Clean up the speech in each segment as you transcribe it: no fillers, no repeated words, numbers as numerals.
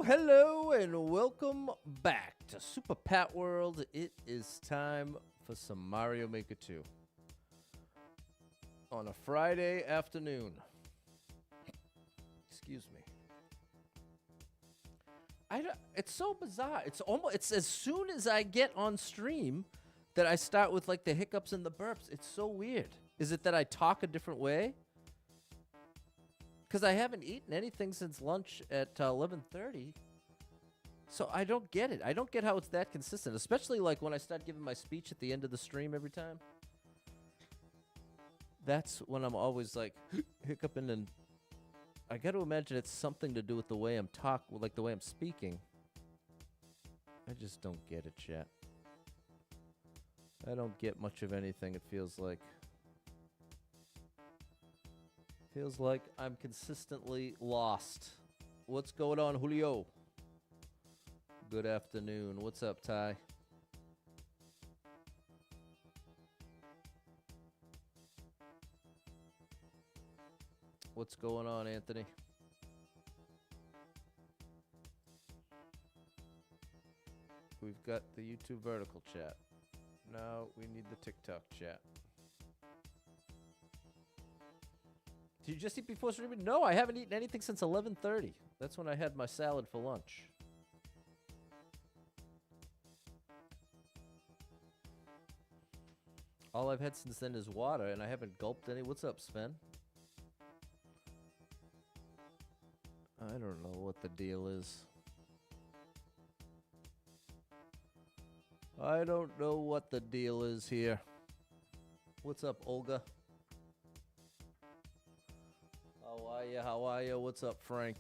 hello, and welcome back to Super Pat World. It is time for some Mario Maker 2 on a Friday afternoon. Excuse me. It's so bizarre. It's as soon as I get on stream that I start with like the hiccups and the burps. It's so weird. Is it that I talk a different way? Because I haven't eaten anything since lunch at 11:30. So I don't get it. I don't get how it's that consistent, especially like when I start giving my speech at the end of the stream every time. That's when I'm always like hiccuping, and I got to imagine it's something to do with the way I'm like the way I'm speaking. I just don't get it, chat. I don't get much of anything, it feels like. Feels like I'm consistently lost. What's going on, Julio? Good afternoon. What's up, Ty? What's going on, Anthony? We've got the YouTube vertical chat. Now we need the TikTok chat. Did you just eat before streaming? No, I haven't eaten anything since 11:30. That's when I had my salad for lunch. All I've had since then is water, and I haven't gulped any. What's up, Sven? I don't know what the deal is. I don't know what the deal is here. What's up, Olga? How are you? How are you? What's up, Frank?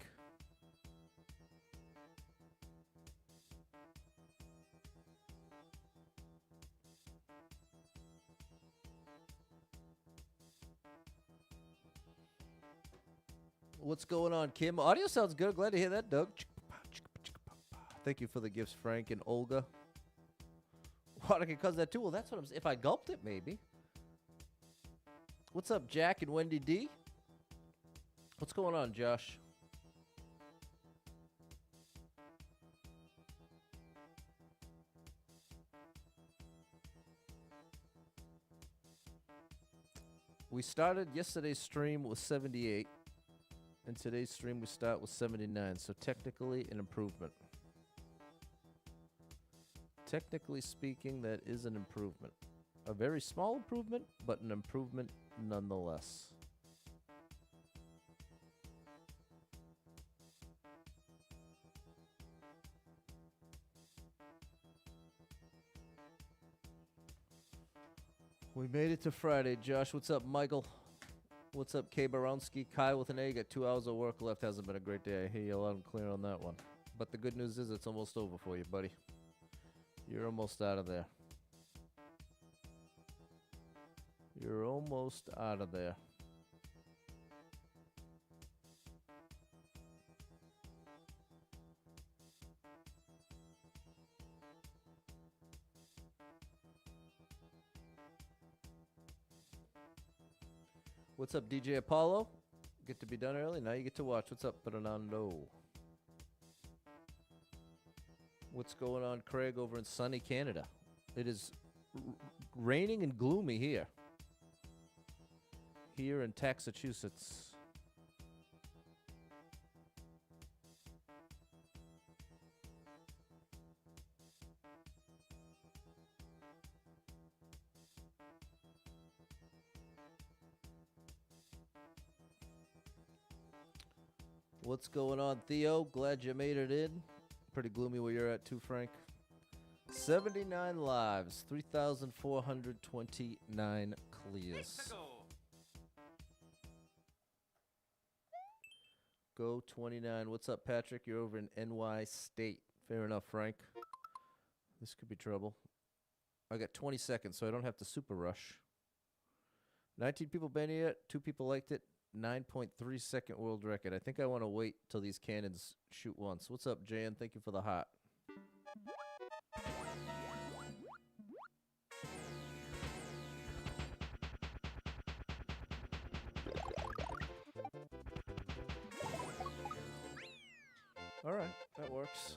What's going on, Kim? Audio sounds good. Glad to hear that, Doug. Thank you for the gifts, Frank and Olga. Water can cause that too. Well, that's what I'm saying. If I gulped it, maybe. What's up, Jack and Wendy D? What's going on, Josh? We started yesterday's stream with 78. And today's stream we start with 79. So technically an improvement. Technically speaking, that is an improvement. A very small improvement, but an improvement nonetheless. We made it to Friday. Josh, what's up, Michael? What's up, K. Baronsky? Kyle with an A. Got 2 hours of work left. Hasn't been a great day. I hear you loud and clear on that one. But the good news is it's almost over for you, buddy. You're almost out of there. You're almost out of there. What's up, DJ Apollo? Get to be done early. Now you get to watch. What's up, Fernando? What's going on, Craig, over in sunny Canada? It is raining and gloomy here. Here in Massachusetts. What's going on, Theo? Glad you made it in. Pretty gloomy where you're at too, Frank. 79 lives, 3,429 clears. Go 29. What's up, Patrick? You're over in NY State. Fair enough, Frank. This could be trouble. I got 20 seconds, so I don't have to super rush. 19 people been here. 2 people liked it. 9.3 second world record. I think I want to wait till these cannons shoot once. What's up, Jan? Thank you for the heart. All right, that works.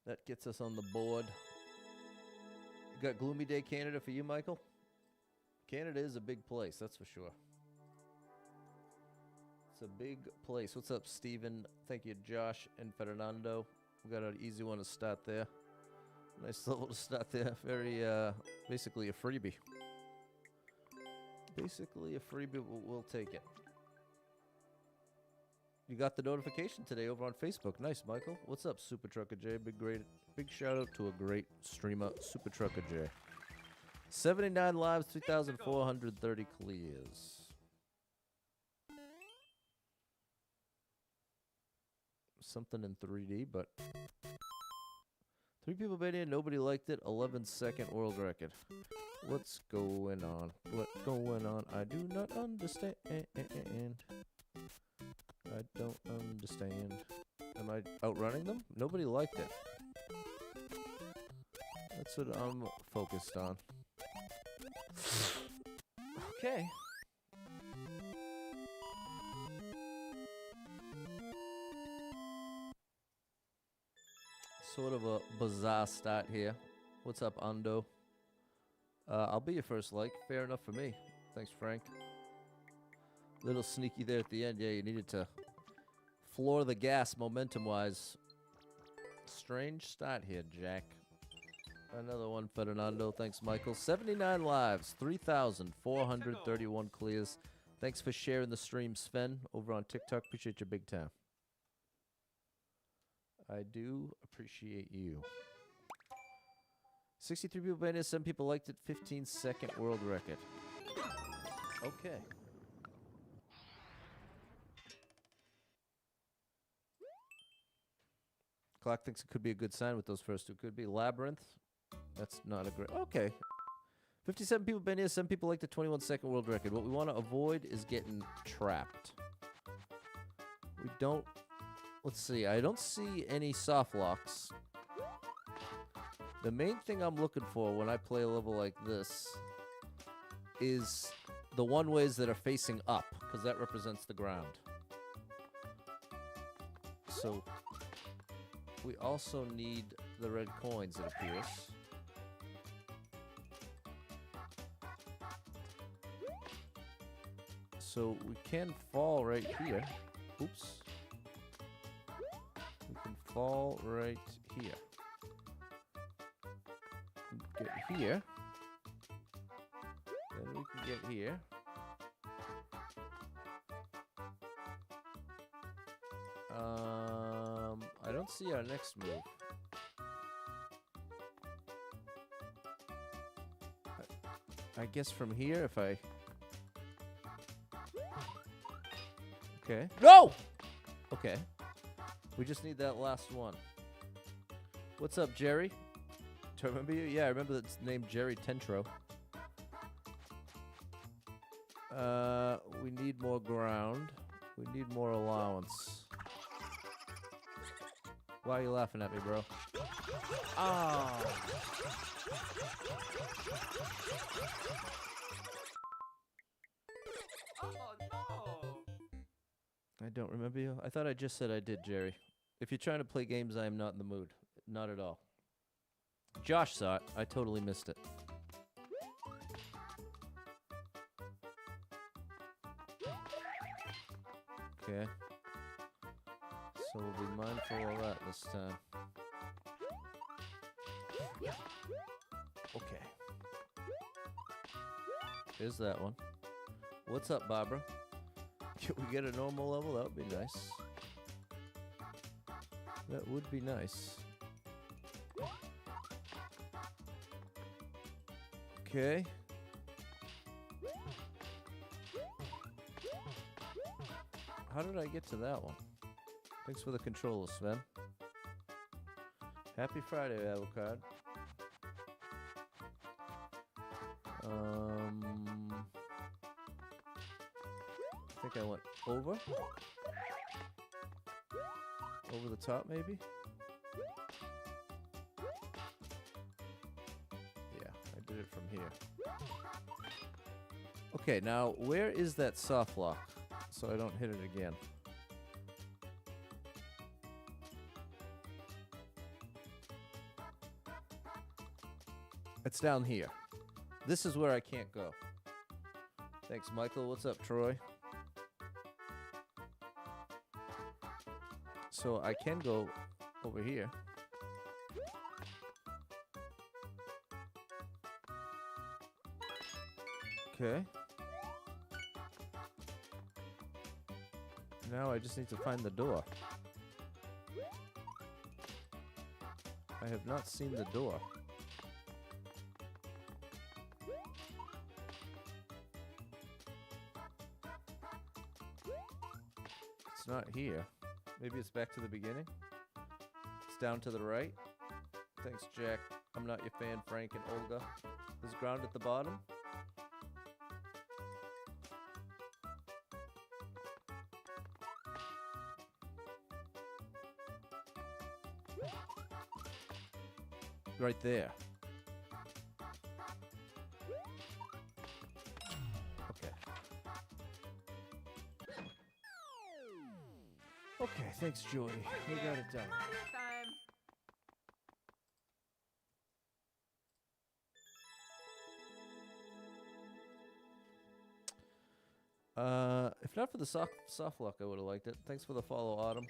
That gets us on the board. You got Gloomy Day Canada for you, Michael? Canada is a big place, that's for sure. It's a big place. What's up, Steven? Thank you, Josh and Fernando. We got an easy one to start there. Nice level to start there. Very, basically a freebie. Basically a freebie, we'll take it. You got the notification today over on Facebook. Nice, Michael. What's up, Super Trucker J? Big shout out to a great streamer, Super Trucker J. 79 lives, 3,430 clears. Something in 3D, but 3 people made it, nobody liked it. 11-second world record. What's going on? What's going on? I do not understand. I don't understand. Am I outrunning them? Nobody liked it. That's what I'm focused on. Okay. Sort of a bizarre start here. What's up, Ando? I'll be your first like. Fair enough for me. Thanks, Frank. Little sneaky there at the end. Yeah, you needed to floor the gas momentum-wise. Strange start here, Jack. Another one, Fernando. Thanks, Michael. 79 lives, 3,431 clears. Thanks for sharing the stream, Sven, over on TikTok. Appreciate you big time. I do appreciate you. 63 people made it. 7 people liked it. 15-second world record. Okay. Clock thinks it could be a good sign with those first two. Could be Labyrinth. That's not a great... Okay. 57 people been here. 7 people like the 21-second world record. What we want to avoid is getting trapped. We don't... Let's see. I don't see any soft locks. The main thing I'm looking for when I play a level like this is the one-ways that are facing up, because that represents the ground. So... we also need the red coins, it appears. So we can fall right here. Oops. We can fall right here. Get here. Then we can get here. I don't see our next move. I guess from here, if I... Okay. No! Okay. We just need that last one. What's up, Jerry? Do I remember you? Yeah, I remember it's named Jerry Tentro. We need more ground. We need more allowance. Why are you laughing at me, bro? Ah. Oh, no. I don't remember you. I thought I just said I did, Jerry. If you're trying to play games, I am not in the mood. Not at all. Josh saw it. I totally missed it. Okay. So we'll be mindful of that this time. Okay. There's that one. What's up, Barbara? Can we get a normal level? That would be nice. That would be nice. Okay. How did I get to that one? Thanks for the controller, Sven. Happy Friday, Avocado. I think I went over. Over the top, maybe? Yeah, I did it from here. Okay, now where is that soft lock? So I don't hit it again. It's down here. This is where I can't go. Thanks, Michael. What's up, Troy? So I can go over here. Okay. Now I just need to find the door. I have not seen the door. It's not here. Maybe it's back to the beginning. It's down to the right. Thanks, Jack. I'm not your fan, Frank and Olga. Is ground at the bottom? Right there. Okay. Okay, thanks, Joey. We got it done. If not for the soft lock, I would have liked it. Thanks for the follow, Autumn.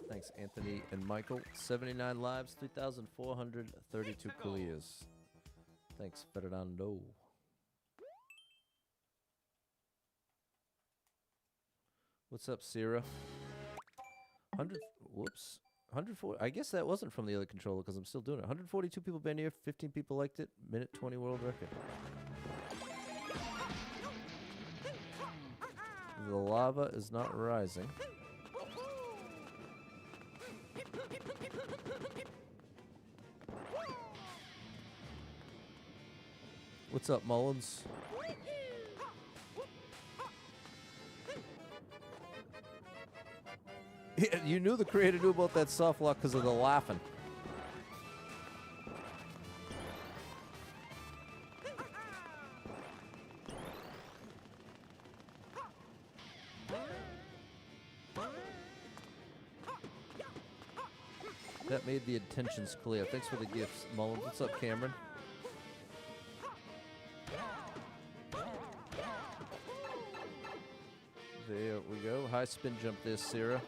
Thanks, Anthony and Michael. 79 lives, 3,432 clears. Thanks, Fernando. What's up, Sierra? 100. Whoops. 104. I guess that wasn't from the other controller because I'm still doing it. 142 people been here. 15 people liked it. Minute 20 world record. The lava is not rising. What's up, Mullins? Yeah, you knew the creator knew about that soft lock because of the laughing. That made the intentions clear. Thanks for the gifts, Mullins. What's up, Cameron? There we go. High spin jump there, Sarah.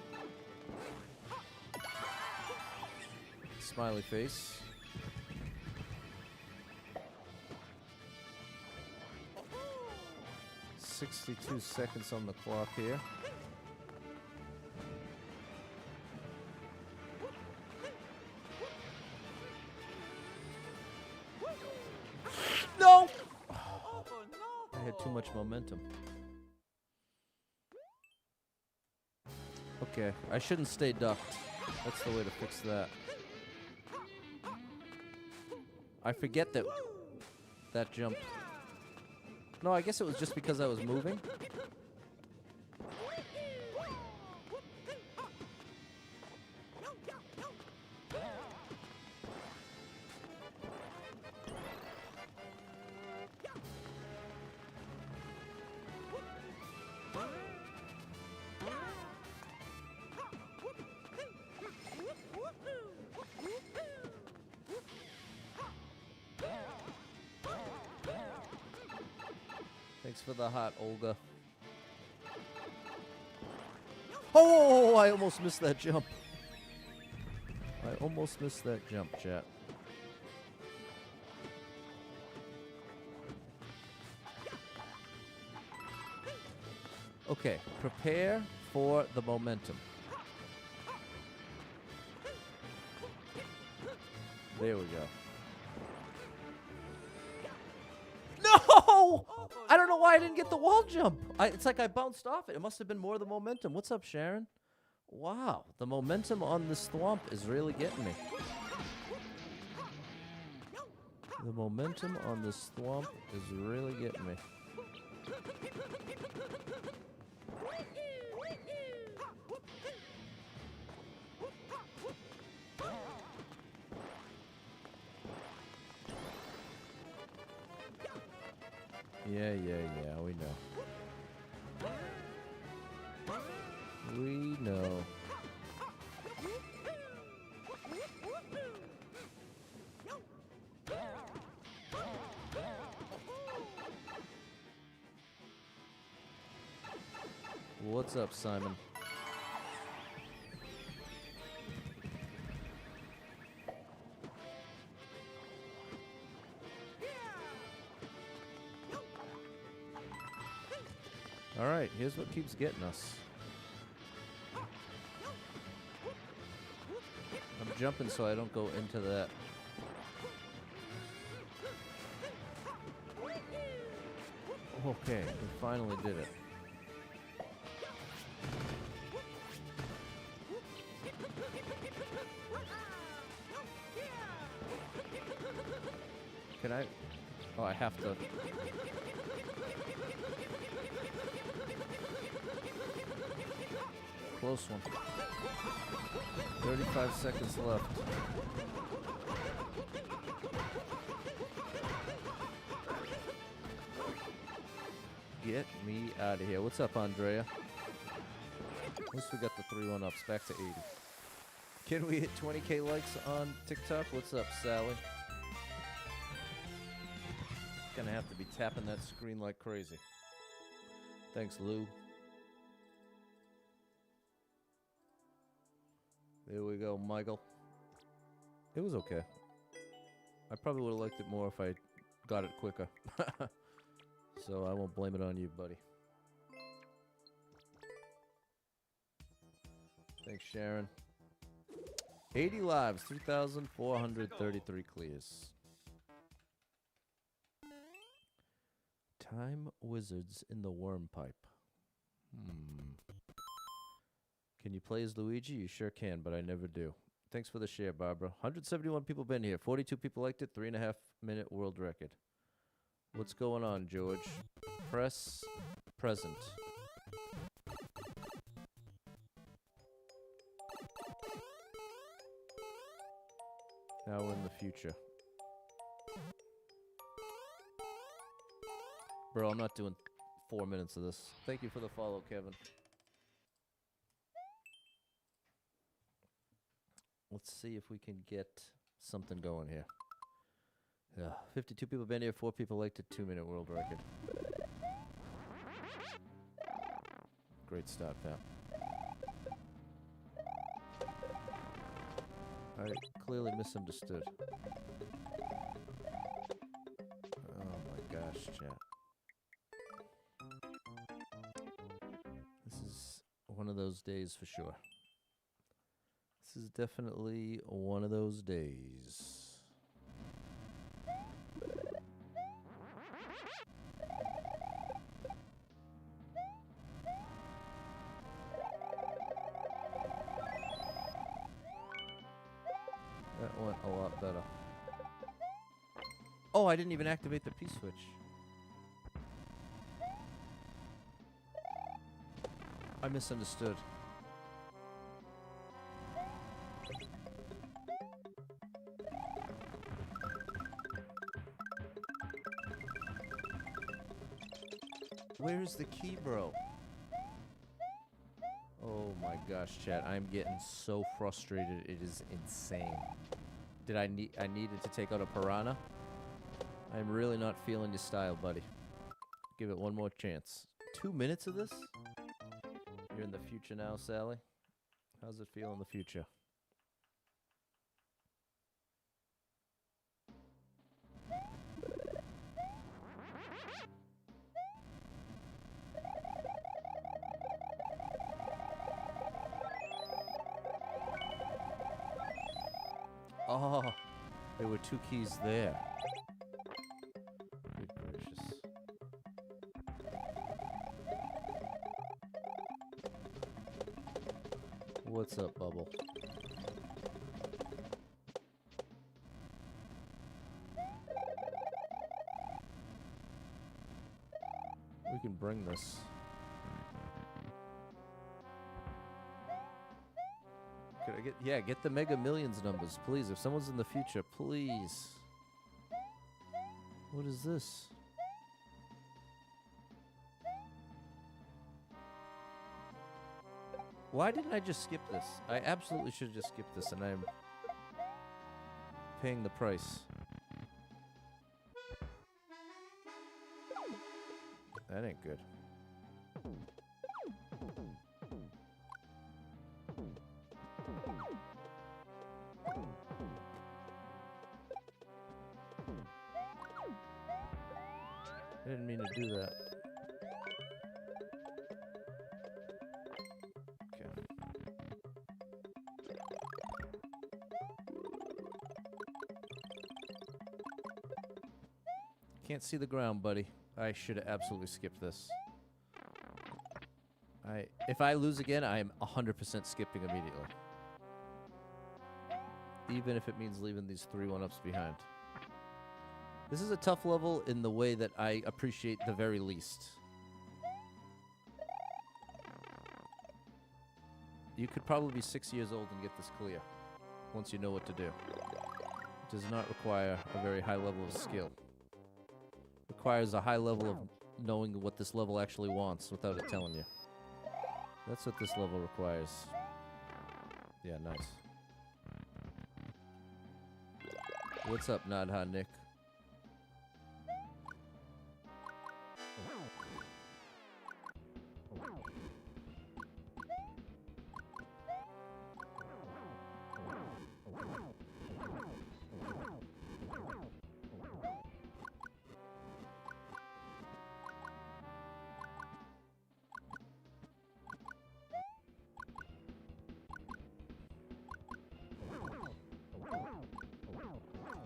Smiley face. $62 seconds on the clock here. No! I had too much momentum. Okay, I shouldn't stay ducked. That's the way to fix that. I forget that jump. No, I guess it was just because I was moving. Thanks for the heart, Olga. Oh, I almost missed that jump. I almost missed that jump, chat. Okay, prepare for the momentum. There we go. No! I don't know why I didn't get the wall jump. It's like I bounced off it. It must have been more the momentum. What's up, Sharon? Wow, the momentum on this thwomp is really getting me. The momentum on this thwomp is really getting me. Yeah, we know. We know. What's up, Simon? All right, here's what keeps getting us. I'm jumping so I don't go into that. Okay, we finally did it. Can I? Oh, I have to. Close one. 35 seconds left. Get me out of here. What's up, Andrea? At least we got the 3-1 ups. Back to 80. Can we hit 20K likes on TikTok? What's up, Sally? Gonna have to be tapping that screen like crazy. Thanks, Lou. There we go, Michael. It was okay. I probably would have liked it more if I got it quicker. So I won't blame it on you, buddy. Thanks, Sharon. 80 lives, 3,433 clears. Time wizards in the worm pipe. Can you play as Luigi? You sure can, but I never do. Thanks for the share, Barbara. 171 people been here. 42 people liked it. 3.5-minute world record. What's going on, George? Press present. Now we're in the future. Bro, I'm not doing 4 minutes of this. Thank you for the follow, Kevin. Let's see if we can get something going here. 52 people been here, 4 people liked it, 2-minute world record. Great start, pal. I clearly misunderstood. Oh my gosh, chat. This is one of those days for sure. This is definitely one of those days. That went a lot better. Oh, I didn't even activate the P-switch. I misunderstood. Where's the key, bro? Oh my gosh, chat. I'm getting so frustrated. It is insane. I needed to take out a piranha? I'm really not feeling your style, buddy. Give it one more chance. 2 minutes of this? You're in the future now, Sally? How's it feel in the future? Oh, there were 2 keys there. Good gracious. What's up, Bubble? We can bring this. Could I get the Mega Millions numbers, please. If someone's in the future, please. What is this? Why didn't I just skip this? I absolutely should have just skipped this, and I'm paying the price. That ain't good. I didn't mean to do that. Okay. Can't see the ground, buddy. I should have absolutely skipped this. If I lose again, I am 100% skipping immediately. Even if it means leaving these 3 1-ups behind. This is a tough level in the way that I appreciate the very least. You could probably be 6 years old and get this clear, once you know what to do. It does not require a very high level of skill. It requires a high level of knowing what this level actually wants without it telling you. That's what this level requires. Yeah, nice. What's up, Nadha Nick?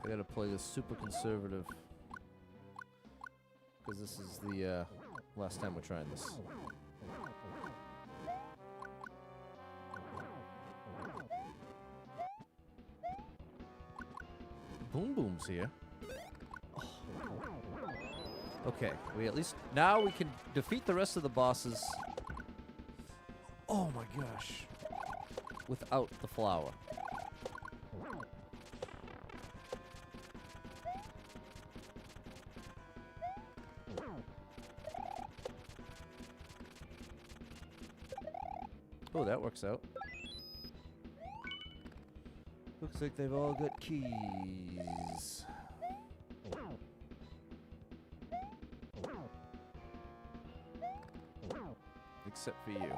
I gotta play this super conservative because this is the last time we're trying this. Boom Boom's here. Oh. Okay, we at least now we can defeat the rest of the bosses. Oh my gosh! Without the flower. Oh, that works out. Looks like they've all got keys. Except for you.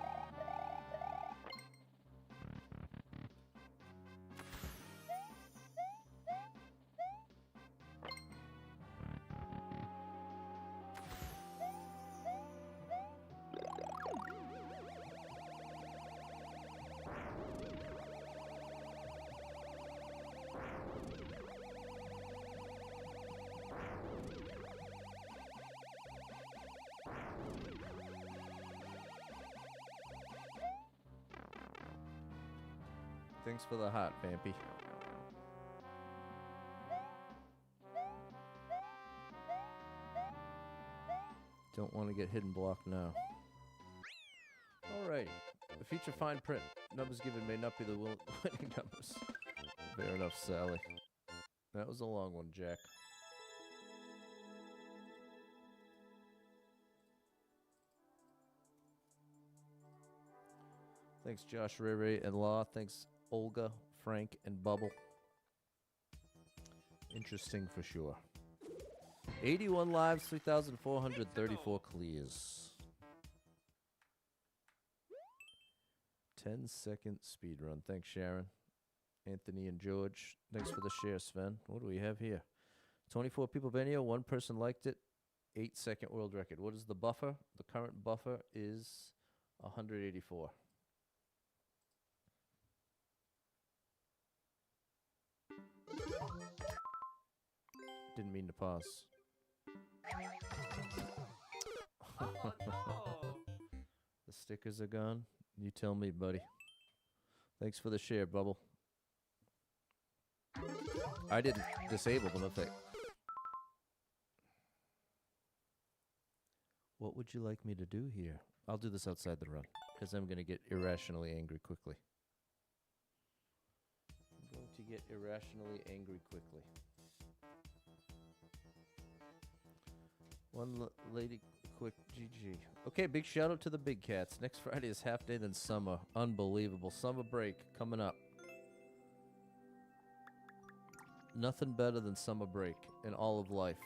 Thanks for the heart, Vampy. Don't want to get hidden blocked now. Alrighty. The feature fine print. Numbers given may not be the winning numbers. Fair enough, Sally. That was a long one, Jack. Thanks, Josh, Ray Ray, and Law. Thanks, Olga, Frank, and Bubble. Interesting for sure. 81 lives, 3,434 clears. 10-second speed run. Thanks, Sharon. Anthony and George. Thanks for the share, Sven. What do we have here? 24 people video. 1 person liked it. 8-second world record. What is the buffer? The current buffer is 184. Didn't mean to pause. Oh, no. The stickers are gone. You tell me, buddy. Thanks for the share, Bubble. I didn't disable them if they... What would you like me to do here? I'll do this outside the run, because I'm going to get irrationally angry quickly. I'm going to get irrationally angry quickly. Lady quick GG. Okay, big shout out to the big cats. Next Friday is half day, then summer. Unbelievable. Summer break coming up. Nothing better than summer break in all of life.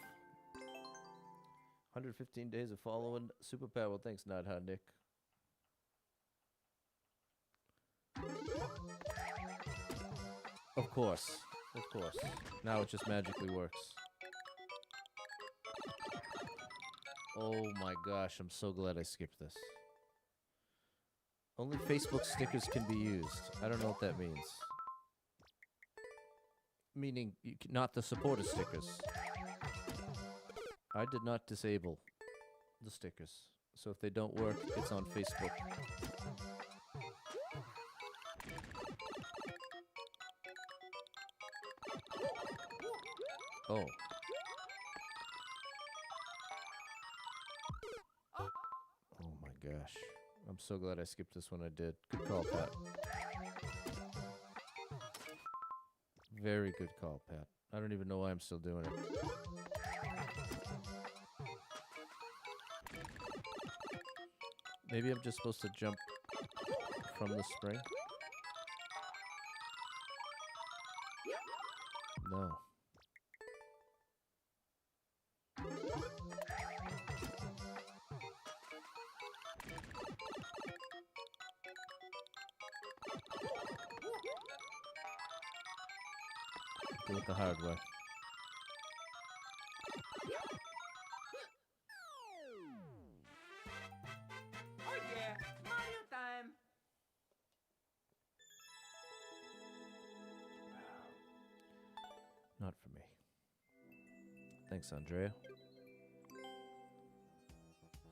115 days of following superpower. Well, thanks, Not Hard Nick. Of course. Of course. Now it just magically works. Oh my gosh, I'm so glad I skipped this. Only Facebook stickers can be used. I don't know what that means. Meaning, not the supporter stickers. I did not disable the stickers. So if they don't work, it's on Facebook. Oh. Oh my gosh. I'm so glad I skipped this one. I did. Good call, Pat. Very good call, Pat. I don't even know why I'm still doing it. Maybe I'm just supposed to jump from the spring? No. Do it the hard way. Oh yeah, Mario time. Not for me. Thanks, Andrea.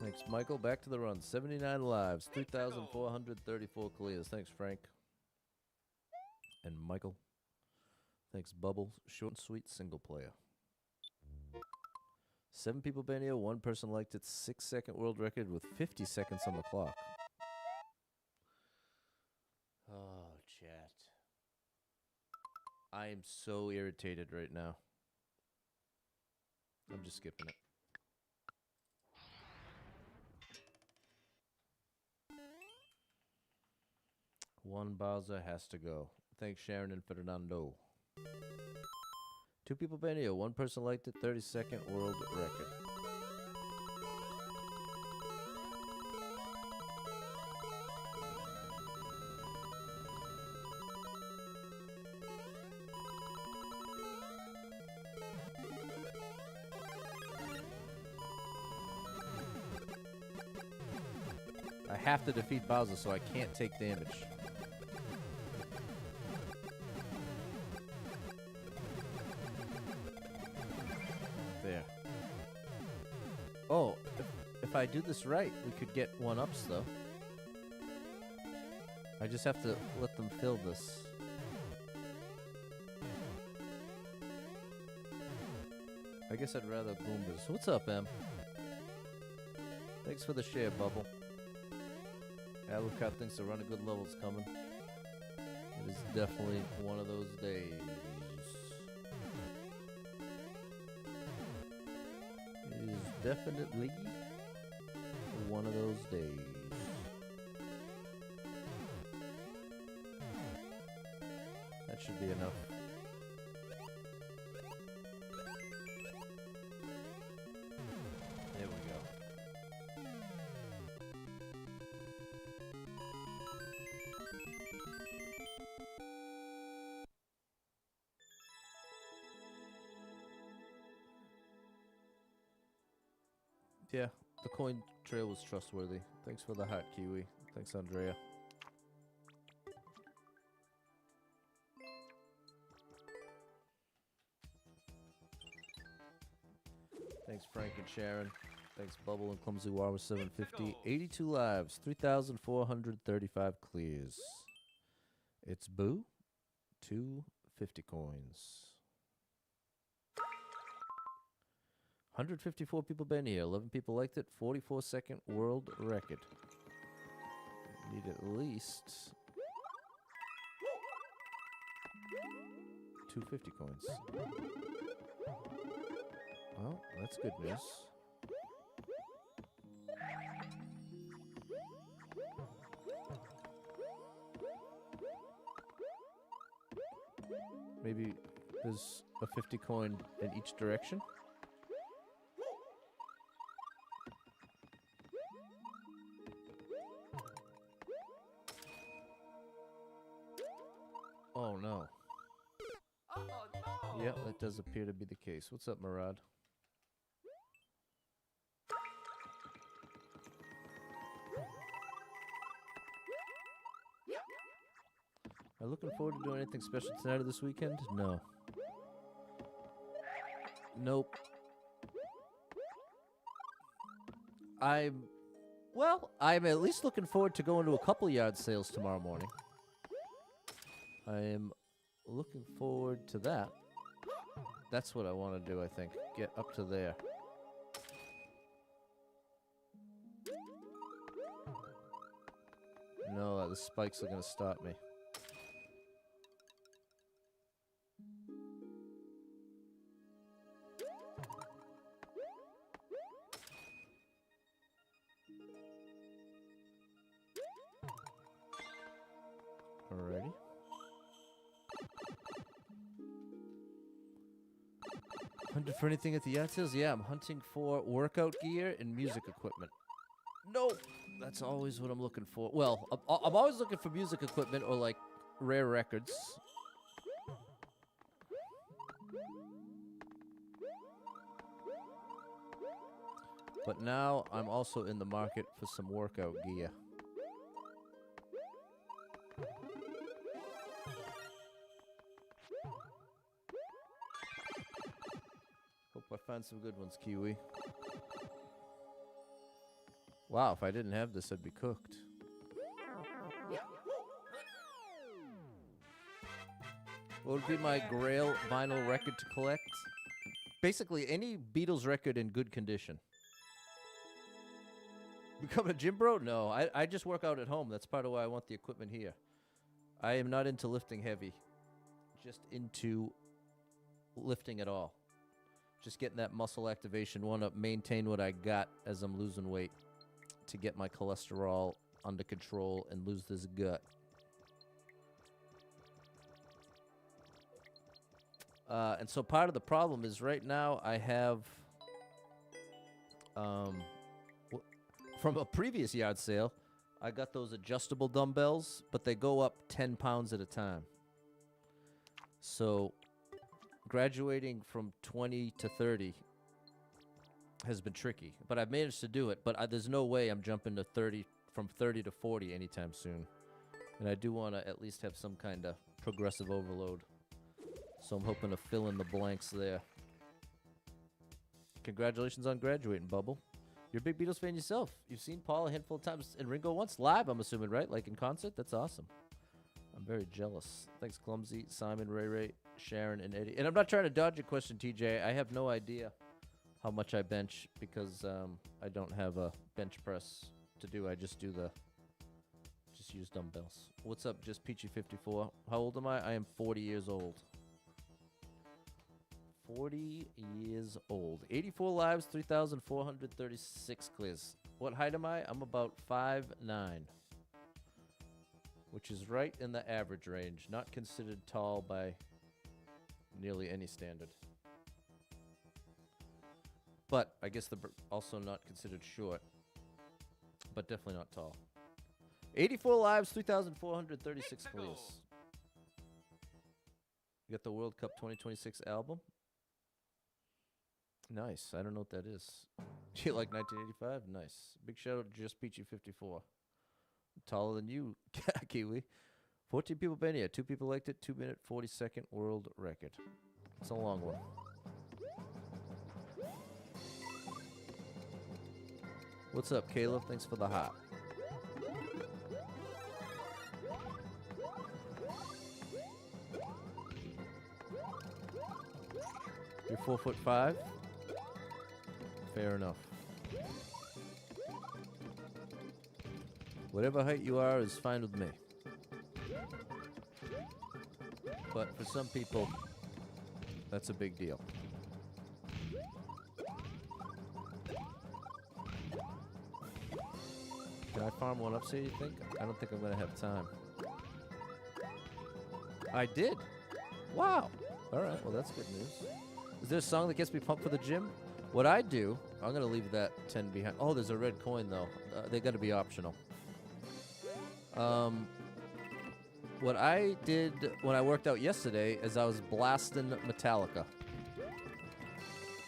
Thanks, Michael. Back to the run. 79 lives, 3,434 clears. Thanks, Frank. And Michael. Thanks, Bubbles. Short and sweet single player. 7 people been here. 1 person liked it. 6-second world record with 50 seconds on the clock. Oh, chat. I am so irritated right now. I'm just skipping it. One Bowser has to go. Thanks, Sharon and Fernando. 2 people been here. 1 person liked it. 30-second world record. I have to defeat Bowser, so I can't take damage. There. Oh, if I do this right, we could get 1-ups, though. I just have to let them fill this. I guess I'd rather Goombas. What's up, Em? Thanks for the share, Bubble. Alucard thinks the run of good levels coming. It is definitely one of those days. It is definitely one of those days. That should be enough. There we go. Yeah, the coin trail was trustworthy. Thanks for the hot kiwi. Thanks, Andrea. Thanks, Frank and Sharon. Thanks, Bubble and Clumsy War with 750. 82 lives, 3,435 clears. It's Boo. 250 coins. 154 people been here. 11 people liked it. 44-second world record. Need at least 250 coins. Well, that's good news. Maybe there's a 50 coin in each direction. Oh no. Oh no! Yep, that does appear to be the case. What's up, Murad? Are you looking forward to doing anything special tonight or this weekend? No. Nope. I'm at least looking forward to going to a couple yard sales tomorrow morning. I am looking forward to that. That's what I want to do, I think. Get up to there. No, the spikes are going to stop me. Alrighty. Hunted for anything at the yard sales? Yeah, I'm hunting for workout gear and music equipment. Nope. That's always what I'm looking for. Well, I'm always looking for music equipment or like rare records. But now I'm also in the market for some workout gear. Hope I find some good ones, Kiwi. Wow, if I didn't have this, I'd be cooked. What would be my Grail vinyl record to collect? Basically, any Beatles record in good condition. Become a gym bro? No, I just work out at home. That's part of why I want the equipment here. I am not into lifting heavy. Just into lifting at all. Just getting that muscle activation. Want to maintain what I got as I'm losing weight to get my cholesterol under control and lose this gut. And so part of the problem is right now I have, from a previous yard sale, I got those adjustable dumbbells, but they go up 10 pounds at a time. So graduating from 20 to 30 has been tricky, but I've managed to do it. But there's no way I'm jumping to 30 from 30 to 40 anytime soon. And I do want to at least have some kind of progressive overload. So I'm hoping to fill in the blanks there. Congratulations on graduating, Bubble. You're a big Beatles fan yourself. You've seen Paul a handful of times and Ringo once live, I'm assuming, right? Like in concert? That's awesome. I'm very jealous. Thanks, Clumsy, Simon, Ray, Sharon, and Eddie. And I'm not trying to dodge your question, TJ. I have no idea how much I bench because I don't have a bench press to do. I just use dumbbells. What's up, just Peachy54? How old am I? I am 40 years old. 40 years old. 84 lives, 3,436 clears. What height am I? I'm about 5'9", which is right in the average range. Not considered tall by nearly any standard. But I guess also not considered short, but definitely not tall. 84 lives, 3,436 clears. You got the World Cup 2026 album? Nice. I don't know what that is. Do you like 1985? Nice. Big shout out to just Peachy54. Taller than you, Kiwi. 14 people been here. 2 people liked it. 2-minute, 40-second world record. It's a long one. What's up, Caleb? Thanks for the hot. You're 4'5"? Fair enough. Whatever height you are is fine with me. But for some people, that's a big deal. Can I farm one up, say you think? I don't think I'm going to have time. I did. Wow. All right. Well, that's good news. Is there a song that gets me pumped for the gym? What I do, I'm going to leave that 10 behind. Oh, there's a red coin, though. They got to be optional. What I did when I worked out yesterday is I was blasting Metallica.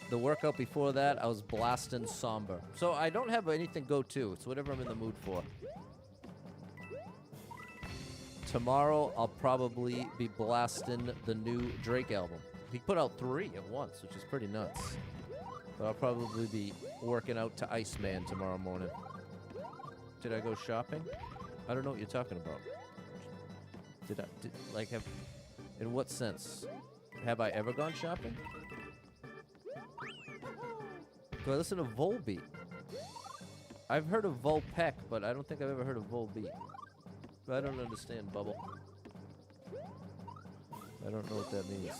The workout before that, I was blasting Somber. So I don't have anything go-to. It's whatever I'm in the mood for. Tomorrow, I'll probably be blasting the new Drake album. He put out 3 at once, which is pretty nuts. But I'll probably be working out to Iceman tomorrow morning. Did I go shopping? I don't know what you're talking about. In what sense? Have I ever gone shopping? Do I listen to Volbeat? I've heard of Volpec, but I don't think I've ever heard of Volbeat. I don't understand, Bubble. I don't know what that means.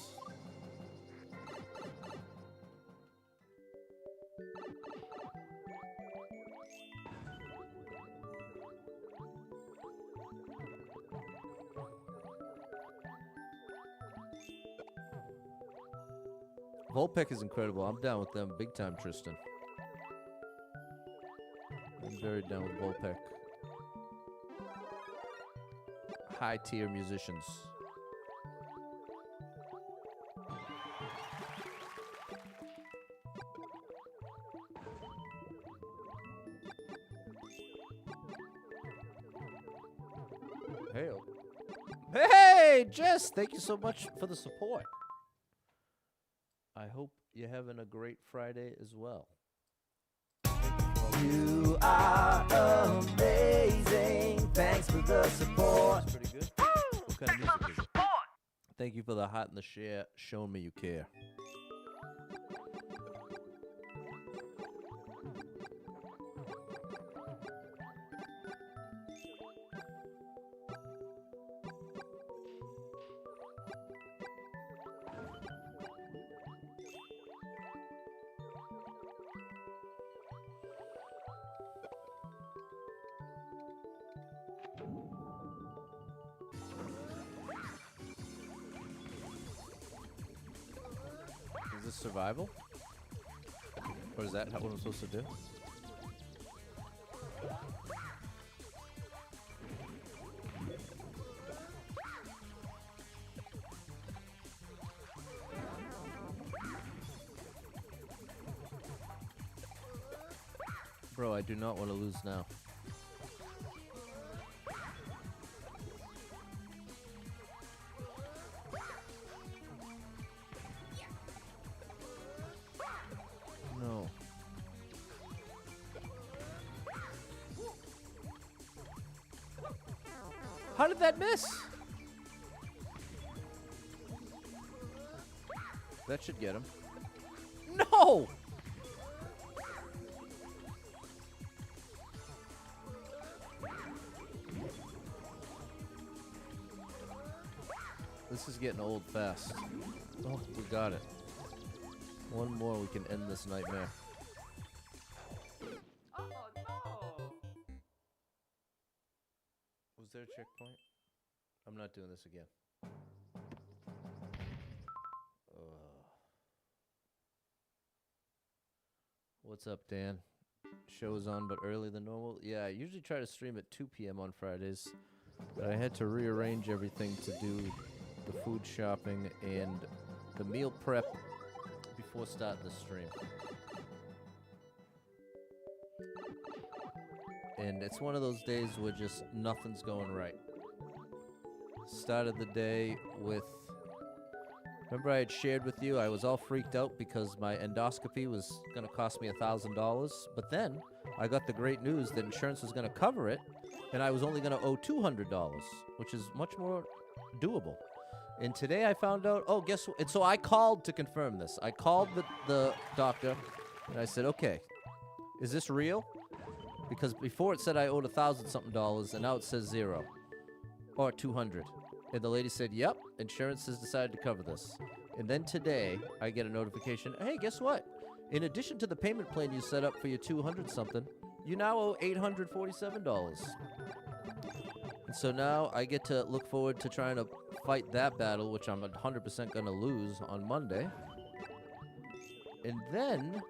Volpec is incredible. I'm down with them big time, Tristan. I'm very down with Volpec. High tier musicians. Hey, hey, Jess! Thank you so much for the support. I hope you're having a great Friday as well. You are amazing. Thanks for the support. That's pretty good. What kind of music is it? Thank you for the heart and the share. Showing me you care. Is this survival? Or is that what I'm supposed to do? Bro, I do not want to lose now. No. How did that miss? That should get him. No! This is getting old fast. Oh, we got it. One more, we can end this nightmare. Oh no! Was there a checkpoint? I'm not doing this again. What's up, Dan? Show's on, but earlier than normal. Yeah, I usually try to stream at 2 p.m. on Fridays, but I had to rearrange everything to do the food shopping and the meal prep before starting the stream. And it's one of those days where just nothing's going right. Started the day with... Remember I had shared with you, I was all freaked out because my endoscopy was going to cost me $1,000. But then I got the great news that insurance was going to cover it, and I was only going to owe $200, which is much more doable. And today I found out, oh, guess what? And so I called to confirm this. I called the doctor, and I said, okay, is this real? Because before it said I owed $1,000-something, and now it says 0 or 200. And the lady said, yep, insurance has decided to cover this. And then today, I get a notification, hey, guess what? In addition to the payment plan you set up for your 200-something, you now owe $847. And so now I get to look forward to trying to fight that battle, which I'm 100% going to lose on Monday. And then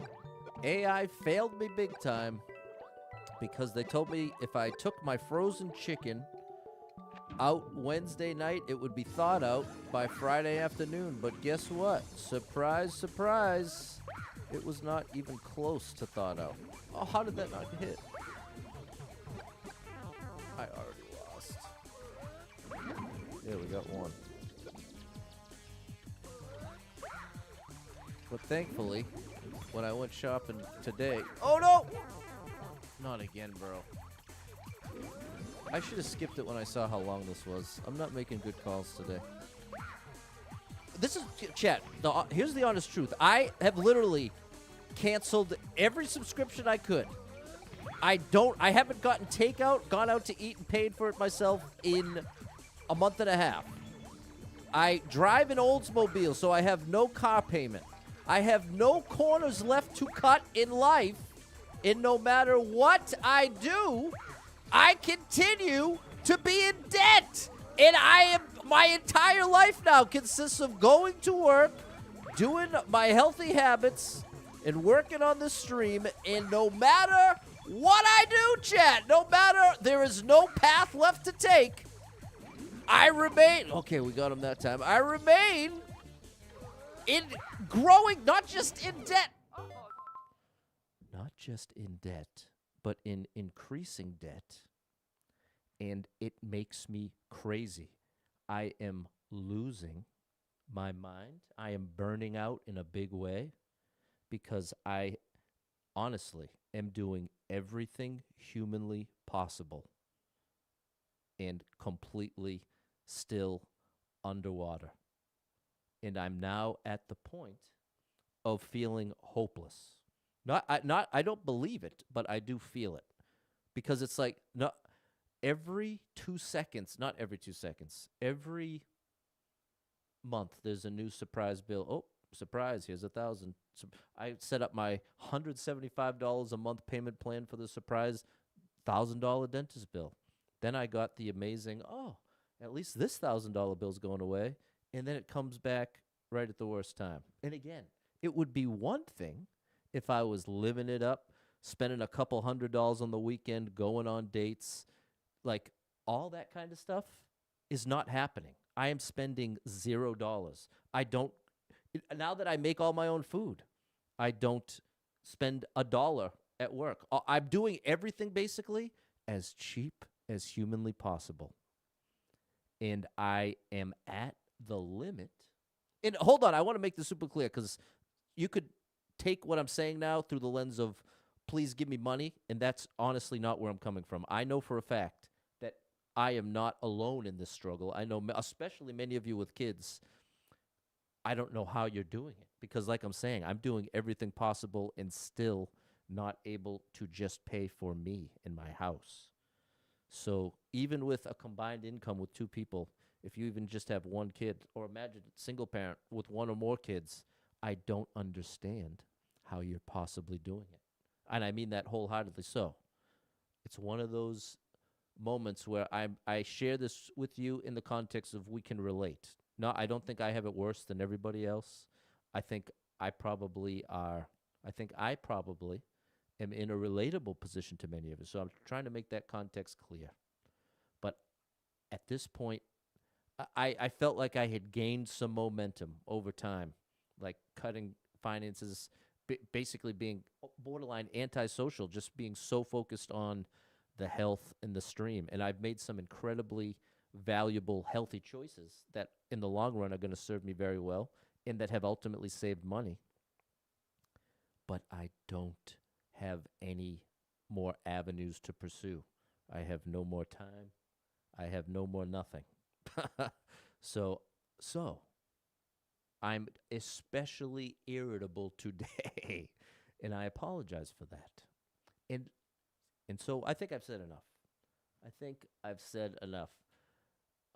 AI failed me big time because they told me if I took my frozen chicken out Wednesday night, it would be thawed out by Friday afternoon. But guess what? Surprise, surprise. It was not even close to thawed out. Oh, how did that not hit? I already lost. Yeah, we got one. But thankfully, when I went shopping today... Oh, no! Not again, bro. I should have skipped it when I saw how long this was. I'm not making good calls today. This is... Chat, here's the honest truth. I have literally canceled every subscription I could. I haven't gotten takeout, gone out to eat, and paid for it myself in a month and a half. I drive an Oldsmobile, so I have no car payment. I have no corners left to cut in life. And no matter what I do, I continue to be in debt. And my entire life now consists of going to work, doing my healthy habits, and working on the stream. And no matter what I do, chat, no matter, there is no path left to take, I remain, okay, we got him that time. I remain in growing, not just in debt. Not just in debt, but in increasing debt. And it makes me crazy. I am losing my mind. I am burning out in a big way because I honestly am doing everything humanly possible and completely still underwater. And I'm now at the point of feeling hopeless. I don't believe it, but I do feel it. Because it's like every 2 seconds, not every 2 seconds, every month there's a new surprise bill. Oh, surprise, here's $1,000. I set up my $175 a month payment plan for the surprise $1,000 dentist bill. Then I got the amazing, at least this $1,000 bill's going away. And then it comes back right at the worst time. And again, it would be one thing if I was living it up, spending a couple $100s on the weekend, going on dates, like all that kind of stuff is not happening. I am spending $0. Now that I make all my own food, I don't spend $1 at work. I'm doing everything basically as cheap as humanly possible. And I am at the limit. And hold on, I want to make this super clear because you could take what I'm saying now through the lens of please give me money, and that's honestly not where I'm coming from. I know for a fact that I am not alone in this struggle. I know, especially many of you with kids, I don't know how you're doing it because like I'm saying, I'm doing everything possible and still not able to just pay for me in my house. So even with a combined income with two people, if you even just have one kid, or imagine a single parent with one or more kids, I don't understand how you're possibly doing it. And I mean that wholeheartedly so. It's one of those moments where I share this with you in the context of we can relate. No, I don't think I have it worse than everybody else. I think I probably am in a relatable position to many of us. So I'm trying to make that context clear. But at this point, I felt like I had gained some momentum over time, like cutting finances, basically being borderline antisocial, just being so focused on the health and the stream. And I've made some incredibly valuable, healthy choices that in the long run are going to serve me very well and that have ultimately saved money. But I don't have any more avenues to pursue. I have no more time. I have no more nothing. So I'm especially irritable today, and I apologize for that. And so I think I've said enough.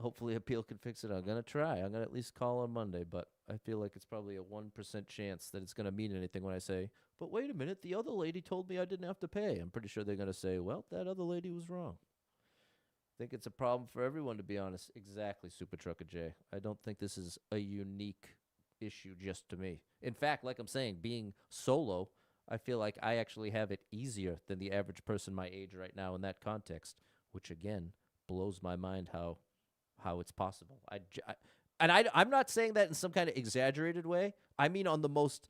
Hopefully Appeal can fix it. I'm going to try. I'm going to at least call on Monday, but I feel like it's probably a 1% chance that it's going to mean anything when I say, but wait a minute, the other lady told me I didn't have to pay. I'm pretty sure they're going to say, well, that other lady was wrong. Think it's a problem for everyone, to be honest. Exactly, Super Trucker J. I don't think this is a unique issue just to me. In fact, like I'm saying, being solo, I feel like I actually have it easier than the average person my age right now in that context, which again blows my mind how it's possible. I'm not saying that in some kind of exaggerated way. I mean, on the most,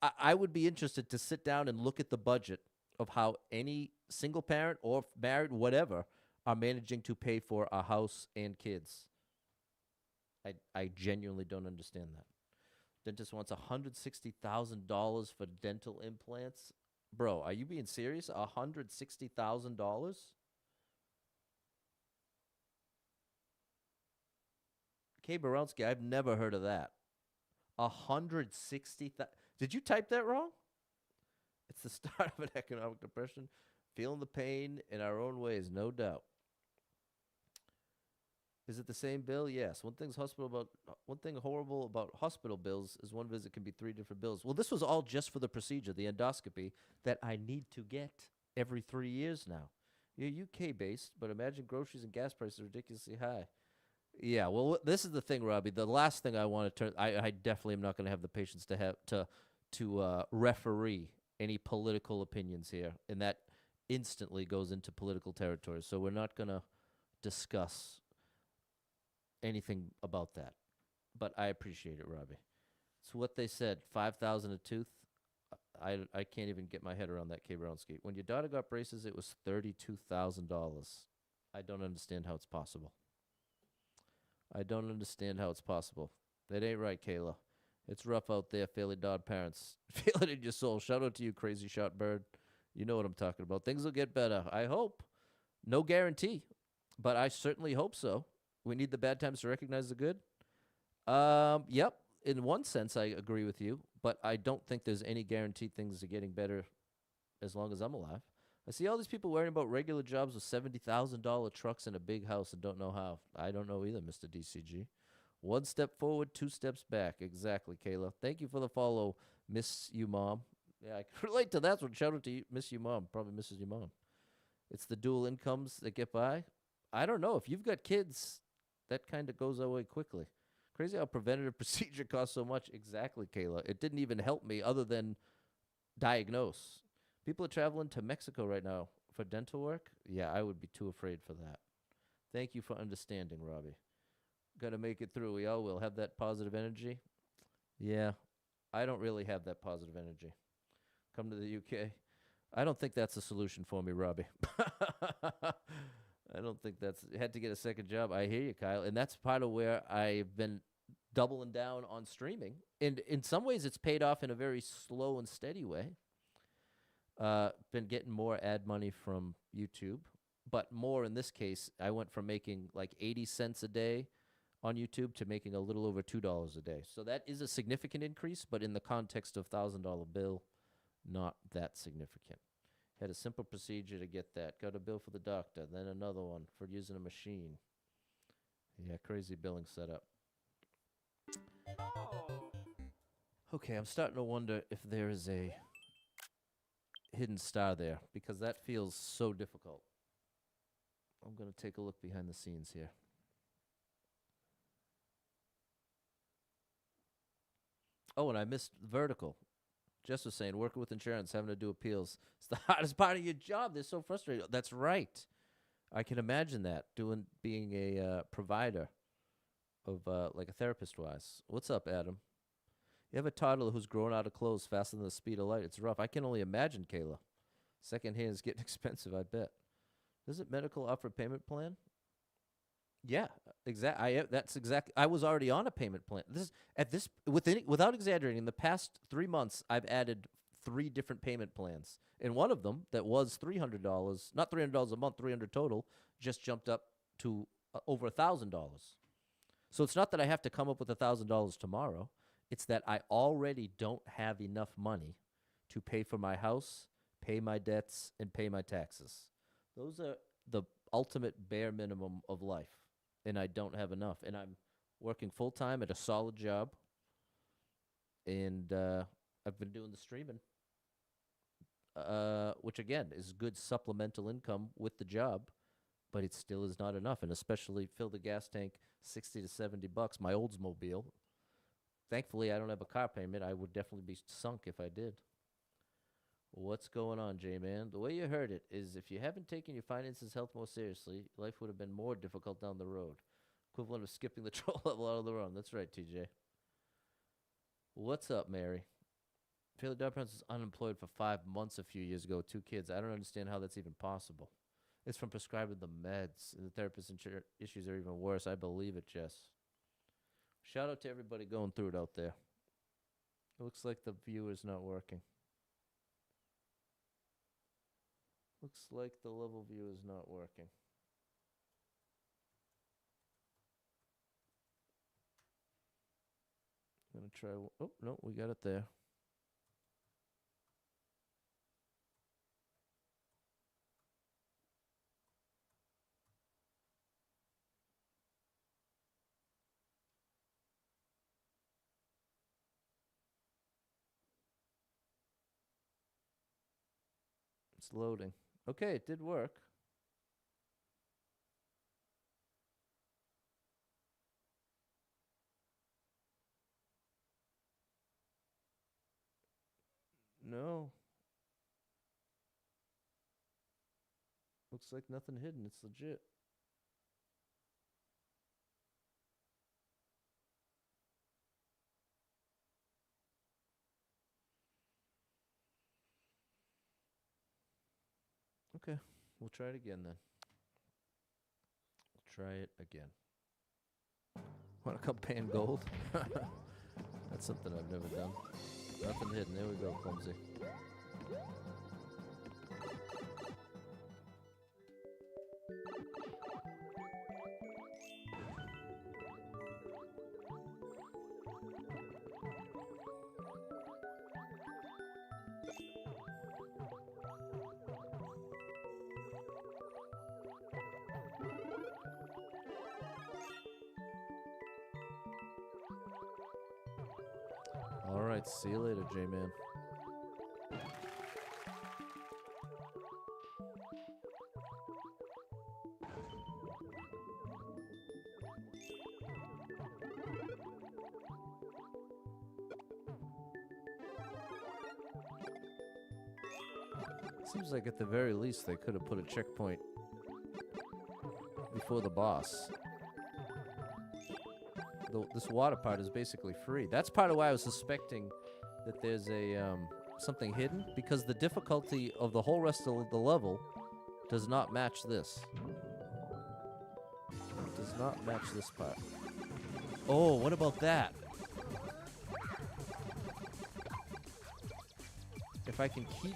I would be interested to sit down and look at the budget of how any single parent or married, whatever, are managing to pay for a house and kids. I genuinely don't understand that. Dentist wants $160,000 for dental implants. Bro, are you being serious? $160,000? K. Borowski, I've never heard of that. 160,000. Did you type that wrong? It's the start of an economic depression. Feeling the pain in our own ways, no doubt. Is it the same bill? Yes. One thing horrible about hospital bills is one visit can be 3 different bills. Well, this was all just for the procedure, the endoscopy, that I need to get every 3 years now. You're UK based, but imagine groceries and gas prices are ridiculously high. Yeah, well, this is the thing, Robbie. The last thing I want to turn, I definitely am not going to have the patience to have to referee any political opinions here, and that instantly goes into political territory. So we're not going to discuss anything about that. But I appreciate it, Robbie. It's what they said. 5,000 a tooth. I can't even get my head around that, K. Brownski. When your daughter got braces, it was $32,000. I don't understand how it's possible. I don't understand how it's possible. That ain't right, Kayla. It's rough out there, Fairly Dodd parents. Feel it in your soul. Shout out to you, crazy shot bird. You know what I'm talking about. Things will get better. I hope. No guarantee, but I certainly hope so. We need the bad times to recognize the good. Yep. In one sense, I agree with you, but I don't think there's any guaranteed things are getting better as long as I'm alive. I see all these people worrying about regular jobs with $70,000 trucks and a big house and don't know how. I don't know either, Mr. DCG. One step forward, 2 steps back. Exactly, Kayla. Thank you for the follow, Miss You Mom. Yeah, I can relate to that one. Shout out to you, Miss You Mom. Probably misses your mom. It's the dual incomes that get by. I don't know. If you've got kids, that kind of goes away quickly. Crazy how preventative procedure costs so much. Exactly, Kayla. It didn't even help me other than diagnose. People are traveling to Mexico right now for dental work. Yeah, I would be too afraid for that. Thank you for understanding, Robbie. Got to make it through. We all will have that positive energy. Yeah, I don't really have that positive energy. Come to the UK. I don't think that's a solution for me, Robbie. I don't think that's had to get a second job. I hear you, Kyle, and that's part of where I've been doubling down on streaming. And in some ways, it's paid off in a very slow and steady way. Been getting more ad money from YouTube, but more in this case, I went from making like 80 cents a day on YouTube to making a little over $2 a day. So that is a significant increase, but in the context of $1,000 bill, not that significant. Had a simple procedure to get that. Got a bill for the doctor, then another one for using a machine. Yeah, crazy billing setup. No. Okay, I'm starting to wonder if there is a hidden star there because that feels so difficult. I'm going to take a look behind the scenes here. Oh, and I missed vertical. Jess was saying working with insurance, having to do appeals. It's the hardest part of your job. They're so frustrated. That's right. I can imagine that being a provider of like a therapist wise. What's up, Adam? You have a toddler who's grown out of clothes faster than the speed of light. It's rough. I can only imagine, Kayla. Secondhand is getting expensive, I bet. Doesn't medical offer a payment plan? Yeah, exactly. That's exactly. I was already on a payment plan. Without exaggerating. In the past 3 months, I've added 3 different payment plans, and one of them that was $300, not $300 a month, 300 total, just jumped up to over $1,000. So it's not that I have to come up with $1,000 tomorrow. It's that I already don't have enough money to pay for my house, pay my debts, and pay my taxes. Those are the ultimate bare minimum of life, and I don't have enough. And I'm working full time at a solid job, and I've been doing the streaming, which again is good supplemental income with the job. but it still is not enough, and especially fill the gas tank 60 to 70 bucks. My Oldsmobile. Thankfully, I don't have a car payment. I would definitely be sunk if I did. What's going on, J-Man? The way you heard it is if you haven't taken your finances health more seriously, life would have been more difficult down the road. Equivalent of skipping the troll level out of the run. That's right, TJ. What's up, Mary? Taylor Dog-Pounds was unemployed for 5 months a few years ago, 2 kids. I don't understand how that's even possible. It's from prescribing the meds, and the therapist issues are even worse. I believe it, Jess. Shout out to everybody going through it out there. It looks like the viewer's not working. Looks like the level view is not working. I'm going to try. Oh, no, we got it there. It's loading. Okay, it did work. No. Looks like nothing hidden. It's legit. Okay, we'll try it again then. We'll try it again. Want to come pan gold? That's something I've never done. Nothing hidden. There we go, clumsy. All right, see you later, J-Man. Seems like at the very least they could have put a checkpoint before the boss. This water part is basically free. That's part of why I was suspecting that there's a something hidden, because the difficulty of the whole rest of the level does not match this. It does not match this part. Oh, what about that? If I can keep...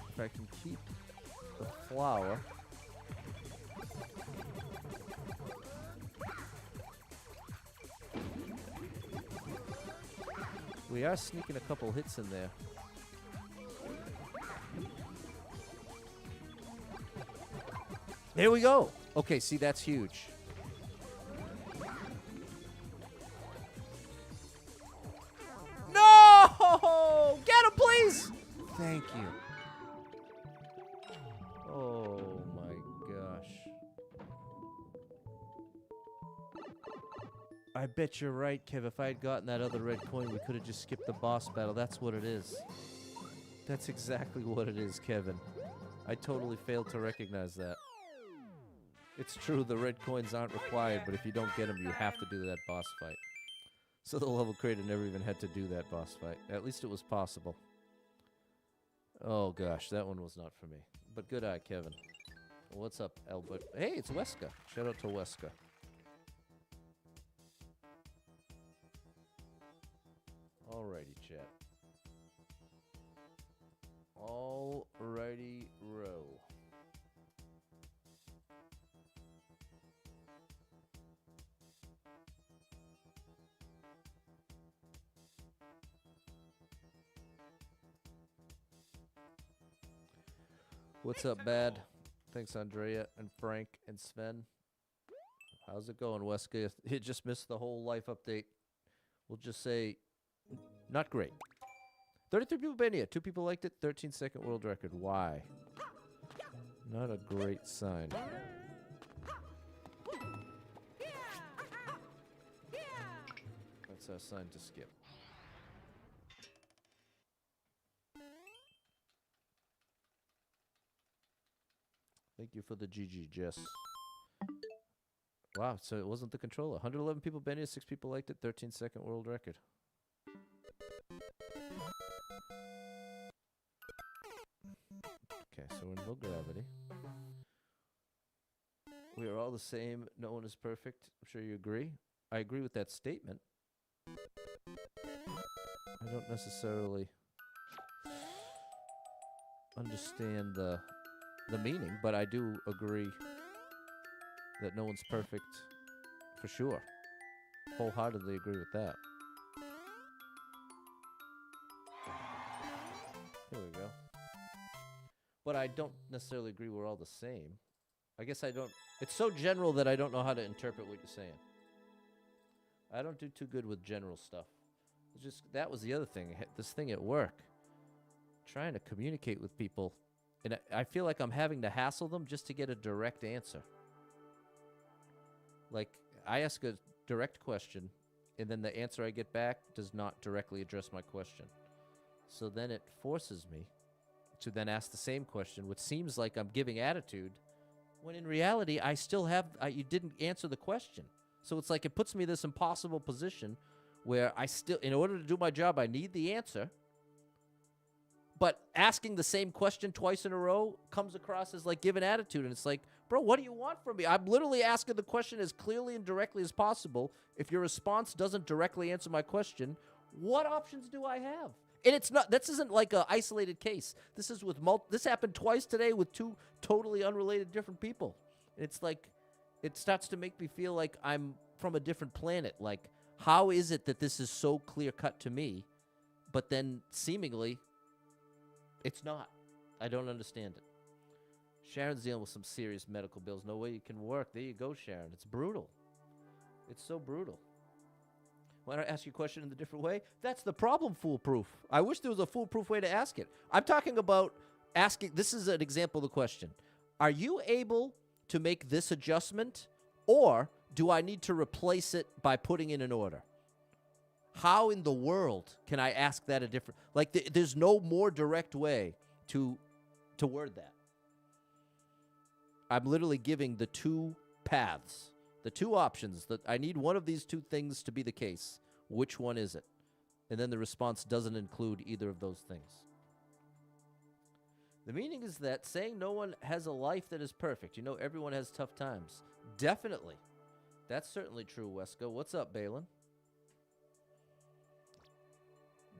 If I can keep the flower... We are sneaking a couple hits in there. There we go. Okay, see, that's huge. No! Get him, please! Thank you. Oh, my gosh. I bet you're right, Kev. If I had gotten that other red coin, we could have just skipped the boss battle. That's what it is. That's exactly what it is, Kevin. I totally failed to recognize that. It's true, the red coins aren't required, but if you don't get them, you have to do that boss fight. So the level creator never even had to do that boss fight. At least it was possible. Oh, gosh, that one was not for me. But good eye, Kevin. What's up, Albert? Hey, it's Weska. Shout out to Weska. Alrighty, chat. Alrighty, row. What's up, Bad? Thanks, Andrea and Frank and Sven. How's it going, Weska? You just missed the whole life update. We'll just say, not great. 33 people been here. 2 people liked it. 13-second world record. Why? Not a great sign. That's our sign to skip. Thank you for the GG, Jess. Wow, so it wasn't the controller. 111 people been here, 6 people liked it, 13-second world record. Okay, so we're in low gravity. We are all the same. No one is perfect. I'm sure you agree. I agree with that statement. I don't necessarily understand the meaning, but I do agree that no one's perfect for sure. Wholeheartedly agree with that. Here we go. But I don't necessarily agree we're all the same. I guess I don't. It's so general that I don't know how to interpret what you're saying. I don't do too good with general stuff. It's just that was the other thing. This thing at work, trying to communicate with people, and I feel like I'm having to hassle them just to get a direct answer. Like, I ask a direct question, and then the answer I get back does not directly address my question. So then it forces me to then ask the same question, which seems like I'm giving attitude, when in reality, I still have, you didn't answer the question. So it's like it puts me in this impossible position where I still, in order to do my job, I need the answer. But asking the same question twice in a row comes across as like giving attitude. And it's like, bro, what do you want from me? I'm literally asking the question as clearly and directly as possible. If your response doesn't directly answer my question, what options do I have? And it's not, this isn't like an isolated case. This is with this happened twice today with 2 totally unrelated different people. It's like, it starts to make me feel like I'm from a different planet. Like, how is it that this is so clear cut to me, but then seemingly it's not? I don't understand it. Sharon's dealing with some serious medical bills. No way you can work. There you go, Sharon. It's brutal. It's so brutal. Why don't I ask you a question in a different way? That's the problem, foolproof. I wish there was a foolproof way to ask it. I'm talking about asking, this is an example of the question. Are you able to make this adjustment, or do I need to replace it by putting in an order? How in the world can I ask that a different, like there's no more direct way to word that. I'm literally giving the 2 paths, the 2 options that I need one of these 2 things to be the case. Which one is it? And then the response doesn't include either of those things. The meaning is that saying no one has a life that is perfect. You know, everyone has tough times. Definitely. That's certainly true, Wesko. What's up, Balin?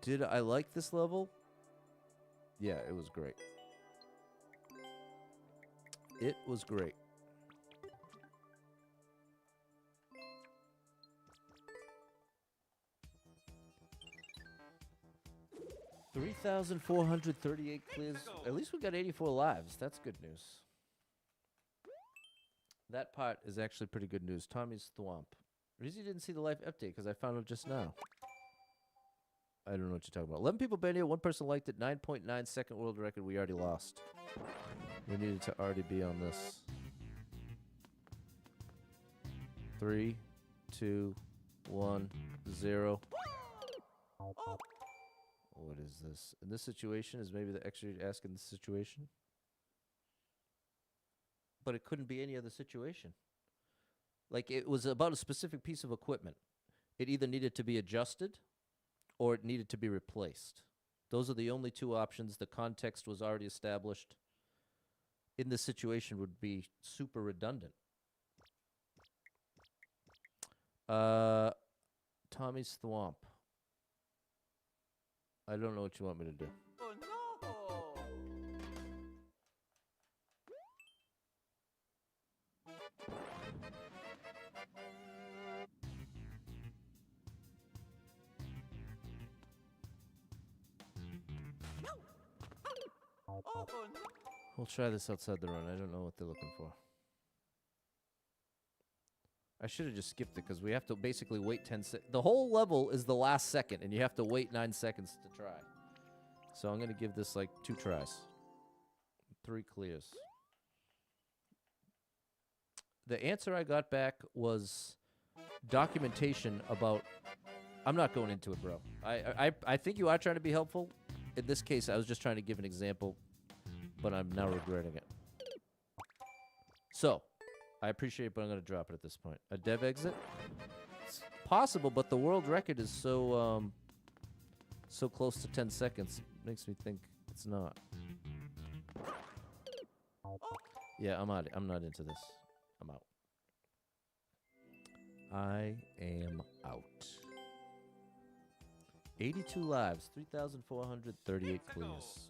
Did I like this level? Yeah, it was great. It was great. $3,438 clears. At least we got 84 lives. That's good news. That part is actually pretty good news. Tommy's Thwomp. Rizzy didn't see the live update because I found it just now. I don't know what you're talking about. 11 people been here. 1 person liked it. 9.9 second world record. We already lost. We needed to already be on this. 3, 2, 1, 0. What is this? In this situation, is maybe the extra you'd ask in this situation? But it couldn't be any other situation. Like, it was about a specific piece of equipment. It either needed to be adjusted or it needed to be replaced. Those are the only 2 options. The context was already established. In this situation would be super redundant. Tommy's Thwomp. I don't know what you want me to do. Oh no! Oh no! We'll try this outside the run. I don't know what they're looking for. I should have just skipped it because we have to basically wait 10 seconds. The whole level is the last second, and you have to wait 9 seconds to try. So I'm going to give this like 2 tries. 3 clears. The answer I got back was documentation about... I'm not going into it, bro. I think you are trying to be helpful. In this case, I was just trying to give an example, but I'm now regretting it. So, I appreciate it, but I'm going to drop it at this point. A dev exit? It's possible, but the world record is so so close to 10 seconds. Makes me think it's not. Yeah, I'm out. I'm not into this. I'm out. I am out. 82 lives, 3,438 clears.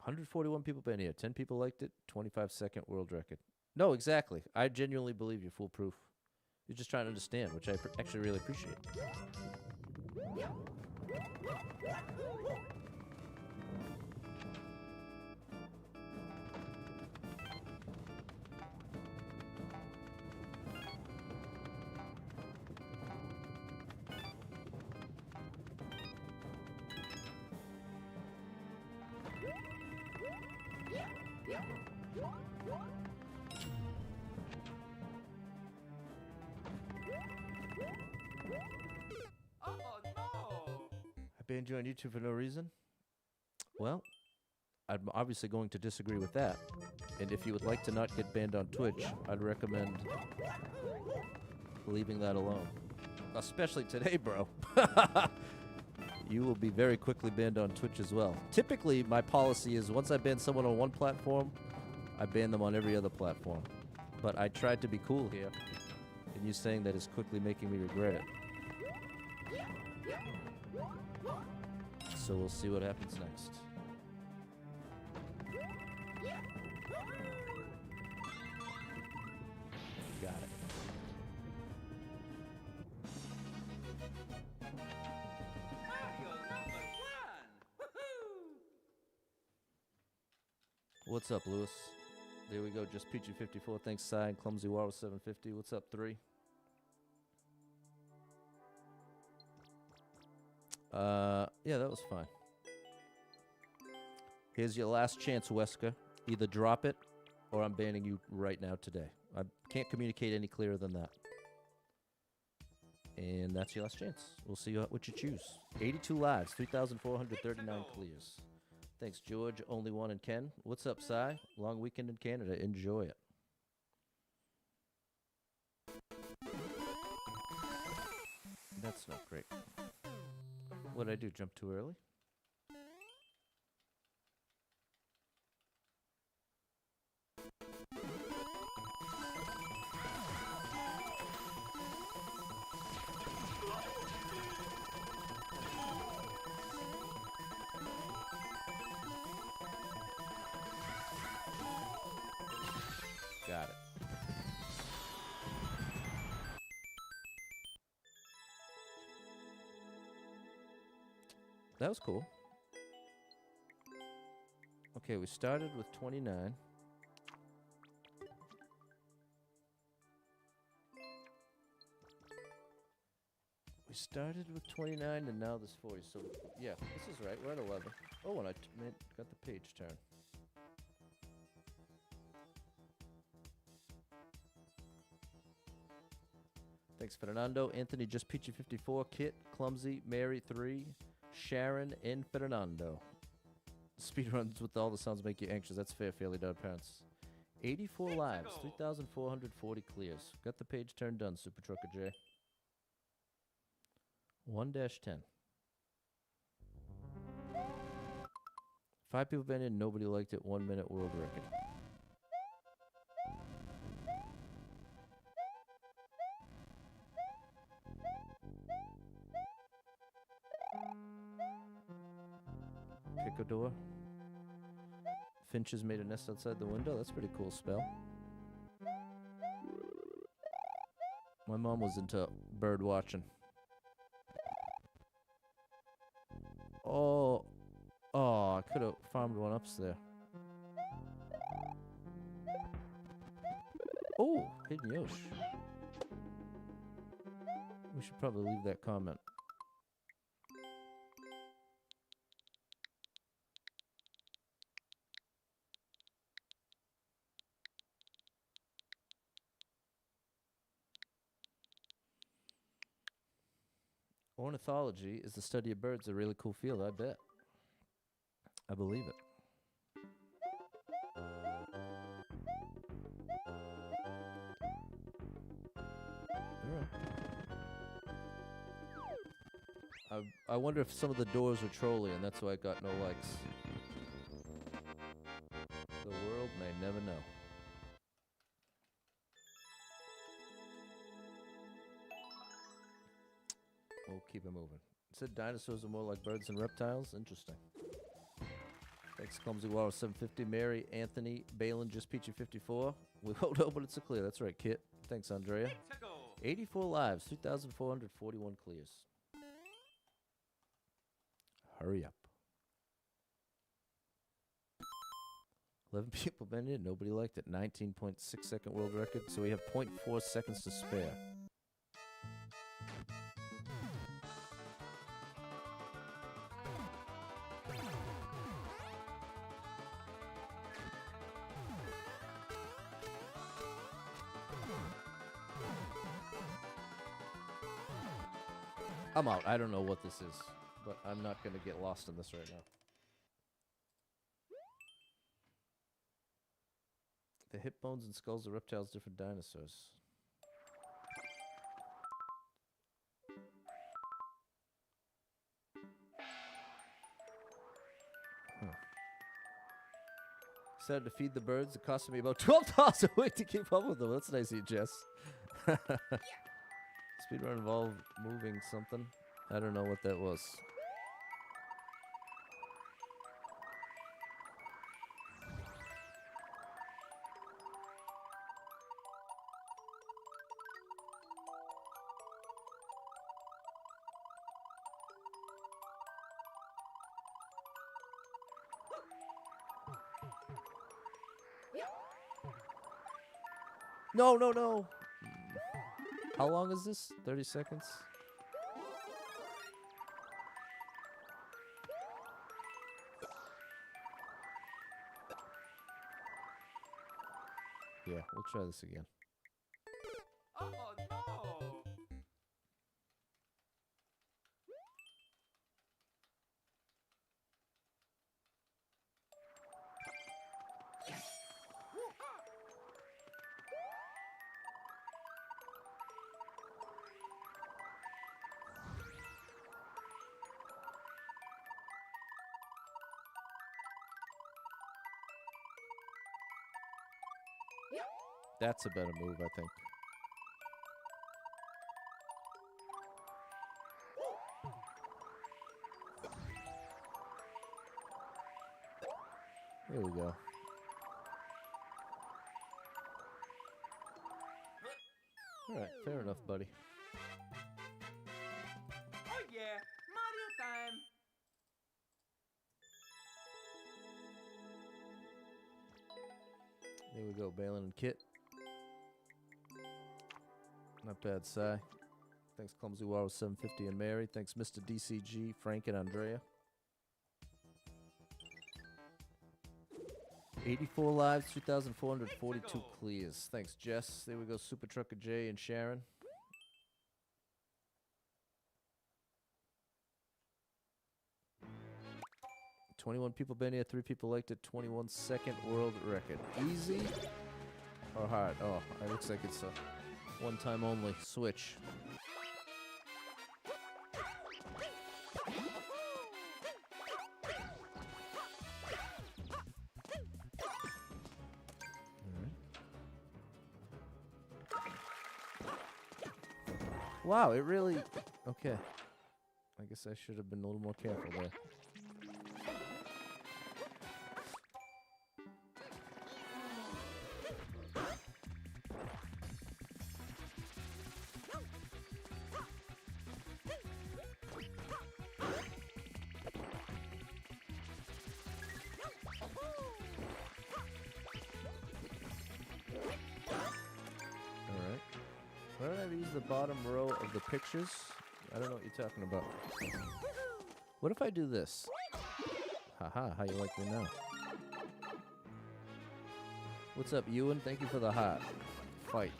$141 people been here. 10 people liked it. 25-second world record. No, exactly. I genuinely believe you're foolproof. You're just trying to understand, which I actually really appreciate. Oh no! I banned you on YouTube for no reason? Well, I'm obviously going to disagree with that. And if you would like to not get banned on Twitch, I'd recommend leaving that alone. Especially today, bro. You will be very quickly banned on Twitch as well. Typically, my policy is once I ban someone on one platform, I ban them on every other platform. But I tried to be cool here, and you saying that is quickly making me regret it. So we'll see what happens next. Got it. Mario #1! Woohoo! What's up, Lewis? There we go. Just Peachy 54. Thanks, Sai. And Clumsy War with 750. What's up, 3? Yeah, that was fine. Here's your last chance, Wesker. Either drop it, or I'm banning you right now today. I can't communicate any clearer than that. And that's your last chance. We'll see what you choose. 82 lives, 3,439 clears. Thanks, George. Only one and Ken. What's up, Sai? Long weekend in Canada. Enjoy it. That's not great. What'd I do? Jump too early? Got it. That was cool. Okay, we started with 29. We started with 29 and now there's 40. So, yeah, this is right. We're at 11. Oh, and I got the page turned. Thanks, Fernando. Anthony, just Peachy 54. Kit, Clumsy, Mary 3, Sharon, and Fernando. Speedruns with all the sounds make you anxious. That's fair, Fairly Dog Parents. 84 lives, 3,440 clears. Got the page turned done, Super Trucker J. 1-10. 5 people been in, nobody liked it. 1 minute world record. Picador. Finches made a nest outside the window. That's a pretty cool spell. My mom was into bird watching. Oh, I could have farmed one upstairs. Oh, Hidden Yosh. We should probably leave that comment. Ornithology is the study of birds. A really cool field, I bet. I believe it. I wonder if some of the doors are trolly and that's why it got no likes. The world may never know. We'll keep it moving. It said dinosaurs are more like birds than reptiles. Interesting. Thanks, Clumsy Water 750. Mary, Anthony, Balin, Just Peachy 54. We won't open it so clear. That's right, Kit. Thanks, Andrea. Mexico. 84 lives, 3,441 clears. Hurry up. 11 people been in. Nobody liked it. 19.6 second world record. So we have 0.4 seconds to spare. I'm out. I don't know what this is, but I'm not going to get lost in this right now. The hip bones and skulls of reptiles, different dinosaurs. Huh. Decided to feed the birds. It cost me about $12 a week to keep up with them. That's nice of you, Jess. Speedrun involved moving something. I don't know what that was. No, no, no. How long is this? 30 seconds? Yeah, we'll try this again. Oh no! That's a better move, I think. There we go. All right, fair enough, buddy. Oh yeah, Mario time! There we go, Balin and Kit. Not bad, Sai. Thanks, Clumsy Water 750 and Mary. Thanks, Mr. DCG, Frank, and Andrea. 84 lives, 3,442 clears. Thanks, Jess. There we go, Super Trucker J and Sharon. $21 people been here, 3 people liked it, 21 second world record. Easy or hard? Oh, it looks like it's a one time only switch. Wow, it really... Okay. I guess I should have been a little more careful there. Why don't I ever use the bottom row of the pictures? I don't know what you're talking about. What if I do this? Haha, how you like me now? What's up, Ewan? Thank you for the heart. Fight.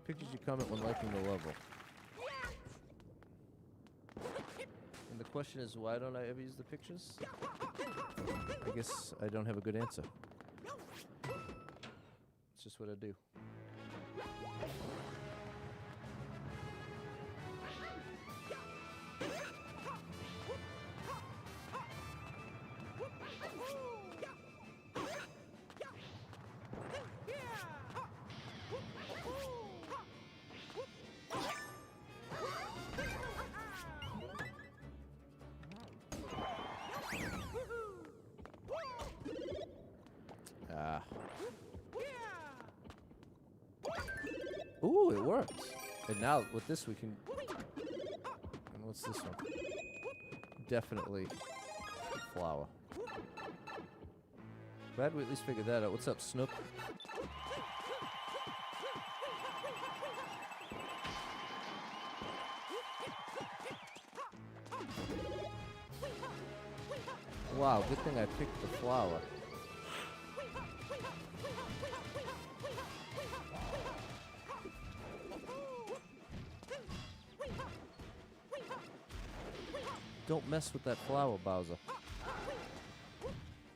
Pictures you comment when liking the level. And the question is, why don't I ever use the pictures? I guess I don't have a good answer. It's just what I do. Ooh, it works. And now with this we can... And what's this one? Definitely flower. Glad we at least figured that out. What's up, Snook? Wow, good thing I picked the flower. Don't mess with that flower, Bowser.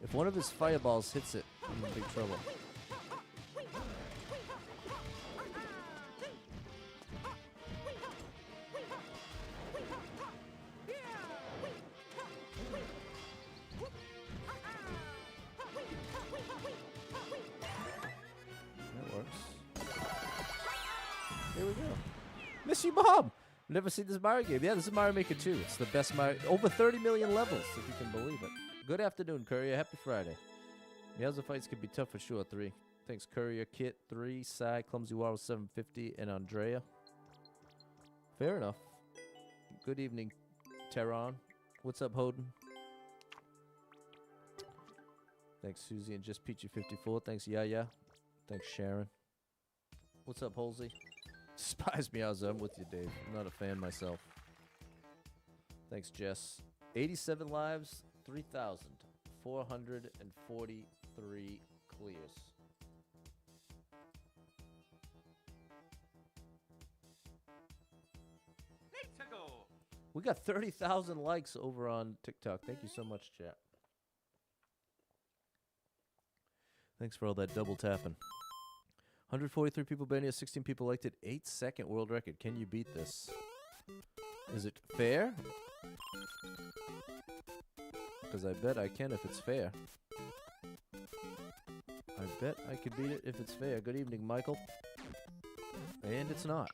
If one of his fireballs hits it, I'm in big trouble. That works. Here we go. Miss you, Bob! Never seen this Mario game. Yeah, this is Mario Maker 2. It's the best Mario. Over 30 million levels, if you can believe it. Good afternoon, Courier. Happy Friday. Meowser fights can be tough for sure. 3. Thanks, Courier Kit. 3. Sai, Clumsy Waddle 750, and Andrea. Fair enough. Good evening, Tehran. What's up, Hoden? Thanks, Susie, and Just Peachy 54. Thanks, Yaya. Thanks, Sharon. What's up, Halsey? Despise Meowser. I'm with you, Dave. I'm not a fan myself. Thanks, Jess. 87 lives, 3,443 clears. Let's go. We got 30,000 likes over on TikTok. Thank you so much, chat. Thanks for all that double tapping. 143 people been here, 16 people liked it, 8-second world record. Can you beat this? Is it fair? Because I bet I can if it's fair. I bet I could beat it if it's fair. Good evening, Michael. And it's not.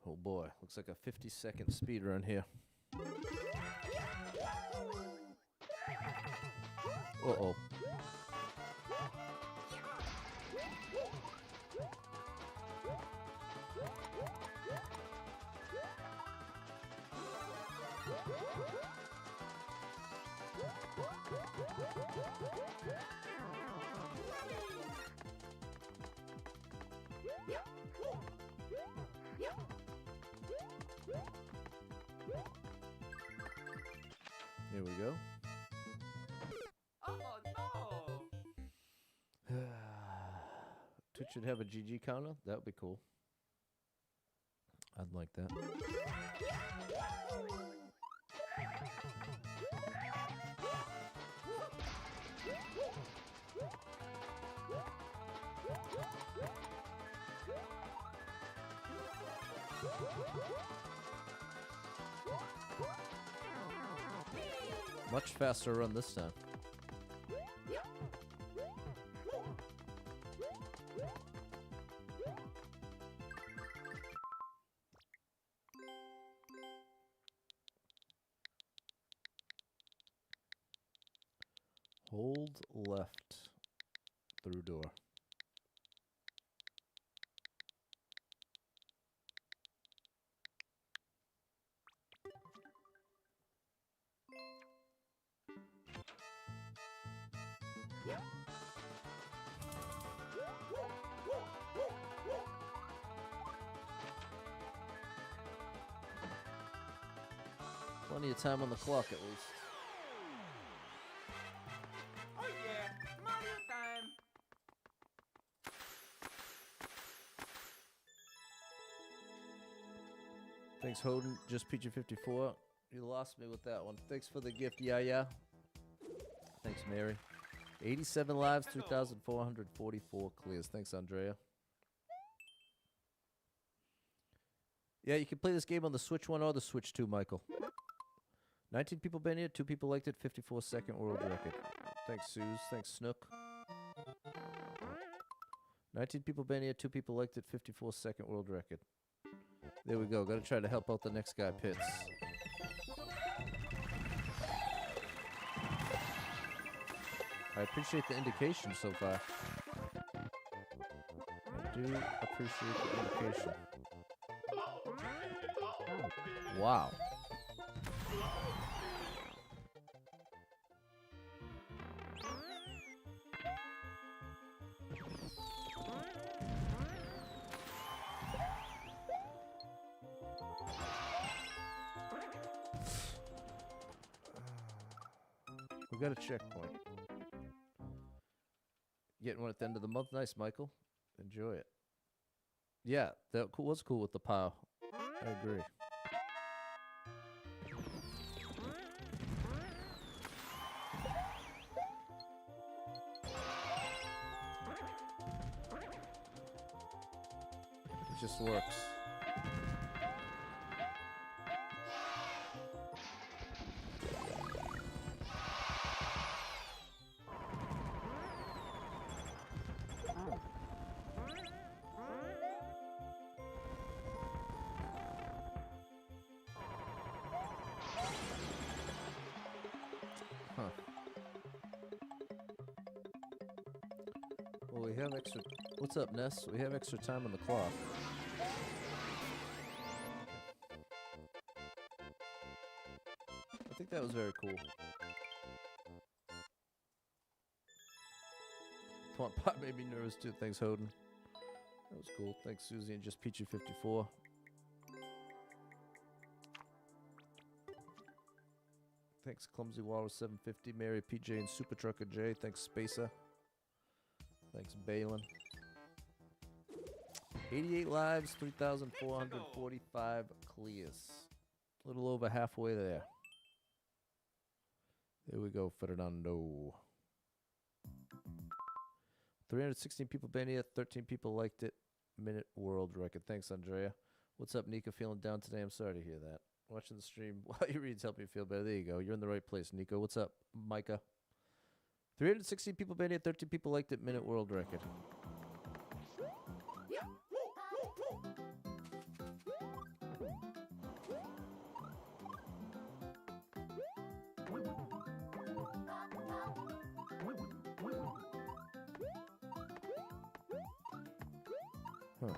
Oh boy, looks like a 50-second speed run here. Uh-oh. Here we go. Oh no! Twitch should have a GG counter. That would be cool. I'd like that. Much faster run this time. Hold left through door. Plenty of time on the clock, at least. Oh yeah, Mario time. Thanks, Hoden. Just PG54. You lost me with that one. Thanks for the gift, yeah. Thanks, Mary. 87 lives, 3,444 clears. Thanks, Andrea. Yeah, you can play this game on the Switch 1 or the Switch 2, Michael. 19 people been here, 2 people liked it, 54-second world record. Thanks, Suze. Thanks, Snook. 19 people been here, 2 people liked it, 54-second world record. There we go. Gotta try to help out the next guy, Pitts. I appreciate the indication so far. I do appreciate the indication. Wow. We got a checkpoint. Getting one at the end of the month. Nice, Michael. Enjoy it. Yeah, that was cool with the POW. I agree. It just works. Huh. Well, we have extra... What's up, Ness? We have extra time on the clock. I think that was very cool. Twant Pot made me nervous too. Thanks, Hoden. That was cool. Thanks, Susie, and just Peachy54. Thanks, Clumsy Walrus 750, Mary, PJ, and Super Trucker J. Thanks, Spacer. Thanks, Balin. 88 lives, 3,445 clears. A little over halfway there. There we go, Fernando. 316 people been here, 13 people liked it. Minute world record. Thanks, Andrea. What's up, Nico? Feeling down today? I'm sorry to hear that. Watching the stream while you reads help me feel better. There you go. You're in the right place, Nico. What's up, Micah? 316 people been here, 13 people liked it. Minute world record. Huh.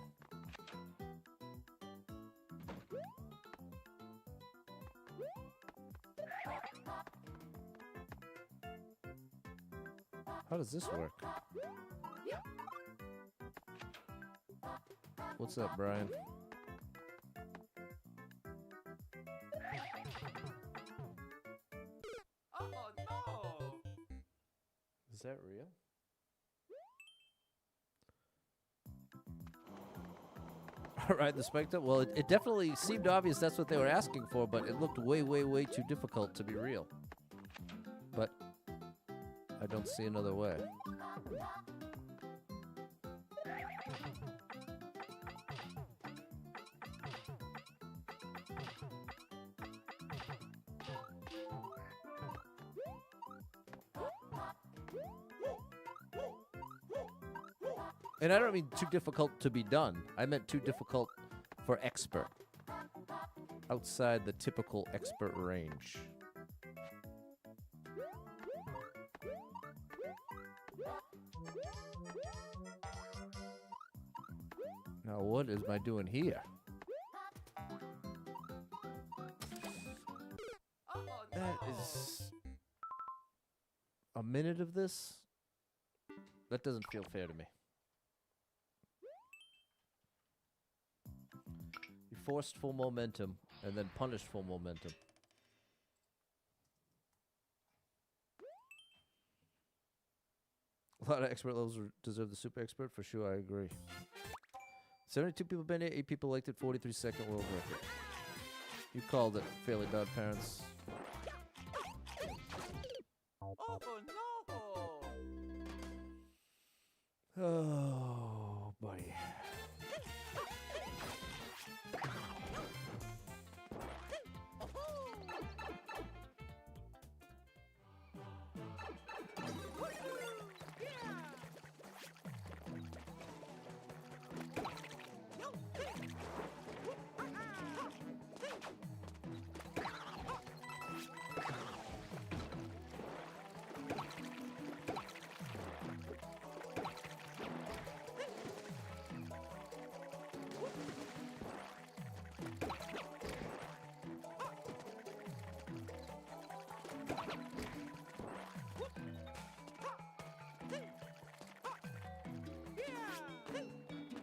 How does this work? What's up, Brian? Oh no! Is that real? All right, the Spectre. Well, it definitely seemed obvious that's what they were asking for, but it looked way, way, way too difficult to be real. But I don't see another way. And I don't mean too difficult to be done. I meant too difficult for expert. Outside the typical expert range. Now what is I doing here? Oh no! That is a minute of this? That doesn't feel fair to me. You forced full momentum and then punished full momentum. A lot of expert levels deserve the super expert for sure. I agree. 72 people been here. 8 people liked it. 43-second world record. You called it. Fairly bad parents. Oh no! Oh, buddy.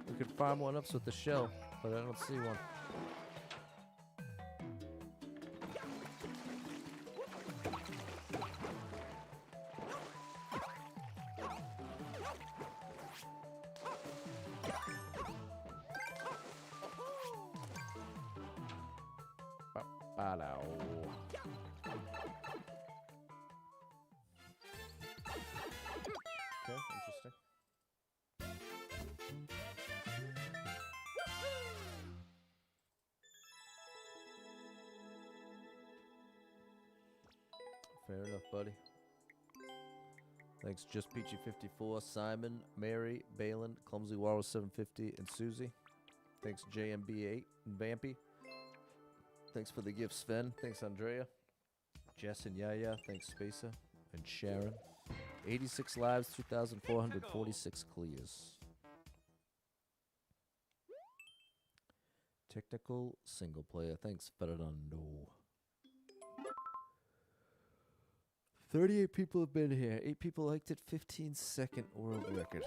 We could farm one up with the shell, but I don't see one. Ba-ba-dow. Okay, interesting. Fair enough, buddy. Thanks, Just Peachy 54, Simon, Mary, Balin, Clumsy Warrow 750, and Susie. Thanks, JMB8 and Vampy. Thanks for the gift, Sven. Thanks, Andrea. Jess and Yaya. Thanks, Spacer. And Sharon. 86 lives, 2,446 clears. Technical single player. Thanks, Fernando. 38 people have been here. 8 people liked it. 15-second world record.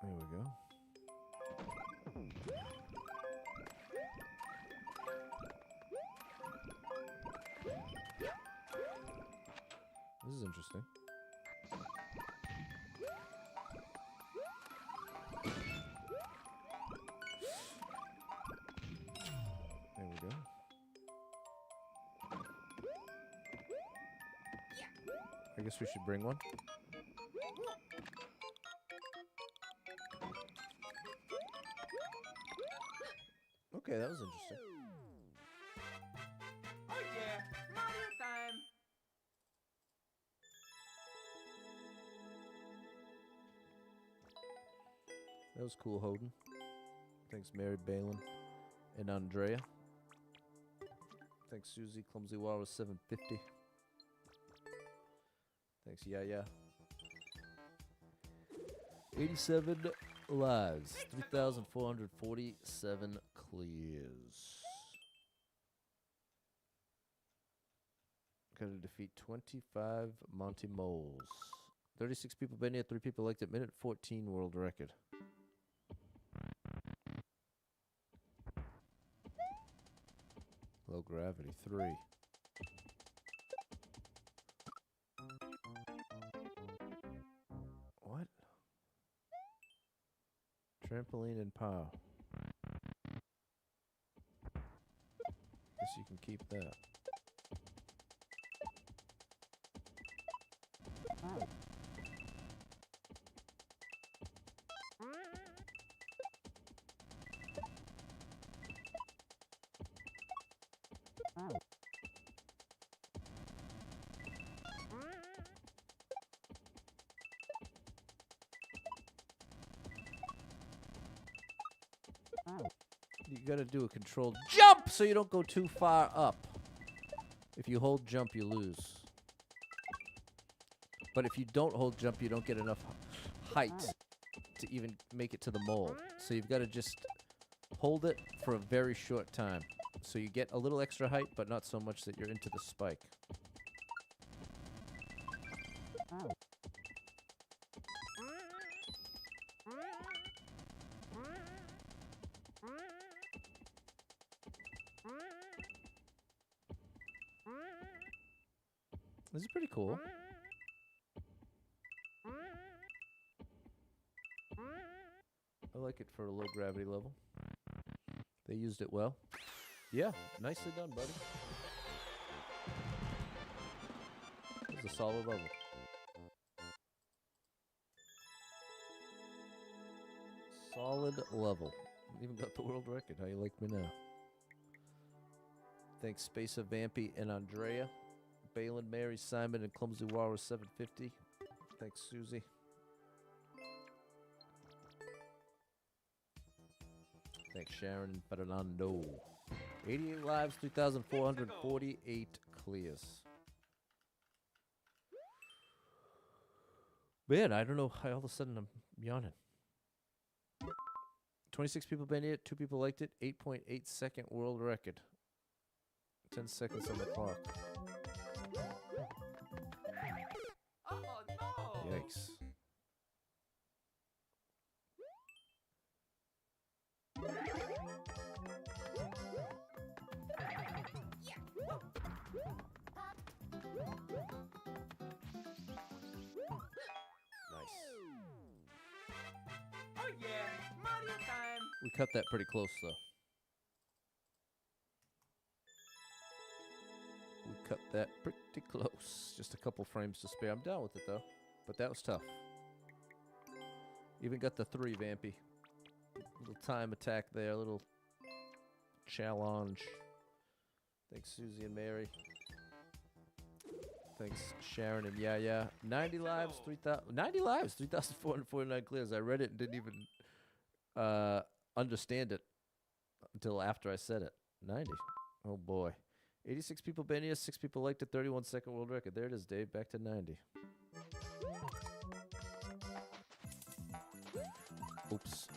There we go. This is interesting. There we go. I guess we should bring one. Okay, that was interesting. Oh yeah, Mario time! That was cool, Hoden. Thanks, Mary Balin and Andrea. Thanks, Susie. Clumsy Warrow 750. Thanks, yeah. 87 lives, 3,447 clears. Gotta defeat 25 Monty Moles. 36 people been here, 3 people liked it. Minute 14 world record. Low gravity 3. What? Trampoline and pow. Guess you can keep that. You gotta do a controlled jump so you don't go too far up. If you hold jump, you lose. But if you don't hold jump, you don't get enough height to even make it to the mole. So you've got to just hold it for a very short time. So you get a little extra height, but not so much that you're into the spike. This is pretty cool. I like it for a low gravity level. They used it well. Yeah, nicely done, buddy. It's a solid level. Solid level. Even got the world record. How you like me now? Thanks, Spacer, Vampy, and Andrea. Balin, Mary, Simon, and Clumsy Walrus 750. Thanks, Susie. Thanks, Sharon and Fernando. 88 lives, 3,448 clears. Man, I don't know how all of a sudden I'm yawning. 26 people been here, 2 people liked it, 8.8 second world record. 10 seconds on the clock. Oh no! Yikes. Oh yeah, Mario time! We cut that pretty close, though. We cut that pretty close. Just a couple frames to spare. I'm down with it, though. But that was tough. Even got the 3, Vampy. Little time attack there. Little challenge. Thanks, Susie and Mary. Thanks, Sharon and Yaya. 90 lives, 3,449 clears. I read it and didn't even understand it until after I said it. 90. Oh, boy. 86 people been here, 6 people liked it, 31 second world record. There it is, Dave. Back to 90. Oops.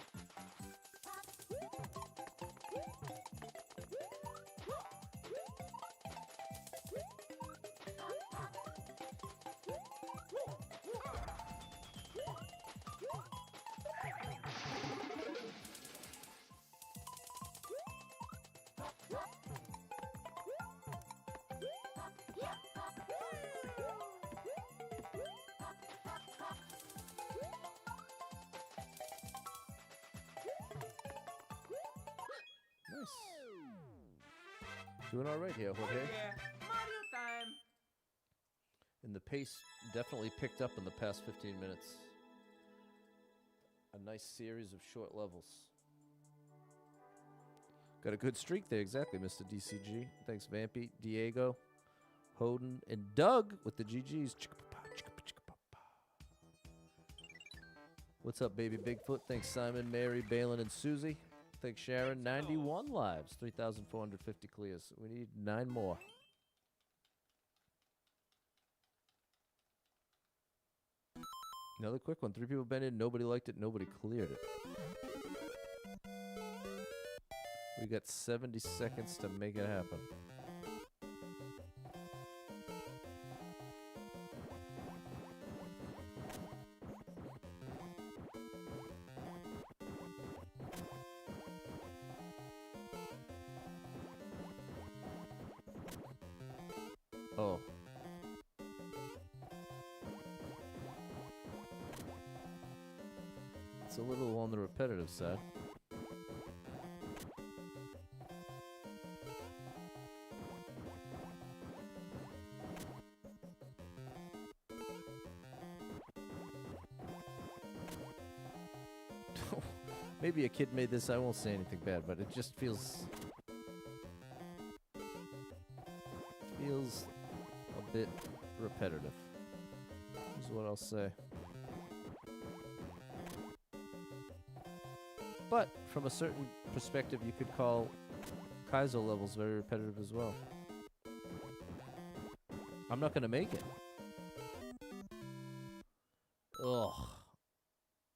Nice. Doing all right here, Oh Jorge. yeah, Mario time! And the pace definitely picked up in the past 15 minutes. A nice series of short levels. Got a good streak there, exactly, Mr. DCG. Thanks, Vampy, Diego, Hoden, and Doug with the GGs. What's up, baby Bigfoot? Thanks, Simon, Mary, Balin, and Susie. Thanks, Sharon. 91 lives, 3,450 clears. We need 9 more. Another quick one. 3 people been in. Nobody liked it. Nobody cleared it. We got 70 seconds to make it happen. Oh. It's a little on the repetitive side. Maybe a kid made this. I won't say anything bad, but it just feels a bit repetitive. Is what I'll say. But from a certain perspective, you could call Kaizo levels very repetitive as well. I'm not gonna make it. Ugh.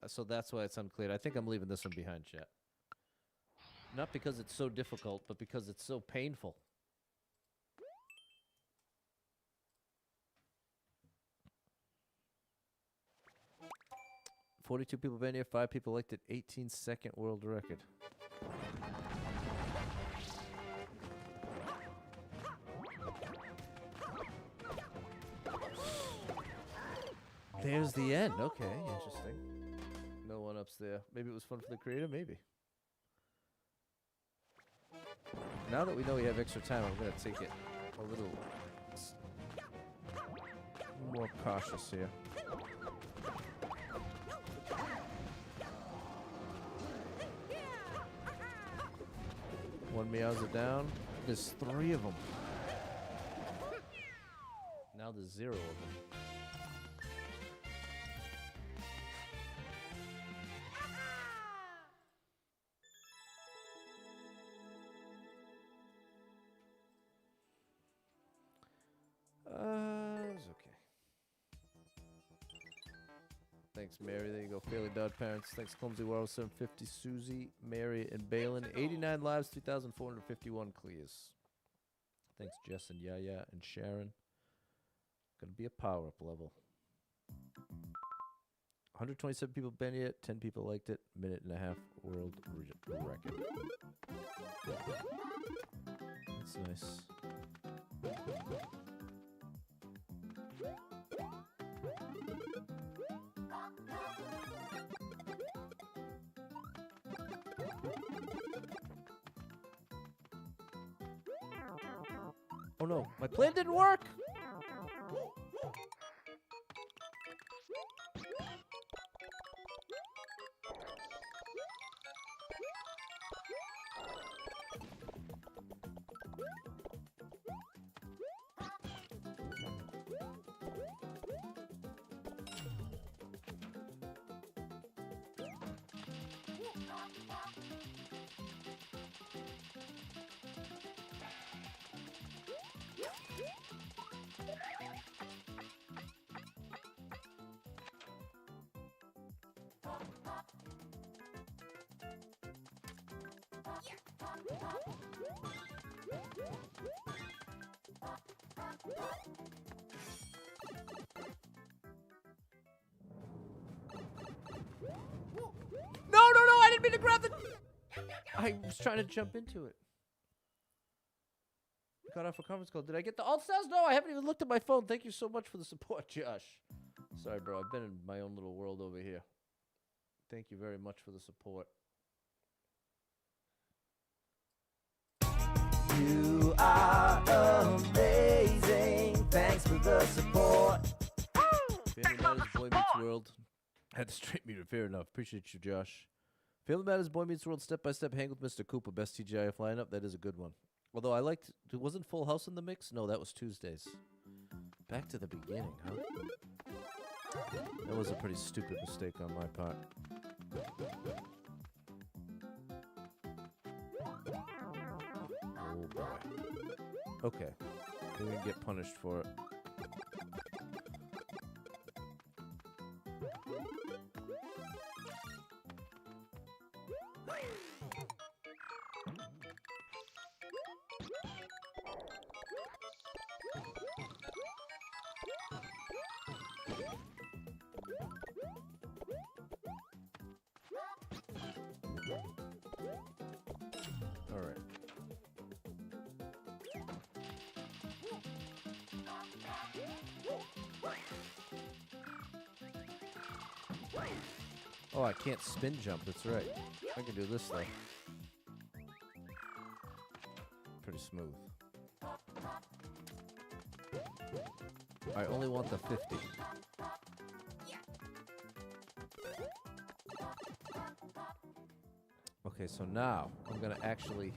So that's why it's unclear. I think I'm leaving this one behind, chat. Not because it's so difficult, but because it's so painful. $42 people been here, 5 people liked it, 18-second world record. There's the end. Okay, interesting. No one ups there. Maybe it was fun for the creator. Maybe. Now that we know we have extra time, I'm gonna take it a little more cautious here. One Meowser down. There's 3 of them. Now there's 0 of them. It's okay. Thanks, Mary. There you go. Fairly Bad Parents. Thanks, Clumsy World 750, Susie, Mary, and Balin. 89 lives, 3,451 clears. Thanks, Jess and Yaya and Sharon. Gonna be a power-up level. 127 people been it. 10 people liked it. Minute and a half world record. That's nice. Oh no, my plan didn't work! No, I didn't mean to grab the... I was trying to jump into it. Got off a conference call. Did I get the alt stars? No, I haven't even looked at my phone. Thank you so much for the support, Josh. Sorry, bro. I've been in my own little world over here. Thank you very much for the support. You are amazing. Thanks for the support. Family Matters, Boy Meets World. Had to straight meter. Fair enough. Appreciate you, Josh. Family Matters, Boy Meets World, Step by Step, Hang with Mr. Cooper, best TGIF lineup. That is a good one. Although I liked, wasn't Full House in the mix? No, that was Tuesdays. Back to the beginning, huh? That was a pretty stupid mistake on my part. Oh boy. Okay. We can get punished for it. Oh, I can't spin jump. That's right. I can do this though. Pretty smooth. I only want the 50. Okay, so now I'm gonna actually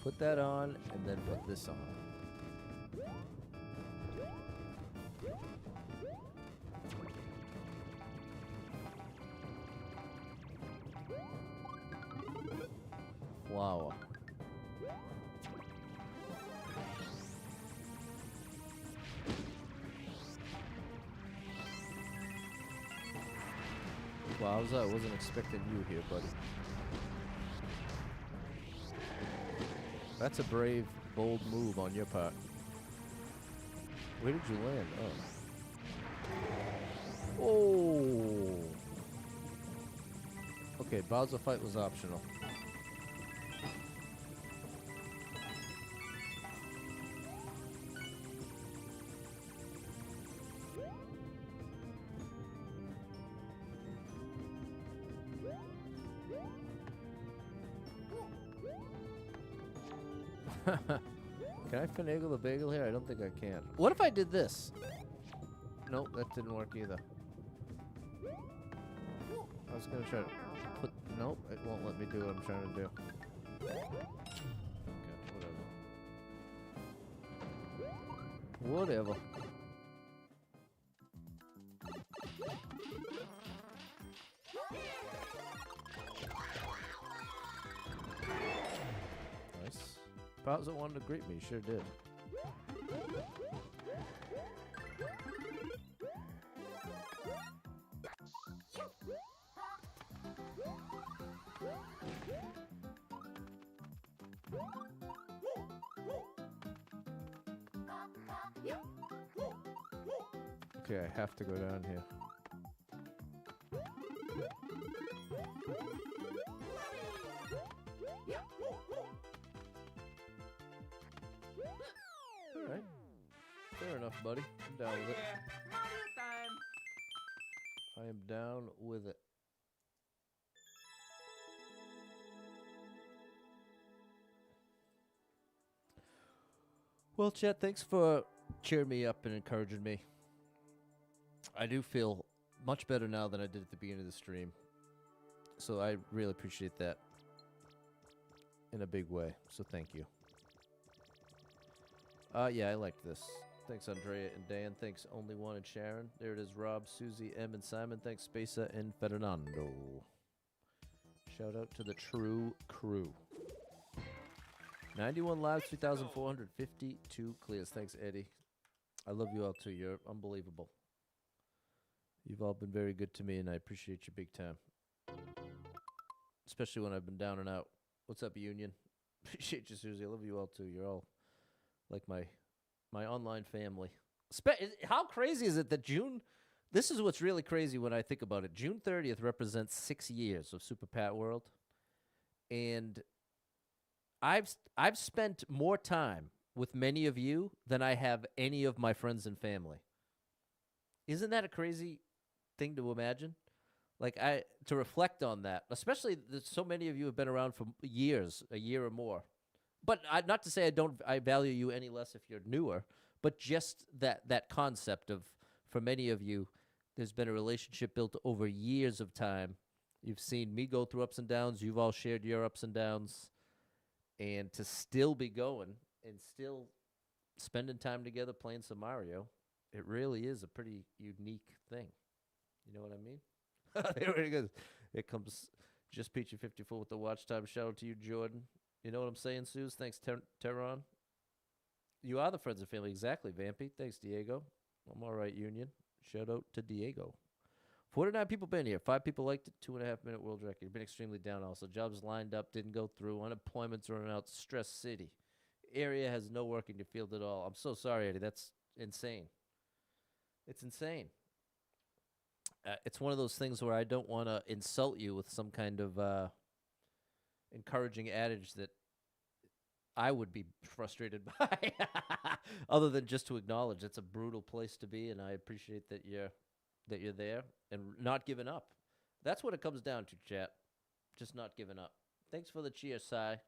put that on and then put this on. Wow. Wowza, I wasn't expecting you here, buddy. That's a brave, bold move on your part. Where did you land? Oh. Oh. Okay, Bowser fight was optional. Can I finagle the bagel here? I don't think I can. What if I did this? Nope, that didn't work either. I was gonna try to put... Nope, it won't let me do what I'm trying to do. Okay, whatever. Whatever. Nice. Bowser wanted to greet me, sure did. Okay, I have to go down here. Alright. Fair enough, buddy. I'm down with it. Yeah, Mario time. I am down with it. Well, Chet, thanks for cheering me up and encouraging me. I do feel much better now than I did at the beginning of the stream. So I really appreciate that in a big way. So thank you. Yeah, I liked this. Thanks, Andrea and Dan. Thanks, Only One and Sharon. There it is, Rob, Susie, M, and Simon. Thanks, Spesa and Fernando. Shout out to the true crew. 91 lives, 3,452 clears. Thanks, Eddie. I love you all, too. You're unbelievable. You've all been very good to me, and I appreciate you big time. Especially when I've been down and out. What's up, Union? Appreciate you, Susie. I love you all, too. You're all like my online family. How crazy is it that June... This is what's really crazy when I think about it. June 30th represents 6 years of Super Pat World. And I've spent more time with many of you than I have any of my friends and family. Isn't that a crazy thing to imagine? Like, to reflect on that, especially that so many of you have been around for years, a year or more. But not to say I value you any less if you're newer, but just that concept of, for many of you, there's been a relationship built over years of time. You've seen me go through ups and downs. You've all shared your ups and downs. And to still be going and still spending time together playing some Mario, it really is a pretty unique thing. You know what I mean? There it goes. Here comes Just Peachy 54 with the watch time. Shout out to you, Jordan. You know what I'm saying, Suze? Thanks, Teron. You are the friends and family. Exactly, Vampy. Thanks, Diego. I'm all right, Union. Shout out to Diego. 49 people been here. 5 people liked it. 2.5-minute world record. Been extremely down also. Jobs lined up, didn't go through. Unemployment's running out. Stress city. Area has no work in your field at all. I'm so sorry, Eddie. That's insane. It's insane. It's one of those things where I don't want to insult you with some kind of encouraging adage that I would be frustrated by, other than just to acknowledge it's a brutal place to be, and I appreciate that you're there and not giving up. That's what it comes down to, chat. Just not giving up. Thanks for the cheer, Sai.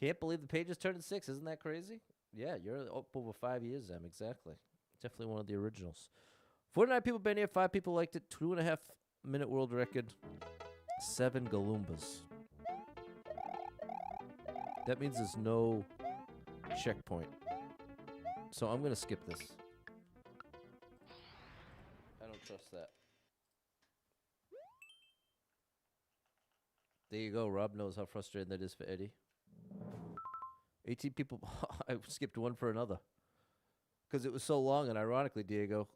Can't believe the page is turning 6. Isn't that crazy? Yeah, you're up over 5 years, Em. Exactly. Definitely one of the originals. 49 people been here. 5 people liked it. 2.5-minute world record. 7 Galoombas. That means there's no checkpoint. So I'm going to skip this. I don't trust that. There you go. Rob knows how frustrating that is for Eddie. 18 people. I skipped one for another. Because it was so long, and ironically, Diego.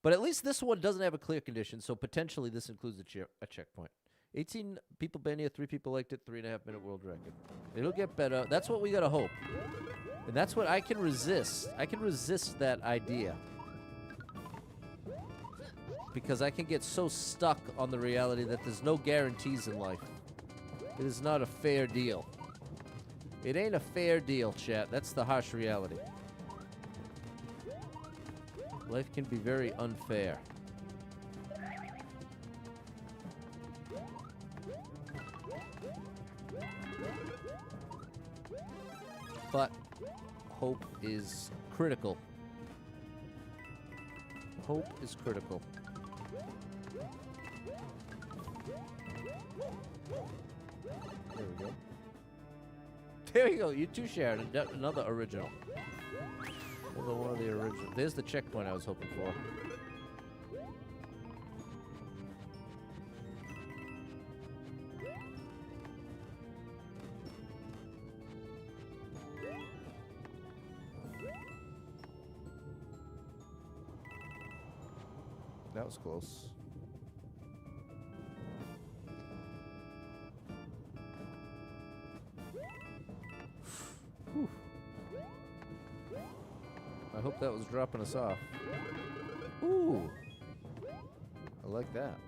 But at least this one doesn't have a clear condition, so potentially this includes a checkpoint. 18 people been here, 3 people liked it, 3.5-minute world record. It'll get better. That's what we gotta hope. And that's what I can resist. I can resist that idea. Because I can get so stuck on the reality that there's no guarantees in life. It is not a fair deal. It ain't a fair deal, chat. That's the harsh reality. Life can be very unfair. But hope is critical. Hope is critical. There we go. There you go. You too, Sharon. Another original. Another one of the original. There's the checkpoint I was hoping for. That was close. Whew. I hope that was dropping us off. Ooh. I like that.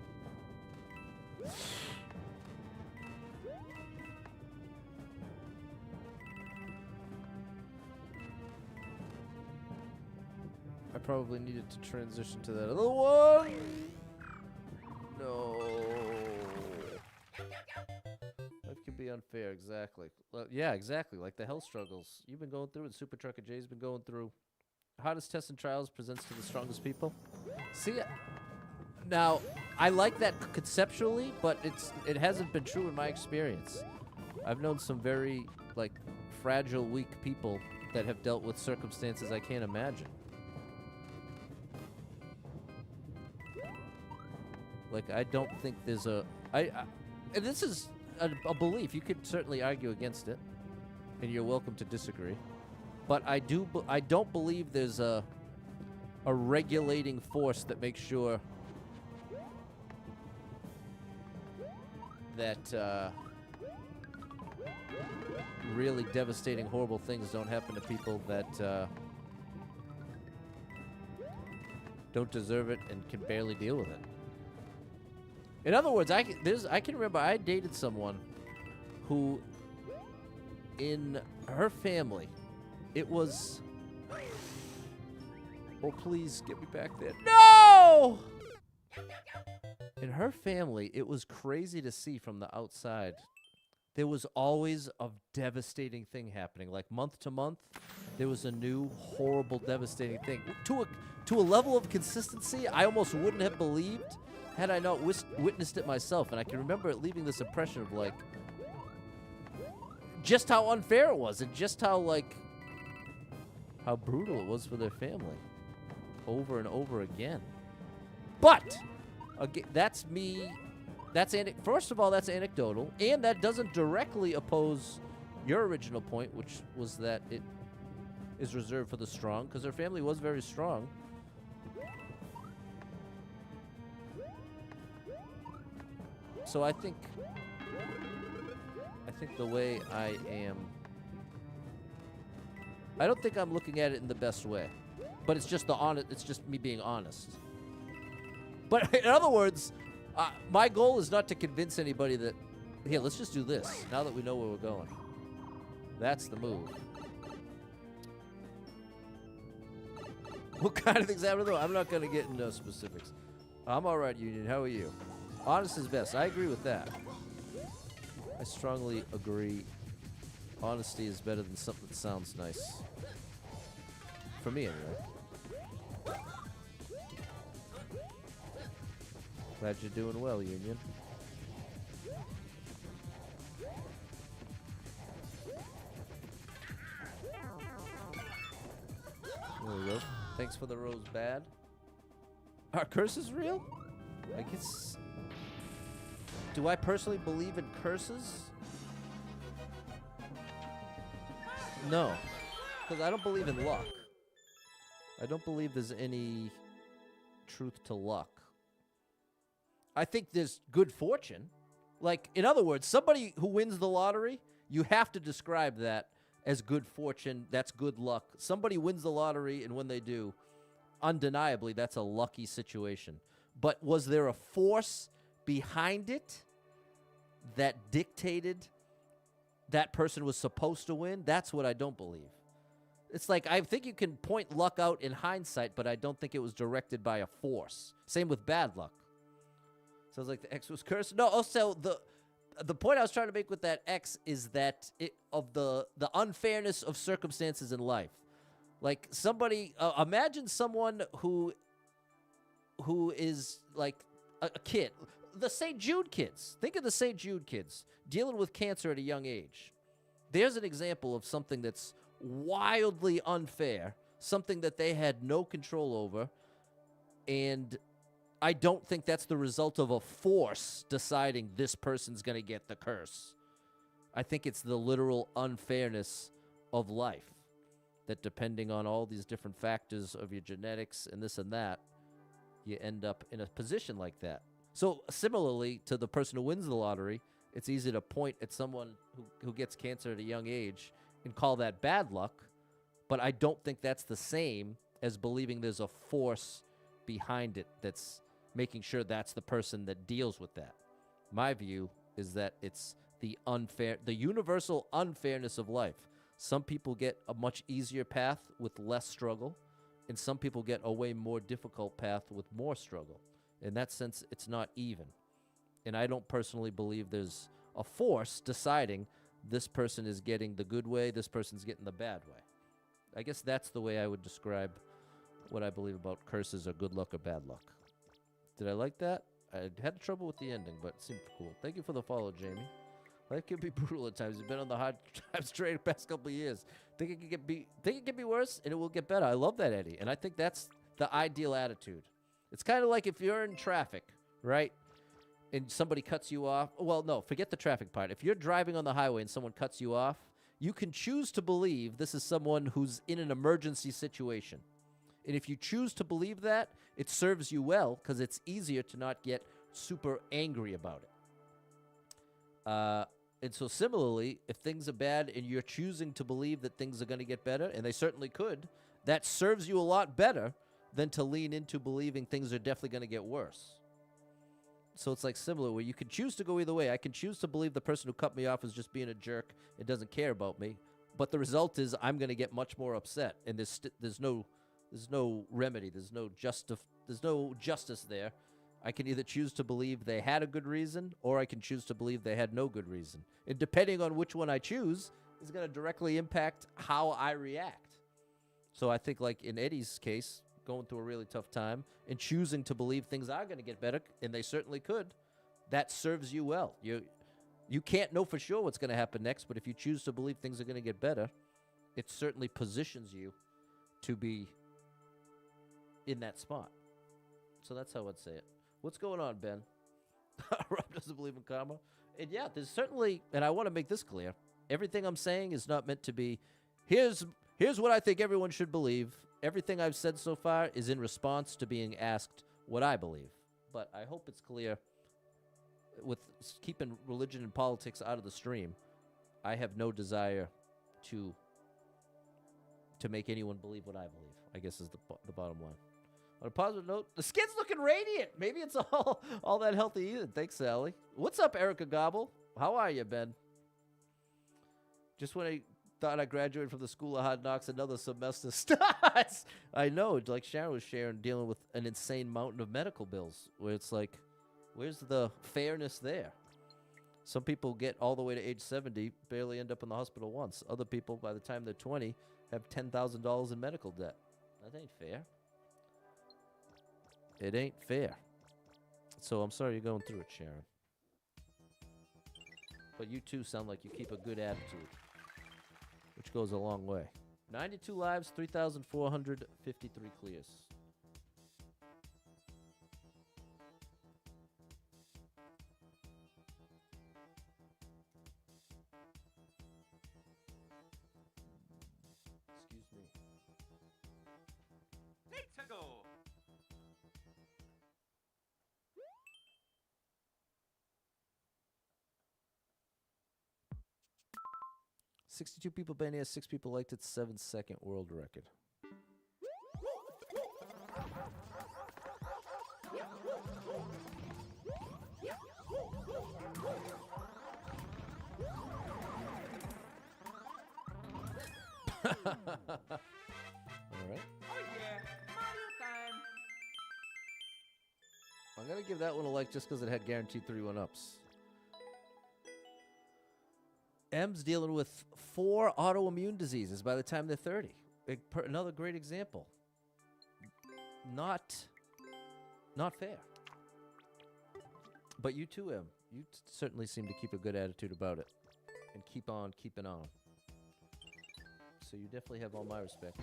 I probably needed to transition to that other one. No. That could be unfair, exactly. Well, yeah, exactly. Like the health struggles you've been going through and Super Trucker Jay's been going through. Hardest tests and trials presents to the strongest people. See, now, I like that conceptually, but it hasn't been true in my experience. I've known some very, like, fragile, weak people that have dealt with circumstances I can't imagine. Like, I don't think there's a... and this is a belief. You could certainly argue against it, and you're welcome to disagree. But I don't believe there's a regulating force that makes sure that really devastating, horrible things don't happen to people that don't deserve it and can barely deal with it. In other words, I can remember I dated someone who, in her family, it was... Oh, please get me back there. No! In her family, it was crazy to see from the outside. There was always a devastating thing happening. Like month to month, there was a new, horrible, devastating thing. To a level of consistency I almost wouldn't have believed had I not witnessed it myself. And I can remember it leaving this impression of, like, just how unfair it was and just how, like, how brutal it was for their family over and over again. But, again, that's me. First of all, that's anecdotal, and that doesn't directly oppose your original point, which was that it is reserved for the strong, because her family was very strong. So I think the way I am, I don't think I'm looking at it in the best way, but it's just it's just me being honest. But in other words, my goal is not to convince anybody that, here, let's just do this now that we know where we're going. That's the move. What kind of things happen though? I'm not going to get into specifics. I'm all right, Union. How are you? Honest is best. I agree with that. I strongly agree. Honesty is better than something that sounds nice. For me, anyway. Glad you're doing well, Union. There we go. Thanks for the rose bad. Are curses real? I guess... Do I personally believe in curses? No. Because I don't believe in luck. I don't believe there's any truth to luck. I think there's good fortune. Like, in other words, somebody who wins the lottery, you have to describe that as good fortune. That's good luck. Somebody wins the lottery, and when they do, undeniably, that's a lucky situation. But was there a force behind it that dictated that person was supposed to win? That's what I don't believe. It's like, I think you can point luck out in hindsight, but I don't think it was directed by a force. Same with bad luck. Sounds like the X was cursed. No, also, the point I was trying to make with that X is that of the unfairness of circumstances in life. Like somebody, imagine someone who is like a kid, the St. Jude kids. Think of the St. Jude kids dealing with cancer at a young age. There's an example of something that's wildly unfair, something that they had no control over, and I don't think that's the result of a force deciding this person's going to get the curse. I think it's the literal unfairness of life, that depending on all these different factors of your genetics and this and that, you end up in a position like that. So similarly to the person who wins the lottery, it's easy to point at someone who gets cancer at a young age and call that bad luck, but I don't think that's the same as believing there's a force behind it that's making sure that's the person that deals with that. My view is that it's the universal unfairness of life. Some people get a much easier path with less struggle, and some people get a way more difficult path with more struggle. In that sense, it's not even. And I don't personally believe there's a force deciding this person is getting the good way, this person's getting the bad way. I guess that's the way I would describe what I believe about curses or good luck or bad luck. Did I like that? I had trouble with the ending, but it seemed cool. Thank you for the follow, Jamie. Life can be brutal at times. You've been on the hard times train the past couple of years. Think it can be worse, and it will get better. I love that, Eddie, and I think that's the ideal attitude. It's kind of like if you're in traffic, right, and somebody cuts you off. Well, no, forget the traffic part. If you're driving on the highway and someone cuts you off, you can choose to believe this is someone who's in an emergency situation. And if you choose to believe that, it serves you well because it's easier to not get super angry about it. And so similarly, if things are bad and you're choosing to believe that things are going to get better, and they certainly could, that serves you a lot better than to lean into believing things are definitely going to get worse. So it's like similar where you can choose to go either way. I can choose to believe the person who cut me off is just being a jerk and doesn't care about me. But the result is I'm going to get much more upset, and there's no remedy. There's no justice there. I can either choose to believe they had a good reason, or I can choose to believe they had no good reason. And depending on which one I choose is going to directly impact how I react. So I think like in Eddie's case, going through a really tough time and choosing to believe things are going to get better, and they certainly could, that serves you well. You can't know for sure what's going to happen next, but if you choose to believe things are going to get better, it certainly positions you to be in that spot. So that's how I'd say it. What's going on, Ben? Rob doesn't believe in karma. And yeah, there's certainly, and I want to make this clear, everything I'm saying is not meant to be, here's what I think everyone should believe. Everything I've said so far is in response to being asked what I believe. But I hope it's clear, with keeping religion and politics out of the stream, I have no desire to make anyone believe what I believe, I guess is the bottom line. On a positive note, the skin's looking radiant. Maybe it's all that healthy eating. Thanks, Sally. What's up, Erica Gobble? How are you, Ben? Just when I thought I graduated from the School of Hard Knocks, another semester starts. I know, like Sharon was dealing with an insane mountain of medical bills, where it's like, where's the fairness there? Some people get all the way to age 70, barely end up in the hospital once. Other people, by the time they're 20, have $10,000 in medical debt. That ain't fair. It ain't fair. So I'm sorry you're going through it, Sharon. But you too sound like you keep a good attitude, which goes a long way. 92 lives, 3,453 clears. Excuse me. Let's go. 62 people been here, 6 people liked it, 7-second world record. All right. Oh yeah, Mario time. I'm going to give that one a like just because it had guaranteed 3 1-ups. M's dealing with 4 autoimmune diseases by the time they're 30. Another great example. Not fair. But you too, M. You certainly seem to keep a good attitude about it. And keep on keeping on. So you definitely have all my respect.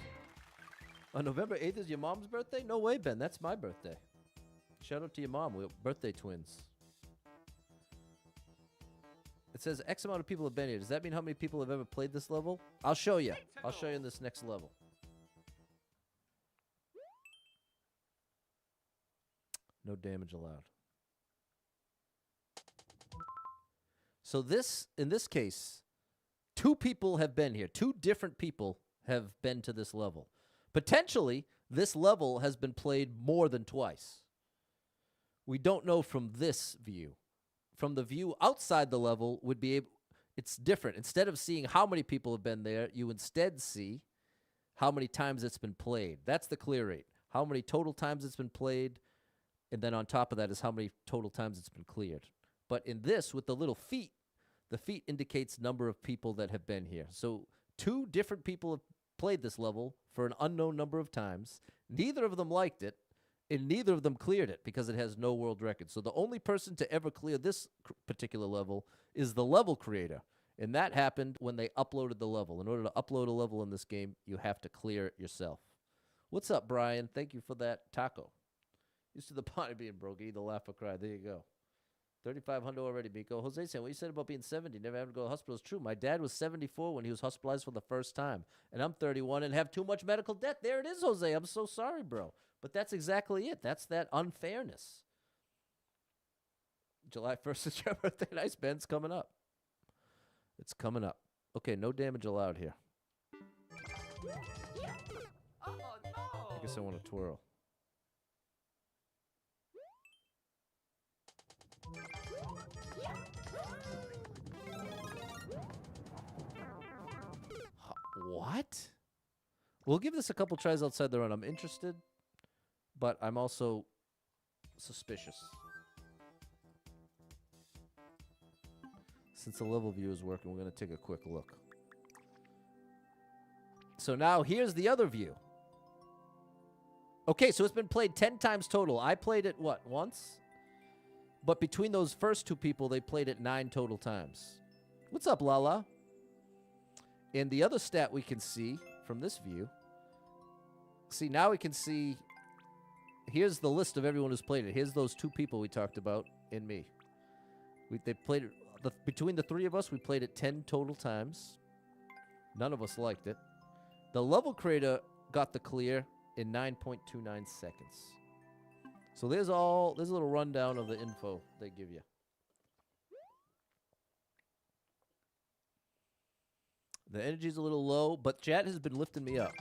On November 8th is your mom's birthday? No way, Ben. That's my birthday. Shout out to your mom. We're birthday twins. It says X amount of people have been here. Does that mean how many people have ever played this level? I'll show you. I'll show you in this next level. No damage allowed. So in this case, 2 people have been here. 2 different people have been to this level. Potentially, this level has been played more than twice. We don't know from this view. From the view outside the level would be able, it's different. Instead of seeing how many people have been there, you instead see how many times it's been played. That's the clear rate. How many total times it's been played, and then on top of that is how many total times it's been cleared. But in this, with the little feet, the feet indicates number of people that have been here. So 2 different people have played this level for an unknown number of times. Neither of them liked it, and neither of them cleared it because it has no world record. So the only person to ever clear this particular level is the level creator. And that happened when they uploaded the level. In order to upload a level in this game, you have to clear it yourself. What's up, Brian? Thank you for that taco. Used to the body being broke, either laugh or cry. There you go. 3,500 already, Miko. Jose saying, what you said about being 70, never having to go to the hospital is true. My dad was 74 when he was hospitalized for the first time. And I'm 31 and have too much medical debt. There it is, Jose. I'm so sorry, bro. But that's exactly it. That's that unfairness. July 1st is your birthday. Nice, Ben's coming up. It's coming up. Okay, no damage allowed here. Oh no! I guess I want to twirl. What? We'll give this a couple tries outside the run. I'm interested, but I'm also suspicious. Since the level view is working, we're going to take a quick look. So now here's the other view. Okay, so it's been played 10 times total. I played it, what, once? But between those first 2 people, they played it 9 total times. What's up, Lala? And the other stat we can see from this view, see, now we can see, here's the list of everyone who's played it. Here's those 2 people we talked about and me. They played it, between the 3 of us, we played it 10 total times. None of us liked it. The level creator got the clear in 9.29 seconds. So there's a little rundown of the info they give you. The energy's a little low, but chat has been lifting me up.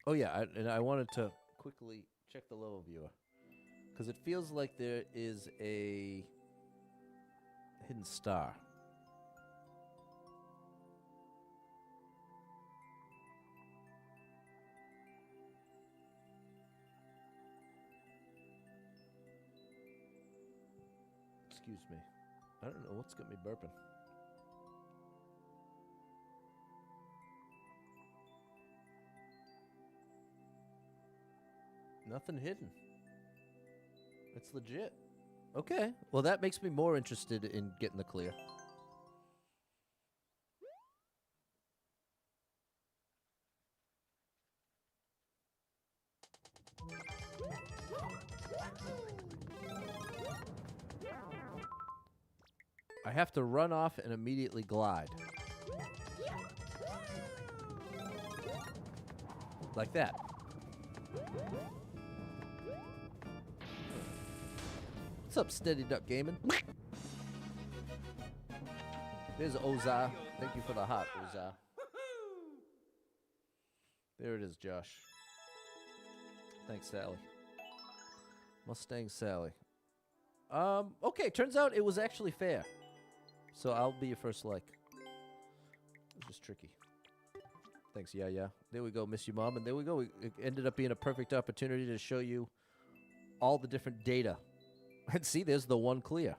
Oh yeah, and I wanted to quickly check the level viewer, because it feels like there is a hidden star. Excuse me. I don't know what's got me burping. Nothing hidden. It's legit. Okay. Well, that makes me more interested in getting the clear. I have to run off and immediately glide. Like that. What's up, Steady Duck Gaming? There's Oza. Thank you for the hot, Oza. There it is, Josh. Thanks, Sally. Mustang Sally. Okay, turns out it was actually fair. So I'll be your first like. It was just tricky. Thanks, yeah. There we go, miss you, Mom. And there we go. It ended up being a perfect opportunity to show you all the different data. And see, there's the one clear.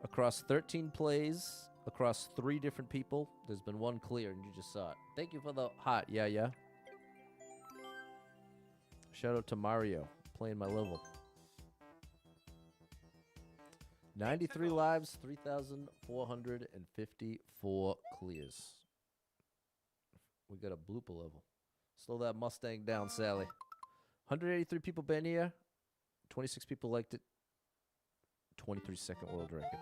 Across 13 plays, across 3 different people, there's been one clear, and you just saw it. Thank you for the heart. Yeah, yeah. Shout out to Mario, playing my level. 93 lives, 3,454 clears. We got a blooper level. Slow that Mustang down, Sally. 183 people been here. 26 people liked it. 23-second world record.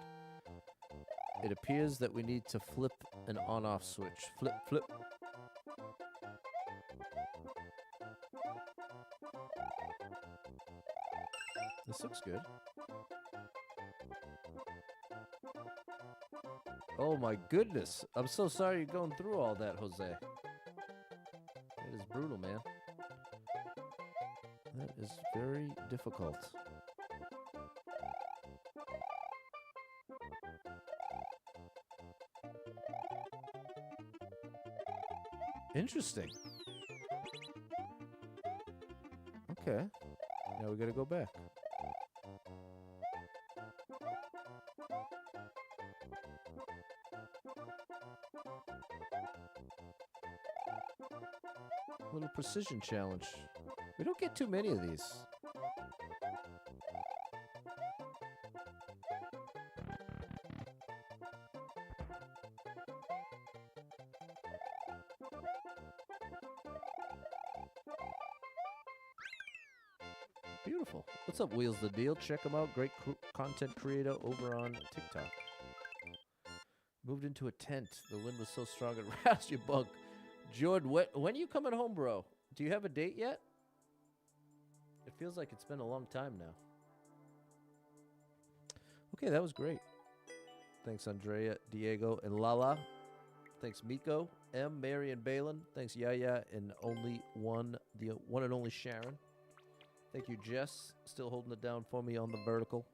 It appears that we need to flip an on-off switch. Flip, flip. This looks good. Oh my goodness. I'm so sorry you're going through all that, Jose. It is brutal, man. That is very difficult. Interesting. Okay. Now we gotta go back. Little precision challenge. We don't get too many of these. Beautiful. What's up, Wheels the Deal? Check him out. Great content creator over on TikTok. Moved into a tent. The wind was so strong it roused your bunk. Jordan, when are you coming home, bro? Do you have a date yet? It feels like it's been a long time now. Okay, that was great. Thanks, Andrea, Diego, and Lala. Thanks, Miko, M, Mary, and Balin. Thanks, Yaya, and the one and only Sharon. Thank you, Jess. Still holding it down for me on the vertical.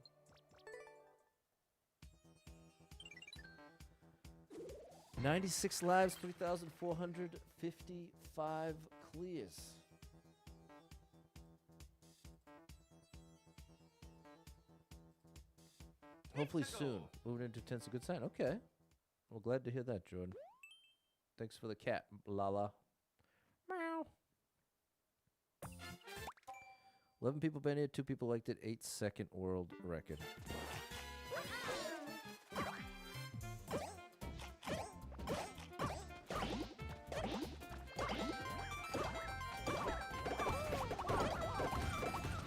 $96 lives, 3,455 clears. Hopefully soon. Moving into 10's a good sign. Okay. Well, glad to hear that, Jordan. Thanks for the cat, Lala. Meow. 11 people been here, 2 people liked it, 8-second world record.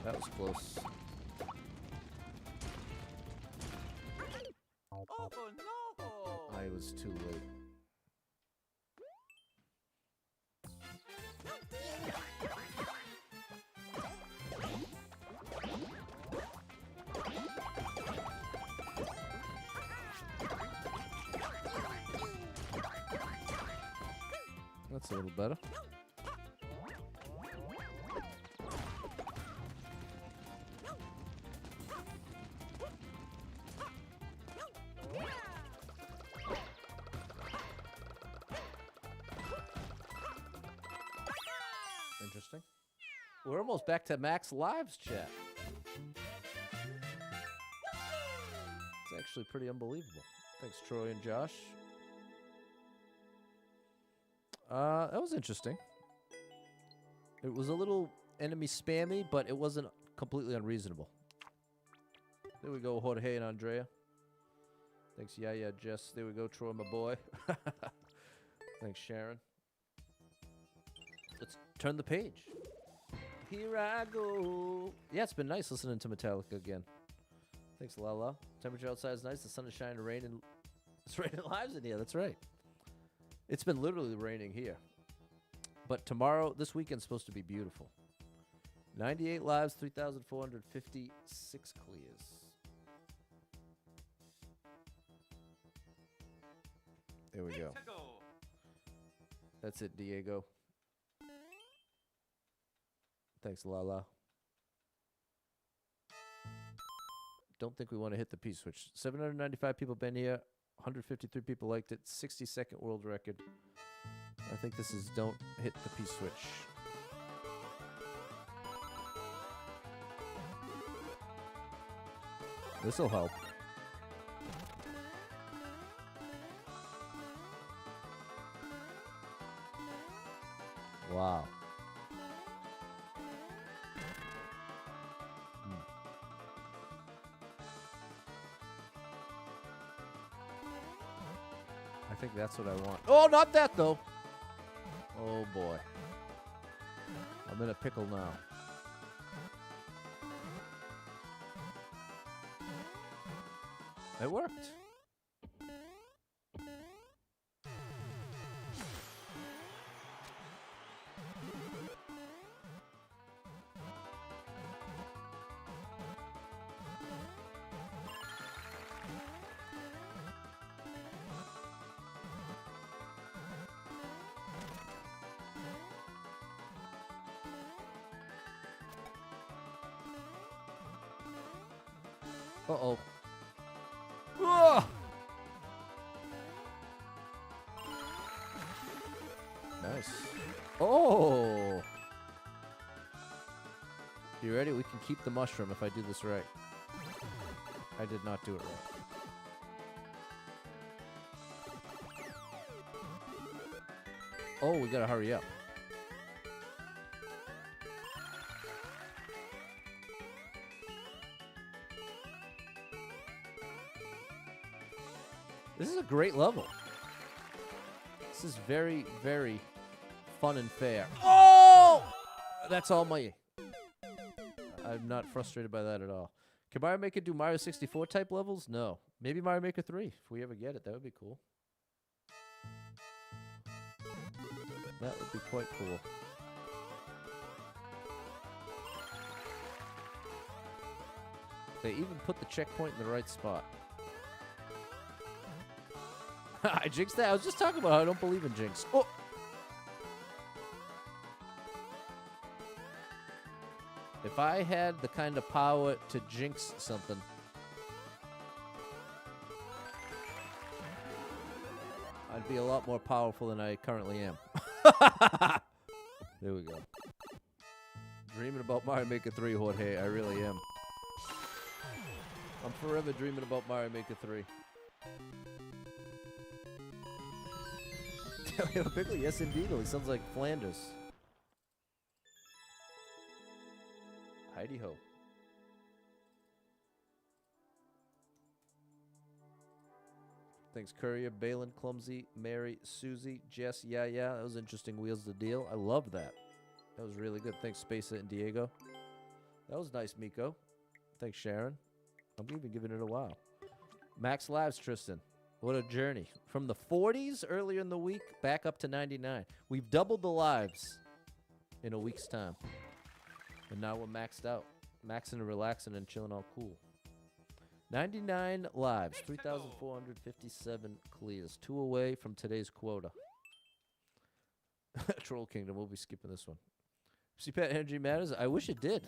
That was close. Oh no! I was too late. That's a little better. Interesting. We're almost back to Max Lives chat. It's actually pretty unbelievable. Thanks, Troy and Josh. That was interesting. It was a little enemy spammy, but it wasn't completely unreasonable. There we go, Jorge and Andrea. Thanks, yeah, Jess. There we go, Troy, my boy. Thanks, Sharon. Let's turn the page. Here I go. Yeah, it's been nice listening to Metallica again. Thanks, Lala. Temperature outside is nice. The sun is shining, raining. It's raining lives in here. That's right. It's been literally raining here. But tomorrow, this weekend's supposed to be beautiful. 98 lives, 3,456 clears. There we go. That's it, Diego. Thanks, Lala. Don't think we want to hit the P switch. 795 people been here. 153 people liked it. 60-second world record. I think this is don't hit the P switch. This'll help. Wow. I think that's what I want. Oh, not that, though. Oh, boy. I'm in a pickle now. It worked. Uh-oh. Ugh! Nice. Oh! You ready? We can keep the mushroom if I do this right. I did not do it right. Oh, we gotta hurry up. This is a great level. This is very, very fun and fair. Oh! That's all my... I'm not frustrated by that at all. Can Mario Maker do Mario 64 type levels? No. Maybe Mario Maker 3. If we ever get it, that would be cool. That would be quite cool. They even put the checkpoint in the right spot. I jinxed that. I was just talking about how I don't believe in jinx. Oh! If I had the kind of power to jinx something, I'd be a lot more powerful than I currently am. There we go. Dreaming about Mario Maker 3, Jorge. I really am. I'm forever dreaming about Mario Maker 3. Pickle, yes indeed. He sounds like Flanders. Heidi ho. Thanks, Courier, Balin, Clumsy, Mary, Susie, Jess. Yeah. That was interesting. Wheels the deal. I love that. That was really good. Thanks, Spacer and Diego. That was nice, Miko. Thanks, Sharon. I'm even giving it a wow. Max Lives, Tristan. What a journey. From the 40s earlier in the week back up to 99. We've doubled the lives in a week's time. And now we're maxed out. Maxing and relaxing and chilling all cool. 99 lives. 3,457 clears. 2 away from today's quota. Troll Kingdom. We'll be skipping this one. CPAT Energy Matters? I wish it did.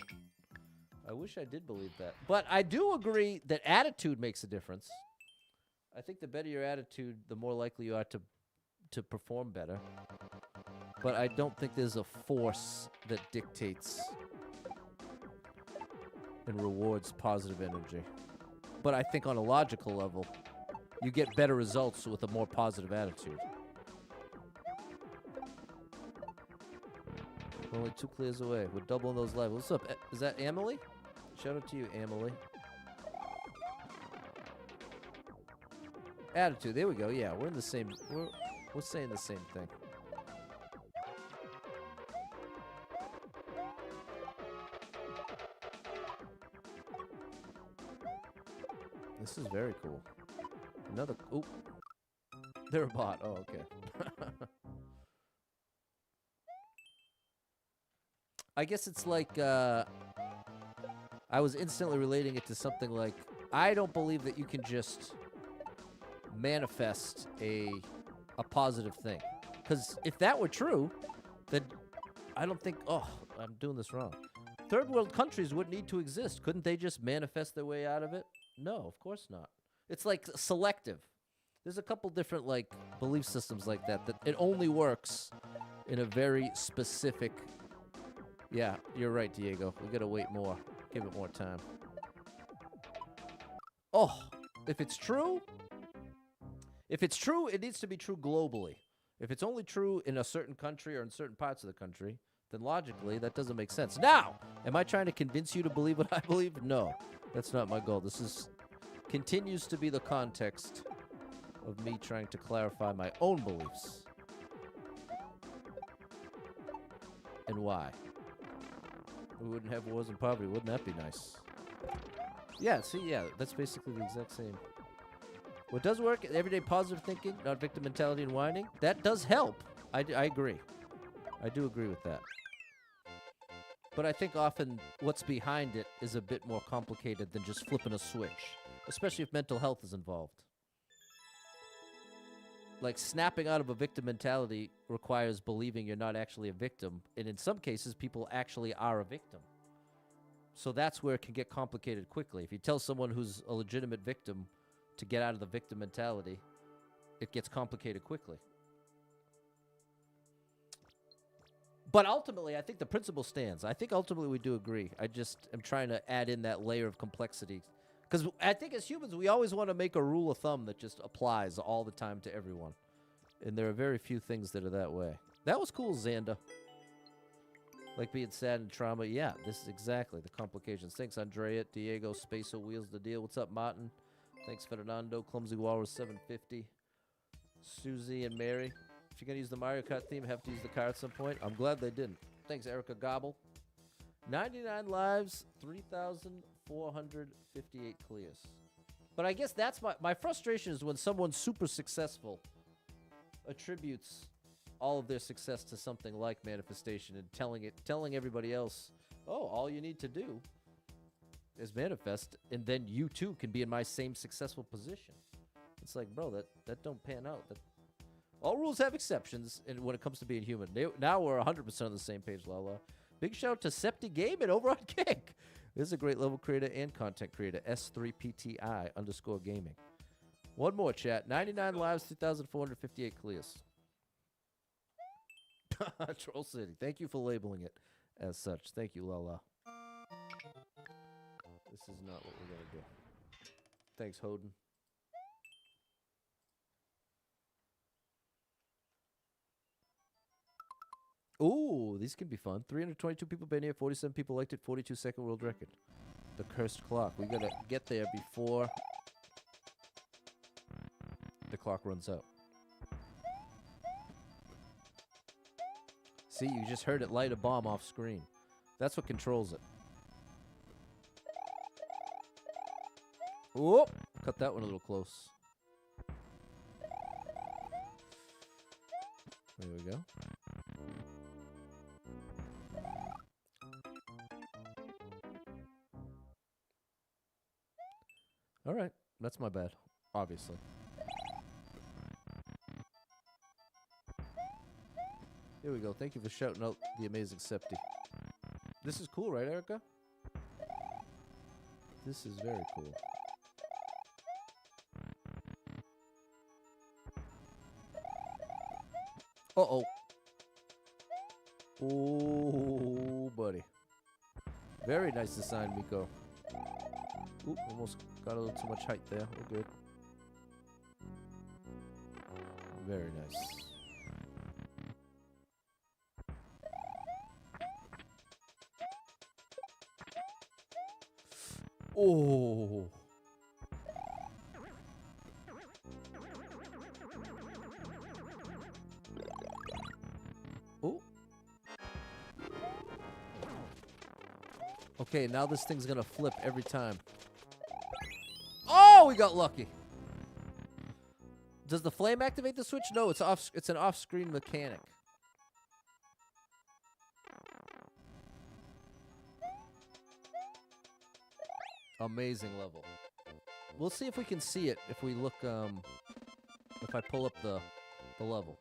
I wish I did believe that. But I do agree that attitude makes a difference. I think the better your attitude, the more likely you are to perform better. But I don't think there's a force that dictates and rewards positive energy. But I think on a logical level, you get better results with a more positive attitude. We're only 2 clears away. We're doubling those levels. What's up? Is that Emily? Shout out to you, Emily. Attitude. There we go. Yeah, we're in the same. We're saying the same thing. This is very cool. Another. Oop. They're a bot. Oh, okay. I guess it's like. I was instantly relating it to something like, I don't believe that you can just manifest a positive thing. Because if that were true, then I don't think, oh, I'm doing this wrong. Third world countries wouldn't need to exist. Couldn't they just manifest their way out of it? No, of course not. It's like selective. There's a couple different like belief systems like that it only works in a very specific. Yeah, you're right, Diego. We gotta wait more. Give it more time. Oh, if it's true, it needs to be true globally. If it's only true in a certain country or in certain parts of the country, then logically that doesn't make sense. Now, am I trying to convince you to believe what I believe? No, that's not my goal. This continues to be the context of me trying to clarify my own beliefs. And why? We wouldn't have wars and poverty. Wouldn't that be nice? Yeah, see, yeah, that's basically the exact same. What does work, everyday positive thinking, not victim mentality and whining, that does help. I agree. I do agree with that. But I think often what's behind it is a bit more complicated than just flipping a switch, especially if mental health is involved. Like, snapping out of a victim mentality requires believing you're not actually a victim, and in some cases, people actually are a victim. So that's where it can get complicated quickly. If you tell someone who's a legitimate victim to get out of the victim mentality, it gets complicated quickly. But ultimately, I think the principle stands. I think ultimately we do agree. I just am trying to add in that layer of complexity. Because I think as humans, we always want to make a rule of thumb that just applies all the time to everyone. And there are very few things that are that way. That was cool, Xander. Like being sad and trauma. Yeah, this is exactly the complications. Thanks, Andrea, Diego, Spacer Wheels the Deal. What's up, Martin? Thanks, Fernando, Clumsy Walrus 750. Susie and Mary. If you're going to use the Mario Kart theme, have to use the car at some point. I'm glad they didn't. Thanks, Erica Gobble. 99 lives, 3,458 clears. But I guess that's my frustration is when someone super successful attributes all of their success to something like manifestation and telling everybody else, oh, all you need to do is manifest, and then you too can be in my same successful position. It's like, bro, that don't pan out. All rules have exceptions, and when it comes to being human. Now we're 100% on the same page, Lala. Big shout out to Septi Game and over on Kick. This is a great level creator and content creator, S3PTI_gaming. One more, chat. 99 lives, 3,458 clears. Troll City. Thank you for labeling it as such. Thank you, Lala. This is not what we're going to do. Thanks, Hoden. Ooh, these can be fun. 322 people been here, 47 people liked it, 42-second world record. The cursed clock. We gotta get there before the clock runs out. See, you just heard it light a bomb off screen. That's what controls it. Whoop! Cut that one a little close. There we go. All right, that's my bad, obviously. Here we go. Thank you for shouting out the amazing Septi. This is cool, right, Erica? This is very cool. Uh-oh. Oh, buddy. Very nice design, Miko. Oop, almost got a little too much height there. We're good. Very nice. Oh. Oh. Okay, now this thing's gonna flip every time. Oh, we got lucky. Does the flame activate the switch? No, it's off. It's an off-screen mechanic. Amazing level. We'll see if we can see it if we look. If I pull up the level.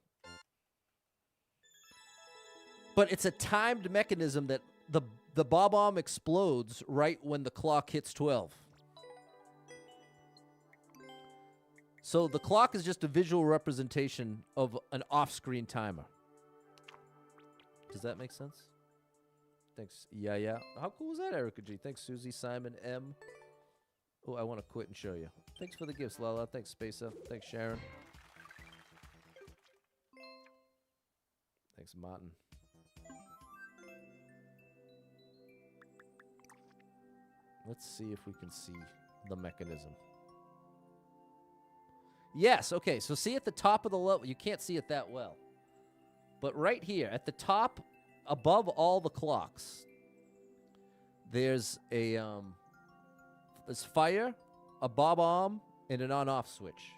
But it's a timed mechanism that the bob-omb explodes right when the clock hits 12. So the clock is just a visual representation of an off-screen timer. Does that make sense? Thanks. Yeah. How cool was that, Erica G? Thanks, Susie, Simon, M. Oh, I want to quit and show you. Thanks for the gifts, Lala. Thanks, Spacer. Thanks, Sharon. Thanks, Martin. Let's see if we can see the mechanism. Yes, okay, so see at the top of the level, you can't see it that well. But right here, at the top, above all the clocks, there's a, there's fire, a bob-omb, and an on-off switch.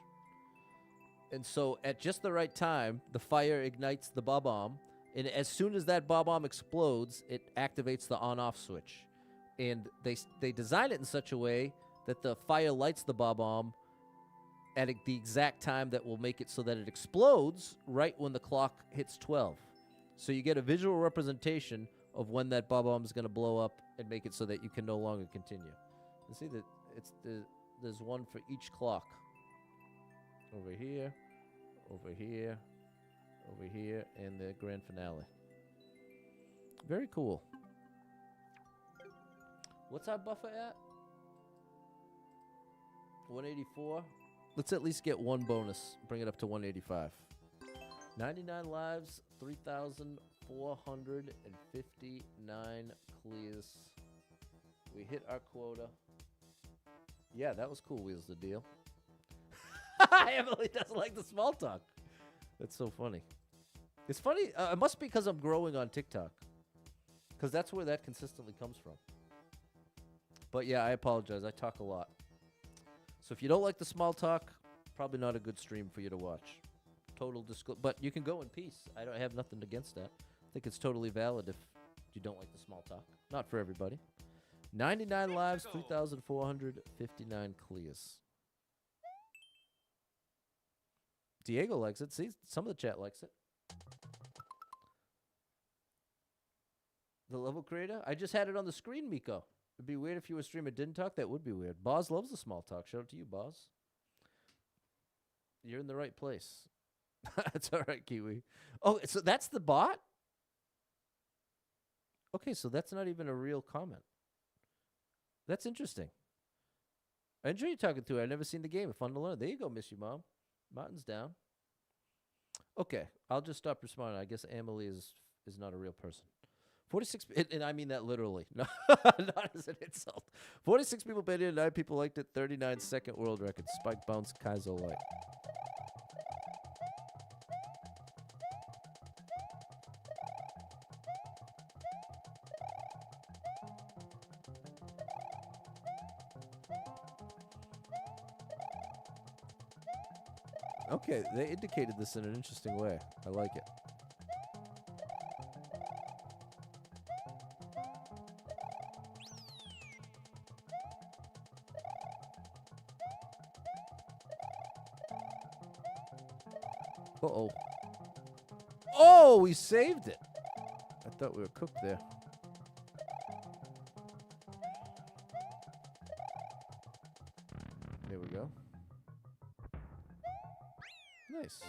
And so at just the right time, the fire ignites the bob-omb, and as soon as that bob-omb explodes, it activates the on-off switch. And they design it in such a way that the fire lights the bob-omb at the exact time that will make it so that it explodes right when the clock hits 12. So you get a visual representation of when that bob-omb is going to blow up and make it so that you can no longer continue. You see that there's one for each clock. Over here, over here, over here, and the grand finale. Very cool. What's our buffer at? 184. Let's at least get one bonus. Bring it up to 185. 99 lives, 3,459 clears. We hit our quota. Yeah, that was cool, Wheels the deal. Emily doesn't like the small talk. That's so funny. It's funny. It must be because I'm growing on TikTok. Because that's where that consistently comes from. But yeah, I apologize. I talk a lot. So if you don't like the small talk, probably not a good stream for you to watch. Total disclosure. But you can go in peace. I don't have nothing against that. I think it's totally valid if you don't like the small talk. Not for everybody. 99 lives, 3,459 clears. Diego likes it. See, some of the chat likes it. The level creator? I just had it on the screen, Miko. It'd be weird if you were streaming didn't talk. That would be weird. Boz loves the small talk. Shout out to you, Boz. You're in the right place. That's all right, Kiwi. Oh, so that's the bot? Okay, so that's not even a real comment. That's interesting. I enjoy you talking to her. I've never seen the game. Fun to learn. There you go, miss you, Mom. Martin's down. Okay, I'll just stop responding. I guess Emily is not a real person. 46, and I mean that literally, not as an insult. 46 people bet in, 9 people liked it, 39-second world record. Spike bounce, Kaizo light. Okay, they indicated this in an interesting way. I like it. Uh-oh. Oh, we saved it. I thought we were cooked there. There we go. Nice.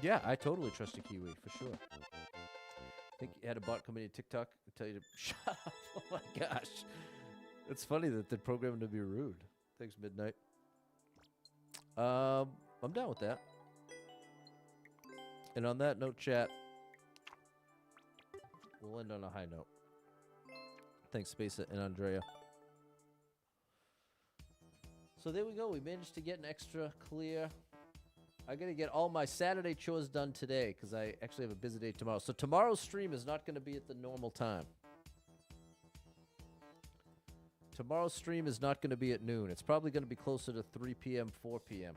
Yeah, I totally trust a Kiwi, for sure. I think you had a bot come in TikTok and tell you to shut up. Oh my gosh. It's funny that they're programmed to be rude. Thanks, Midnight. I'm down with that. And on that note, chat, we'll end on a high note. Thanks, Spacer and Andrea. So there we go. We managed to get an extra clear. I got to get all my Saturday chores done today because I actually have a busy day tomorrow. So tomorrow's stream is not going to be at the normal time. Tomorrow's stream is not going to be at noon. It's probably going to be closer to 3 p.m., 4 p.m.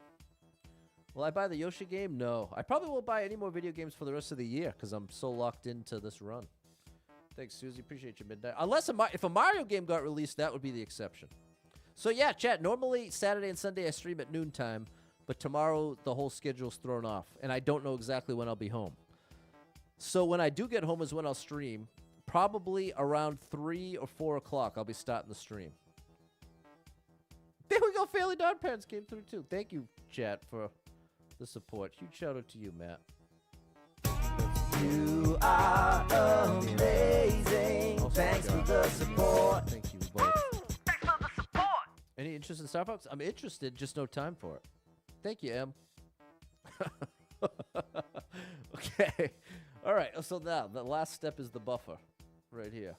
Will I buy the Yoshi game? No. I probably won't buy any more video games for the rest of the year because I'm so locked into this run. Thanks, Susie. Appreciate you, Midnight. Unless if a Mario game got released, that would be the exception. So, yeah, chat. Normally, Saturday and Sunday, I stream at noontime. But tomorrow, the whole schedule's thrown off. And I don't know exactly when I'll be home. So when I do get home is when I'll stream. Probably around 3 or 4 o'clock, I'll be starting the stream. There we go. Fairly Dawn Parents came through, too. Thank you, chat, for the support. Huge shout out to you, Matt. You are amazing. Oh, Thanks for God. the support. Thank you both. Any interest in Starbucks? I'm interested, just no time for it. Thank you, Em. Okay. All right. So now the last step is the buffer right here.